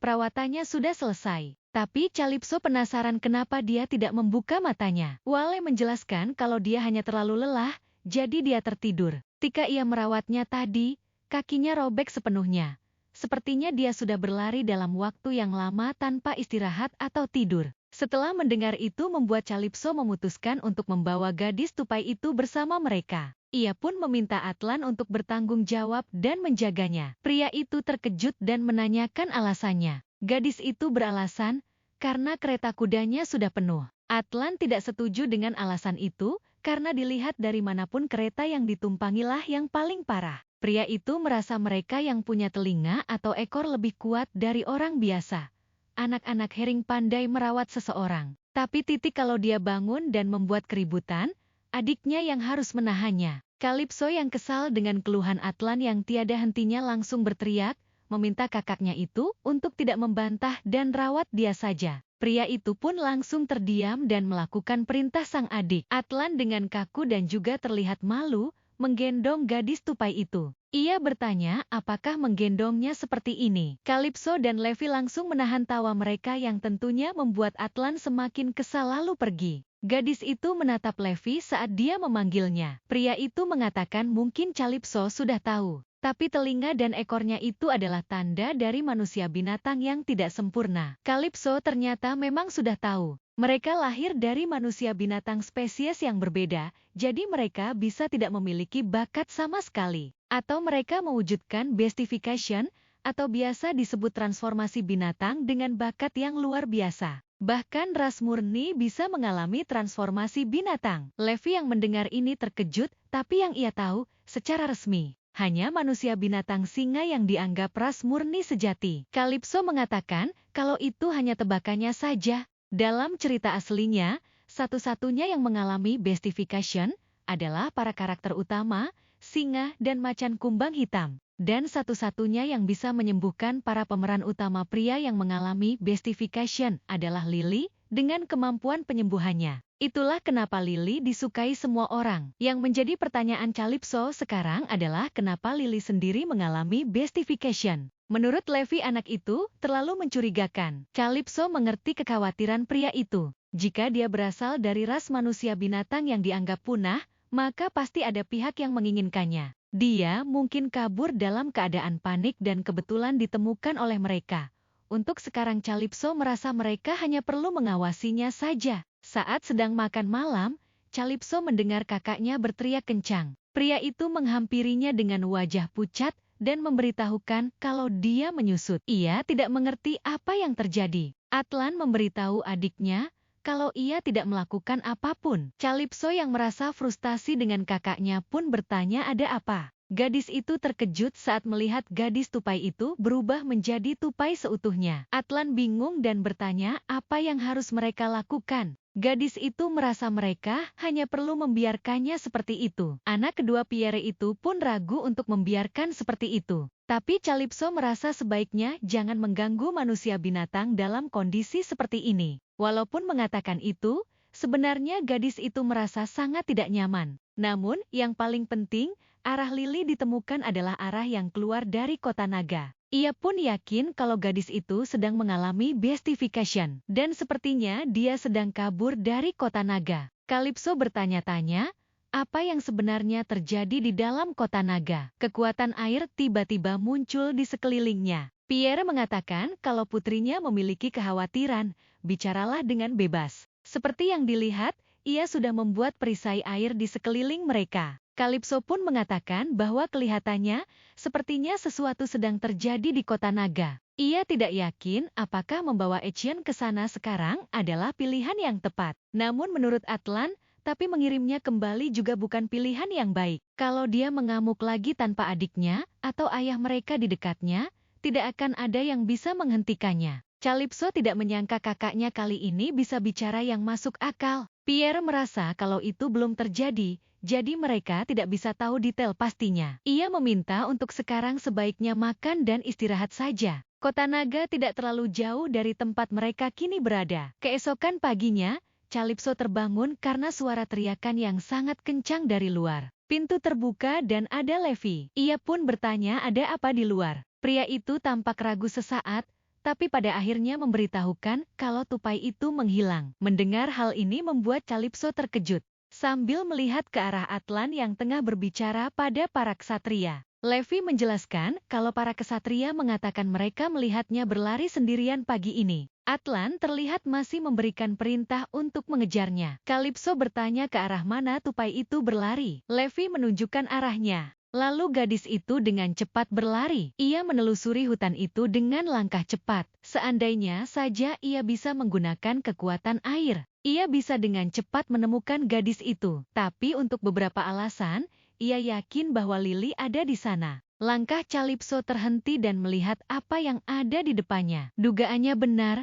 Perawatannya sudah selesai, tapi Calypso penasaran kenapa dia tidak membuka matanya. Wale menjelaskan kalau dia hanya terlalu lelah, jadi dia tertidur. Ketika ia merawatnya tadi, kakinya robek sepenuhnya. Sepertinya dia sudah berlari dalam waktu yang lama tanpa istirahat atau tidur. Setelah mendengar itu membuat Calypso memutuskan untuk membawa gadis tupai itu bersama mereka. Ia pun meminta Atlan untuk bertanggung jawab dan menjaganya. Pria itu terkejut dan menanyakan alasannya. Gadis itu beralasan, karena kereta kudanya sudah penuh. Atlan tidak setuju dengan alasan itu, karena dilihat dari manapun kereta yang ditumpangilah yang paling parah. Pria itu merasa mereka yang punya telinga atau ekor lebih kuat dari orang biasa. Anak-anak Hering pandai merawat seseorang. Tapi titik kalau dia bangun dan membuat keributan, adiknya yang harus menahannya. Calypso yang kesal dengan keluhan Atlan yang tiada hentinya langsung berteriak, meminta kakaknya itu untuk tidak membantah dan rawat dia saja. Pria itu pun langsung terdiam dan melakukan perintah sang adik. Atlan dengan kaku dan juga terlihat malu, menggendong gadis tupai itu. Ia bertanya apakah menggendongnya seperti ini. Calypso dan Levi langsung menahan tawa mereka yang tentunya membuat Atlan semakin kesal lalu pergi. Gadis itu menatap Levi saat dia memanggilnya. Pria itu mengatakan mungkin Calypso sudah tahu. Tapi telinga dan ekornya itu adalah tanda dari manusia binatang yang tidak sempurna. Calypso ternyata memang sudah tahu. Mereka lahir dari manusia binatang spesies yang berbeda, jadi mereka bisa tidak memiliki bakat sama sekali. Atau mereka mewujudkan bestification, atau biasa disebut transformasi binatang dengan bakat yang luar biasa. Bahkan ras murni bisa mengalami transformasi binatang. Levi yang mendengar ini terkejut, tapi yang ia tahu, secara resmi, hanya manusia binatang singa yang dianggap ras murni sejati. Calypso mengatakan kalau itu hanya tebakannya saja. Dalam cerita aslinya, satu-satunya yang mengalami bestification adalah para karakter utama, singa dan macan kumbang hitam. Dan satu-satunya yang bisa menyembuhkan para pemeran utama pria yang mengalami bestification adalah Lily dengan kemampuan penyembuhannya. Itulah kenapa Lily disukai semua orang. Yang menjadi pertanyaan Calypso sekarang adalah kenapa Lily sendiri mengalami bestification. Menurut Levi anak itu terlalu mencurigakan. Calypso mengerti kekhawatiran pria itu. Jika dia berasal dari ras manusia binatang yang dianggap punah, maka pasti ada pihak yang menginginkannya. Dia mungkin kabur dalam keadaan panik dan kebetulan ditemukan oleh mereka. Untuk sekarang Calypso merasa mereka hanya perlu mengawasinya saja. Saat sedang makan malam, Calypso mendengar kakaknya berteriak kencang. Pria itu menghampirinya dengan wajah pucat dan memberitahukan kalau dia menyusut. Ia tidak mengerti apa yang terjadi. Atlan memberitahu adiknya kalau ia tidak melakukan apapun. Calypso yang merasa frustasi dengan kakaknya pun bertanya ada apa. Gadis itu terkejut saat melihat gadis tupai itu berubah menjadi tupai seutuhnya. Atlan bingung dan bertanya apa yang harus mereka lakukan. Gadis itu merasa mereka hanya perlu membiarkannya seperti itu. Anak kedua Pierre itu pun ragu untuk membiarkan seperti itu. Tapi Calypso merasa sebaiknya jangan mengganggu manusia binatang dalam kondisi seperti ini. Walaupun mengatakan itu, sebenarnya gadis itu merasa sangat tidak nyaman. Namun, yang paling penting, arah Lily ditemukan adalah arah yang keluar dari kota naga. Ia pun yakin kalau gadis itu sedang mengalami bestification. Dan sepertinya dia sedang kabur dari kota naga. Calypso bertanya-tanya, apa yang sebenarnya terjadi di dalam kota naga? Kekuatan air tiba-tiba muncul di sekelilingnya. Pierre mengatakan kalau putrinya memiliki kekhawatiran, bicaralah dengan bebas. Seperti yang dilihat, ia sudah membuat perisai air di sekeliling mereka. Calypso pun mengatakan bahwa kelihatannya sepertinya sesuatu sedang terjadi di kota naga. Ia tidak yakin apakah membawa Etienne ke sana sekarang adalah pilihan yang tepat. Namun menurut Atlan, tapi mengirimnya kembali juga bukan pilihan yang baik. Kalau dia mengamuk lagi tanpa adiknya atau ayah mereka di dekatnya, tidak akan ada yang bisa menghentikannya. Calypso tidak menyangka kakaknya kali ini bisa bicara yang masuk akal. Pierre merasa kalau itu belum terjadi, jadi mereka tidak bisa tahu detail pastinya. Ia meminta untuk sekarang sebaiknya makan dan istirahat saja. Kota naga tidak terlalu jauh dari tempat mereka kini berada. Keesokan paginya, Calypso terbangun karena suara teriakan yang sangat kencang dari luar. Pintu terbuka dan ada Levi. Ia pun bertanya ada apa di luar. Pria itu tampak ragu sesaat, tapi pada akhirnya memberitahukan kalau tupai itu menghilang. Mendengar hal ini membuat Calypso terkejut. Sambil melihat ke arah Atlan yang tengah berbicara pada para ksatria. Levi menjelaskan kalau para ksatria mengatakan mereka melihatnya berlari sendirian pagi ini. Atlan terlihat masih memberikan perintah untuk mengejarnya. Calypso bertanya ke arah mana tupai itu berlari. Levi menunjukkan arahnya. Lalu gadis itu dengan cepat berlari. Ia menelusuri hutan itu dengan langkah cepat. Seandainya saja ia bisa menggunakan kekuatan air, ia bisa dengan cepat menemukan gadis itu. Tapi untuk beberapa alasan, ia yakin bahwa Lily ada di sana. Langkah Calypso terhenti dan melihat apa yang ada di depannya. Dugaannya benar,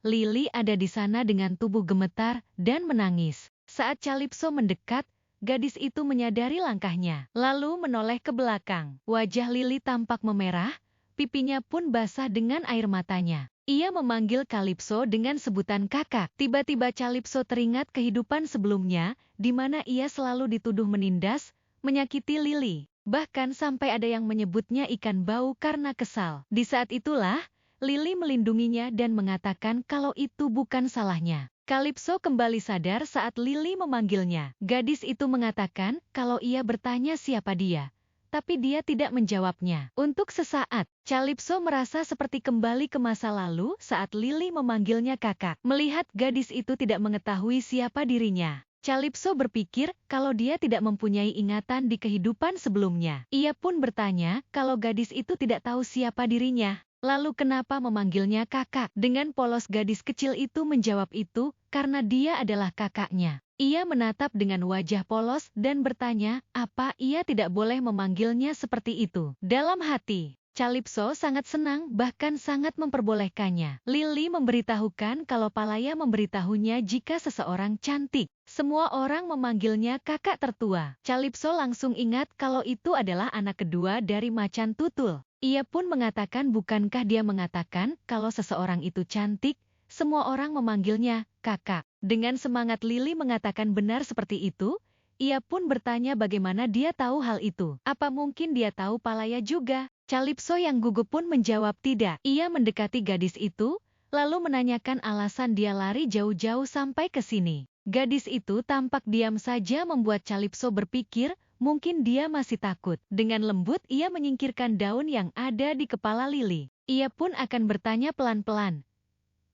Lily ada di sana dengan tubuh gemetar dan menangis. Saat Calypso mendekat, gadis itu menyadari langkahnya, lalu menoleh ke belakang. Wajah Lily tampak memerah, pipinya pun basah dengan air matanya. Ia memanggil Calypso dengan sebutan kakak. Tiba-tiba Calypso teringat kehidupan sebelumnya, di mana ia selalu dituduh menindas, menyakiti Lily. Bahkan sampai ada yang menyebutnya ikan bau karena kesal. Di saat itulah, Lily melindunginya dan mengatakan kalau itu bukan salahnya. Kalipso kembali sadar saat Lily memanggilnya. Gadis itu mengatakan kalau ia bertanya siapa dia, tapi dia tidak menjawabnya. Untuk sesaat, Kalipso merasa seperti kembali ke masa lalu saat Lily memanggilnya kakak. Melihat gadis itu tidak mengetahui siapa dirinya, Kalipso berpikir kalau dia tidak mempunyai ingatan di kehidupan sebelumnya. Ia pun bertanya kalau gadis itu tidak tahu siapa dirinya. Lalu kenapa memanggilnya kakak? Dengan polos gadis kecil itu menjawab itu karena dia adalah kakaknya. Ia menatap dengan wajah polos dan bertanya apa ia tidak boleh memanggilnya seperti itu. Dalam hati, Kalipso sangat senang bahkan sangat memperbolehkannya. Lily memberitahukan kalau Palaya memberitahunya jika seseorang cantik. Semua orang memanggilnya kakak tertua. Kalipso langsung ingat kalau itu adalah anak kedua dari macan tutul. Ia pun mengatakan bukankah dia mengatakan kalau seseorang itu cantik, semua orang memanggilnya kakak. Dengan semangat Lily mengatakan benar seperti itu, ia pun bertanya bagaimana dia tahu hal itu. Apa mungkin dia tahu Palaya juga? Kalipso yang gugup pun menjawab tidak. Ia mendekati gadis itu, lalu menanyakan alasan dia lari jauh-jauh sampai ke sini. Gadis itu tampak diam saja membuat Kalipso berpikir, mungkin dia masih takut. Dengan lembut ia menyingkirkan daun yang ada di kepala Lily. Ia pun akan bertanya pelan-pelan.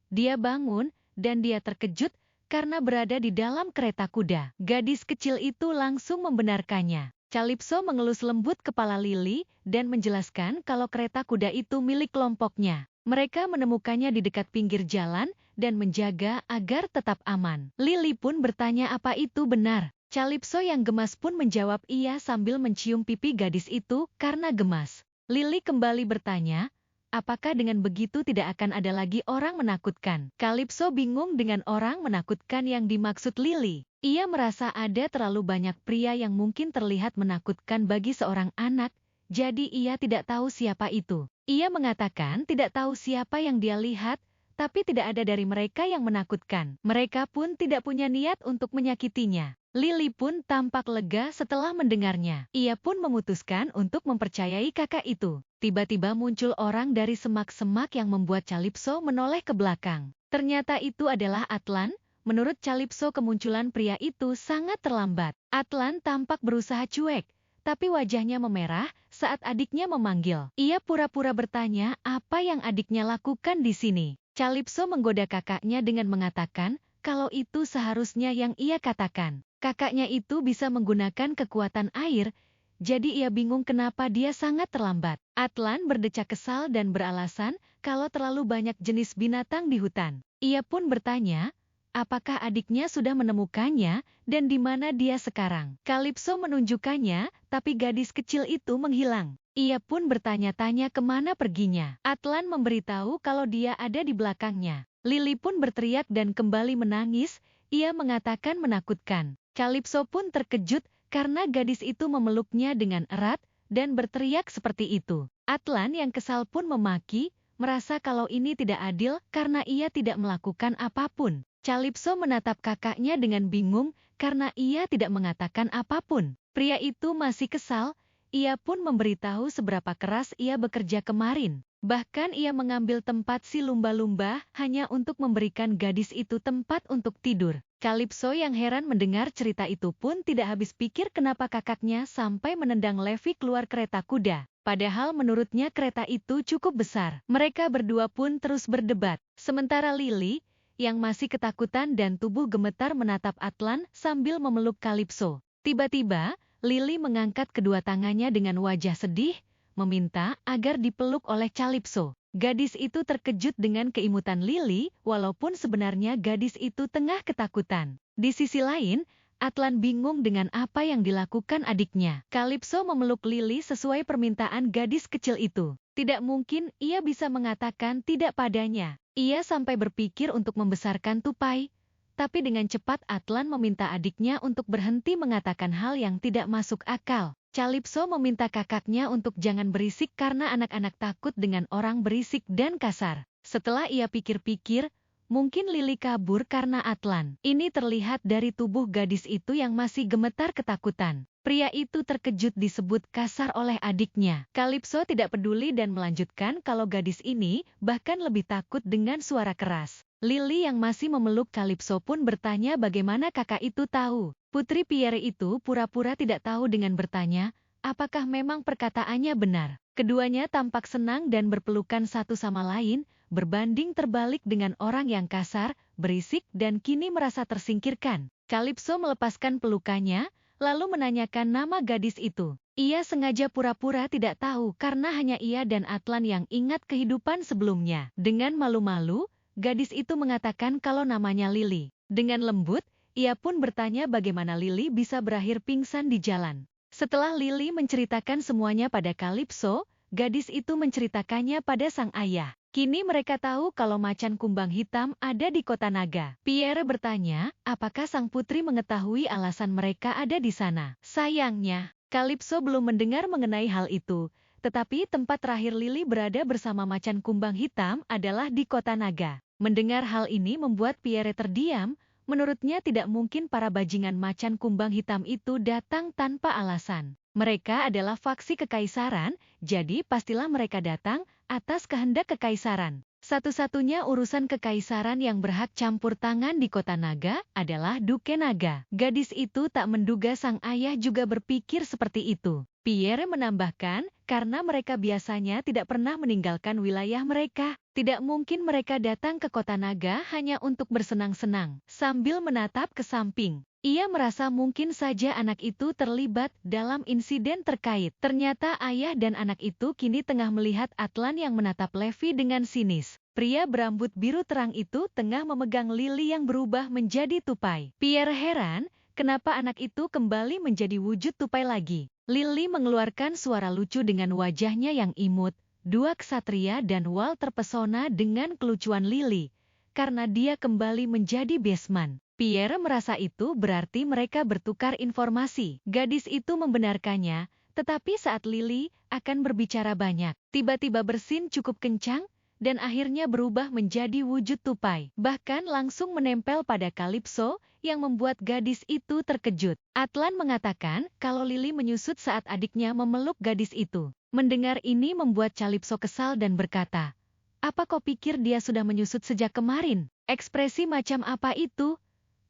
Dia bangun, dan dia terkejut karena berada di dalam kereta kuda. Gadis kecil itu langsung membenarkannya. Kalipso mengelus lembut kepala Lily dan menjelaskan kalau kereta kuda itu milik kelompoknya. Mereka menemukannya di dekat pinggir jalan dan menjaga agar tetap aman. Lily pun bertanya apa itu benar. Kalipso yang gemas pun menjawab iya sambil mencium pipi gadis itu karena gemas. Lily kembali bertanya, apakah dengan begitu tidak akan ada lagi orang menakutkan? Kalipso bingung dengan orang menakutkan yang dimaksud Lily. Ia merasa ada terlalu banyak pria yang mungkin terlihat menakutkan bagi seorang anak, jadi ia tidak tahu siapa itu. Ia mengatakan tidak tahu siapa yang dia lihat, tapi tidak ada dari mereka yang menakutkan. Mereka pun tidak punya niat untuk menyakitinya. Lily pun tampak lega setelah mendengarnya. Ia pun memutuskan untuk mempercayai kakak itu. Tiba-tiba muncul orang dari semak-semak yang membuat Kalipso menoleh ke belakang. Ternyata itu adalah Atlan. Menurut Kalipso kemunculan pria itu sangat terlambat. Atlan tampak berusaha cuek, tapi wajahnya memerah saat adiknya memanggil. Ia pura-pura bertanya apa yang adiknya lakukan di sini. Kalipso menggoda kakaknya dengan mengatakan kalau itu seharusnya yang ia katakan. Kakaknya itu bisa menggunakan kekuatan air, jadi ia bingung kenapa dia sangat terlambat. Atlan berdecak kesal dan beralasan kalau terlalu banyak jenis binatang di hutan. Ia pun bertanya, apakah adiknya sudah menemukannya, dan di mana dia sekarang? Kalipso menunjukkannya, tapi gadis kecil itu menghilang. Ia pun bertanya-tanya kemana perginya. Atlan memberitahu kalau dia ada di belakangnya. Lily pun berteriak dan kembali menangis, ia mengatakan menakutkan. Kalipso pun terkejut karena gadis itu memeluknya dengan erat dan berteriak seperti itu. Atlan yang kesal pun memaki, merasa kalau ini tidak adil karena ia tidak melakukan apapun. Kalipso menatap kakaknya dengan bingung karena ia tidak mengatakan apapun. Pria itu masih kesal, ia pun memberitahu seberapa keras ia bekerja kemarin. Bahkan ia mengambil tempat si lumba-lumba hanya untuk memberikan gadis itu tempat untuk tidur. Kalipso yang heran mendengar cerita itu pun tidak habis pikir kenapa kakaknya sampai menendang Levi keluar kereta kuda. Padahal menurutnya kereta itu cukup besar. Mereka berdua pun terus berdebat. Sementara Lily, yang masih ketakutan dan tubuh gemetar menatap Atlan sambil memeluk Kalipso. Tiba-tiba, Lily mengangkat kedua tangannya dengan wajah sedih, meminta agar dipeluk oleh Kalipso. Gadis itu terkejut dengan keimutan Lily, walaupun sebenarnya gadis itu tengah ketakutan. Di sisi lain, Atlan bingung dengan apa yang dilakukan adiknya. Kalipso memeluk Lily sesuai permintaan gadis kecil itu. Tidak mungkin ia bisa mengatakan tidak padanya. Ia sampai berpikir untuk membesarkan tupai, tapi dengan cepat Atlan meminta adiknya untuk berhenti mengatakan hal yang tidak masuk akal. Kalipso meminta kakaknya untuk jangan berisik karena anak-anak takut dengan orang berisik dan kasar. Setelah ia pikir-pikir, mungkin Lily kabur karena Atlan. Ini terlihat dari tubuh gadis itu yang masih gemetar ketakutan. Pria itu terkejut disebut kasar oleh adiknya. Kalipso tidak peduli dan melanjutkan kalau gadis ini bahkan lebih takut dengan suara keras. Lily yang masih memeluk Calypso pun bertanya bagaimana kakak itu tahu. Putri Pierre itu pura-pura tidak tahu dengan bertanya, apakah memang perkataannya benar. Keduanya tampak senang dan berpelukan satu sama lain, berbanding terbalik dengan orang yang kasar, berisik dan kini merasa tersingkirkan. Calypso melepaskan pelukannya, lalu menanyakan nama gadis itu. Ia sengaja pura-pura tidak tahu karena hanya ia dan Atlan yang ingat kehidupan sebelumnya. Dengan malu-malu, gadis itu mengatakan kalau namanya Lily. Dengan lembut, ia pun bertanya bagaimana Lily bisa berakhir pingsan di jalan. Setelah Lily menceritakan semuanya pada Calypso, gadis itu menceritakannya pada sang ayah. Kini mereka tahu kalau macan kumbang hitam ada di kota naga. Pierre bertanya, apakah sang putri mengetahui alasan mereka ada di sana. Sayangnya, Calypso belum mendengar mengenai hal itu, tetapi tempat terakhir Lily berada bersama macan kumbang hitam adalah di kota naga. Mendengar hal ini membuat Pierre terdiam. Menurutnya tidak mungkin para bajingan macan kumbang hitam itu datang tanpa alasan. Mereka adalah faksi kekaisaran, jadi pastilah mereka datang atas kehendak kekaisaran. Satu-satunya urusan kekaisaran yang berhak campur tangan di kota naga adalah Duke Naga. Gadis itu tak menduga sang ayah juga berpikir seperti itu. Pierre menambahkan, karena mereka biasanya tidak pernah meninggalkan wilayah mereka. Tidak mungkin mereka datang ke kota naga hanya untuk bersenang-senang. Sambil menatap ke samping, ia merasa mungkin saja anak itu terlibat dalam insiden terkait. Ternyata ayah dan anak itu kini tengah melihat Atlan yang menatap Levi dengan sinis. Pria berambut biru terang itu tengah memegang Lily yang berubah menjadi tupai. Pierre heran, kenapa anak itu kembali menjadi wujud tupai lagi. Lily mengeluarkan suara lucu dengan wajahnya yang imut. Dua ksatria dan Wal terpesona dengan kelucuan Lily, karena dia kembali menjadi Besman. Pierre merasa itu berarti mereka bertukar informasi. Gadis itu membenarkannya, tetapi saat Lily akan berbicara banyak, tiba-tiba bersin cukup kencang, dan akhirnya berubah menjadi wujud tupai. Bahkan langsung menempel pada Calypso, yang membuat gadis itu terkejut. Atlan mengatakan kalau Lily menyusut saat adiknya memeluk gadis itu. Mendengar ini membuat Calypso kesal dan berkata, apa kau pikir dia sudah menyusut sejak kemarin? Ekspresi macam apa itu?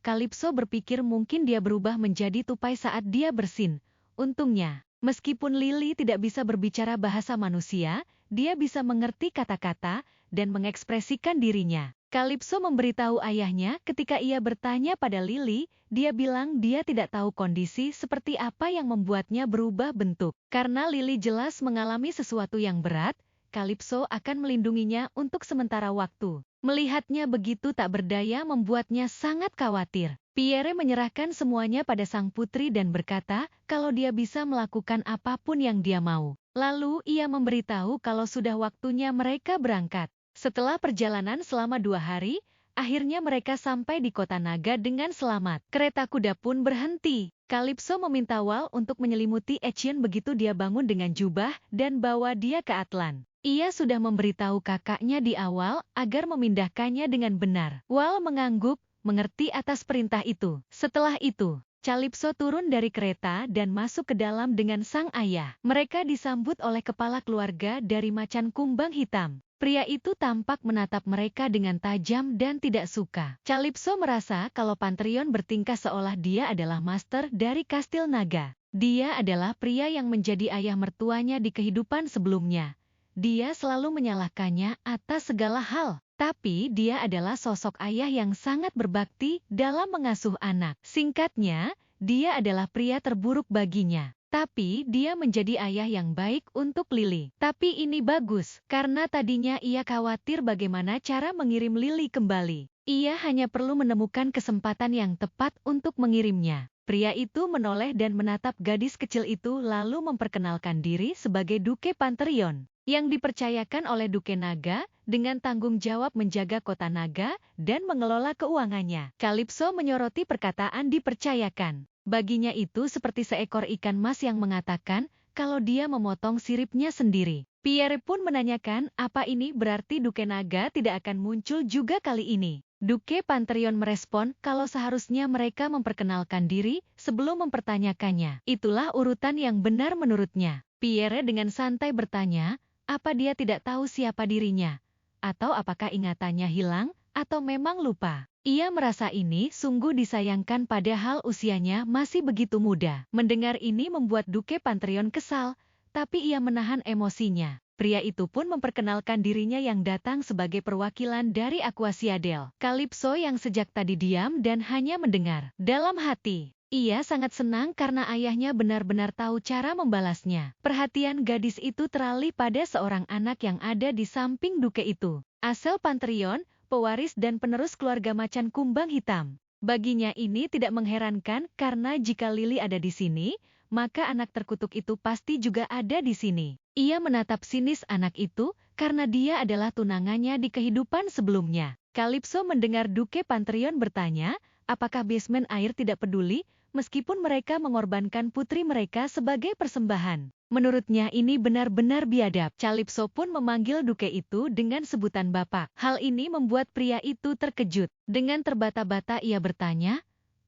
Calypso berpikir mungkin dia berubah menjadi tupai saat dia bersin. Untungnya, meskipun Lily tidak bisa berbicara bahasa manusia, dia bisa mengerti kata-kata dan mengekspresikan dirinya. Calypso memberitahu ayahnya ketika ia bertanya pada Lily, dia bilang dia tidak tahu kondisi seperti apa yang membuatnya berubah bentuk. Karena Lily jelas mengalami sesuatu yang berat, Calypso akan melindunginya untuk sementara waktu. Melihatnya begitu tak berdaya membuatnya sangat khawatir. Pierre menyerahkan semuanya pada sang putri dan berkata kalau dia bisa melakukan apapun yang dia mau. Lalu ia memberitahu kalau sudah waktunya mereka berangkat. Setelah perjalanan selama 2 hari, akhirnya mereka sampai di kota naga dengan selamat. Kereta kuda pun berhenti. Calypso meminta Wal untuk menyelimuti Etienne begitu dia bangun dengan jubah dan bawa dia ke Atlan. Ia sudah memberitahu kakaknya di awal agar memindahkannya dengan benar. Wal mengangguk, mengerti atas perintah itu. Setelah itu, Calypso turun dari kereta dan masuk ke dalam dengan sang ayah. Mereka disambut oleh kepala keluarga dari macan kumbang hitam. Pria itu tampak menatap mereka dengan tajam dan tidak suka. Calypso merasa kalau Pantrion bertingkah seolah dia adalah master dari Kastil Naga. Dia adalah pria yang menjadi ayah mertuanya di kehidupan sebelumnya. Dia selalu menyalahkannya atas segala hal. Tapi dia adalah sosok ayah yang sangat berbakti dalam mengasuh anak. Singkatnya, dia adalah pria terburuk baginya. Tapi dia menjadi ayah yang baik untuk Lily. Tapi ini bagus, karena tadinya ia khawatir bagaimana cara mengirim Lily kembali. Ia hanya perlu menemukan kesempatan yang tepat untuk mengirimnya. Pria itu menoleh dan menatap gadis kecil itu lalu memperkenalkan diri sebagai Duke Pantrion, yang dipercayakan oleh Duke Naga dengan tanggung jawab menjaga kota naga dan mengelola keuangannya. Calypso menyoroti perkataan dipercayakan. Baginya itu seperti seekor ikan mas yang mengatakan kalau dia memotong siripnya sendiri. Pierre pun menanyakan apa ini berarti Duke Naga tidak akan muncul juga kali ini. Duke Pantrion merespon kalau seharusnya mereka memperkenalkan diri sebelum mempertanyakannya. Itulah urutan yang benar menurutnya. Pierre dengan santai bertanya, apa dia tidak tahu siapa dirinya? Atau apakah ingatannya hilang? atau memang lupa? Ia merasa ini sungguh disayangkan padahal usianya masih begitu muda. Mendengar ini membuat Duke Pantrion kesal, tapi ia menahan emosinya. Pria itu pun memperkenalkan dirinya yang datang sebagai perwakilan dari Aquasiadel. Calypso yang sejak tadi diam dan hanya mendengar. Dalam hati, ia sangat senang karena ayahnya benar-benar tahu cara membalasnya. Perhatian gadis itu teralih pada seorang anak yang ada di samping Duke itu. Asal Pantrion, pewaris dan penerus keluarga macan kumbang hitam. Baginya ini tidak mengherankan karena jika Lily ada di sini, maka anak terkutuk itu pasti juga ada di sini. Ia menatap sinis anak itu karena dia adalah tunangannya di kehidupan sebelumnya. Calypso mendengar Duke Pantrion bertanya, apakah basement air tidak peduli meskipun mereka mengorbankan putri mereka sebagai persembahan. Menurutnya ini benar-benar biadab. Calypso pun memanggil Duke itu dengan sebutan bapak. Hal ini membuat pria itu terkejut. Dengan terbata-bata ia bertanya,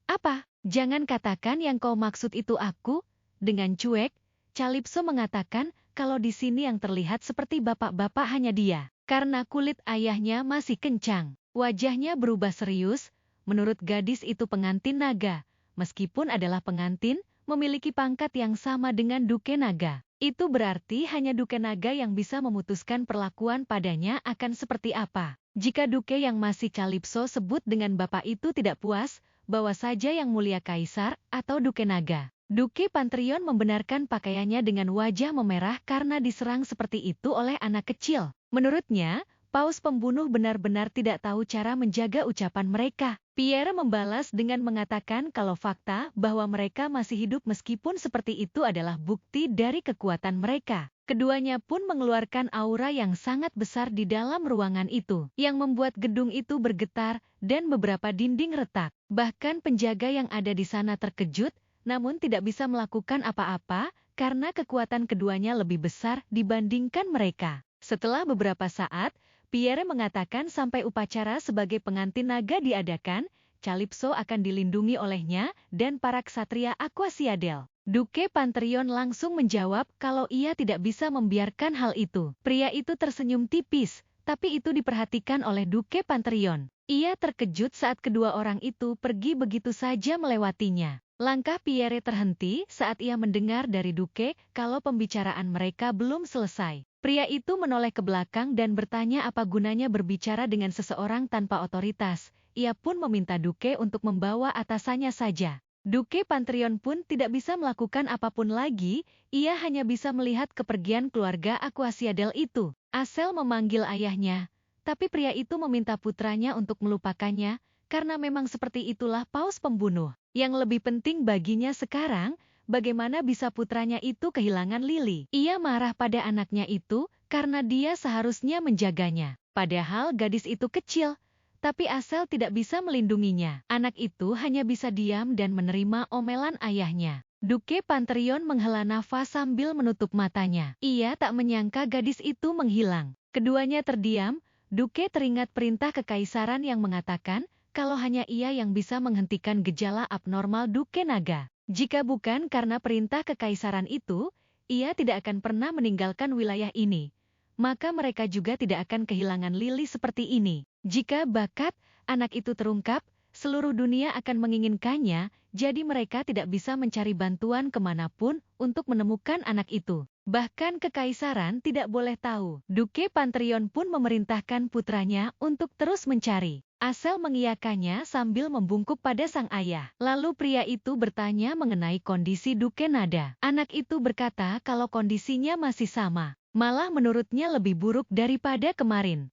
apa? Jangan katakan yang kau maksud itu aku. Dengan cuek, Calypso mengatakan kalau di sini yang terlihat seperti bapak-bapak hanya dia. Karena kulit ayahnya masih kencang. Wajahnya berubah serius. Menurut gadis itu pengantin naga. Meskipun adalah pengantin, memiliki pangkat yang sama dengan Duke Naga. Itu berarti hanya Duke Naga yang bisa memutuskan perlakuan padanya akan seperti apa. Jika Duke yang masih Calypso sebut dengan bapak itu tidak puas, bawa saja yang mulia Kaisar atau Duke Naga. Duke Pantrion membenarkan pakaiannya dengan wajah memerah karena diserang seperti itu oleh anak kecil. Menurutnya, paus pembunuh benar-benar tidak tahu cara menjaga ucapan mereka. Pierre membalas dengan mengatakan kalau fakta bahwa mereka masih hidup meskipun seperti itu adalah bukti dari kekuatan mereka. Keduanya pun mengeluarkan aura yang sangat besar di dalam ruangan itu, yang membuat gedung itu bergetar dan beberapa dinding retak. Bahkan penjaga yang ada di sana terkejut, namun tidak bisa melakukan apa-apa karena kekuatan keduanya lebih besar dibandingkan mereka. Setelah beberapa saat, Pierre mengatakan sampai upacara sebagai pengantin naga diadakan, Calypso akan dilindungi olehnya dan para ksatria Aquasiadel. Duke Pantrion langsung menjawab kalau ia tidak bisa membiarkan hal itu. Pria itu tersenyum tipis, tapi itu diperhatikan oleh Duke Pantrion. Ia terkejut saat kedua orang itu pergi begitu saja melewatinya. Langkah Pierre terhenti saat ia mendengar dari Duke kalau pembicaraan mereka belum selesai. Pria itu menoleh ke belakang dan bertanya apa gunanya berbicara dengan seseorang tanpa otoritas. Ia pun meminta Duke untuk membawa atasannya saja. Duke Pantrion pun tidak bisa melakukan apapun lagi, ia hanya bisa melihat kepergian keluarga Aquasiadel itu. Asel memanggil ayahnya, tapi pria itu meminta putranya untuk melupakannya, karena memang seperti itulah paus pembunuh. Yang lebih penting baginya sekarang, bagaimana bisa putranya itu kehilangan Lily. Ia marah pada anaknya itu karena dia seharusnya menjaganya. Padahal gadis itu kecil, tapi Asel tidak bisa melindunginya. Anak itu hanya bisa diam dan menerima omelan ayahnya. Duke Pantrion menghela nafas sambil menutup matanya. Ia tak menyangka gadis itu menghilang. Keduanya terdiam. Duke teringat perintah kekaisaran yang mengatakan kalau hanya ia yang bisa menghentikan gejala abnormal Duke Naga. Jika bukan karena perintah kekaisaran itu, ia tidak akan pernah meninggalkan wilayah ini. Maka mereka juga tidak akan kehilangan Lily seperti ini. Jika bakat anak itu terungkap, seluruh dunia akan menginginkannya, jadi mereka tidak bisa mencari bantuan kemanapun untuk menemukan anak itu. Bahkan kekaisaran tidak boleh tahu. Duke Pantrion pun memerintahkan putranya untuk terus mencari. Asel mengiyakannya sambil membungkuk pada sang ayah. Lalu pria itu bertanya mengenai kondisi Duke Nada. Anak itu berkata kalau kondisinya masih sama. Malah menurutnya lebih buruk daripada kemarin.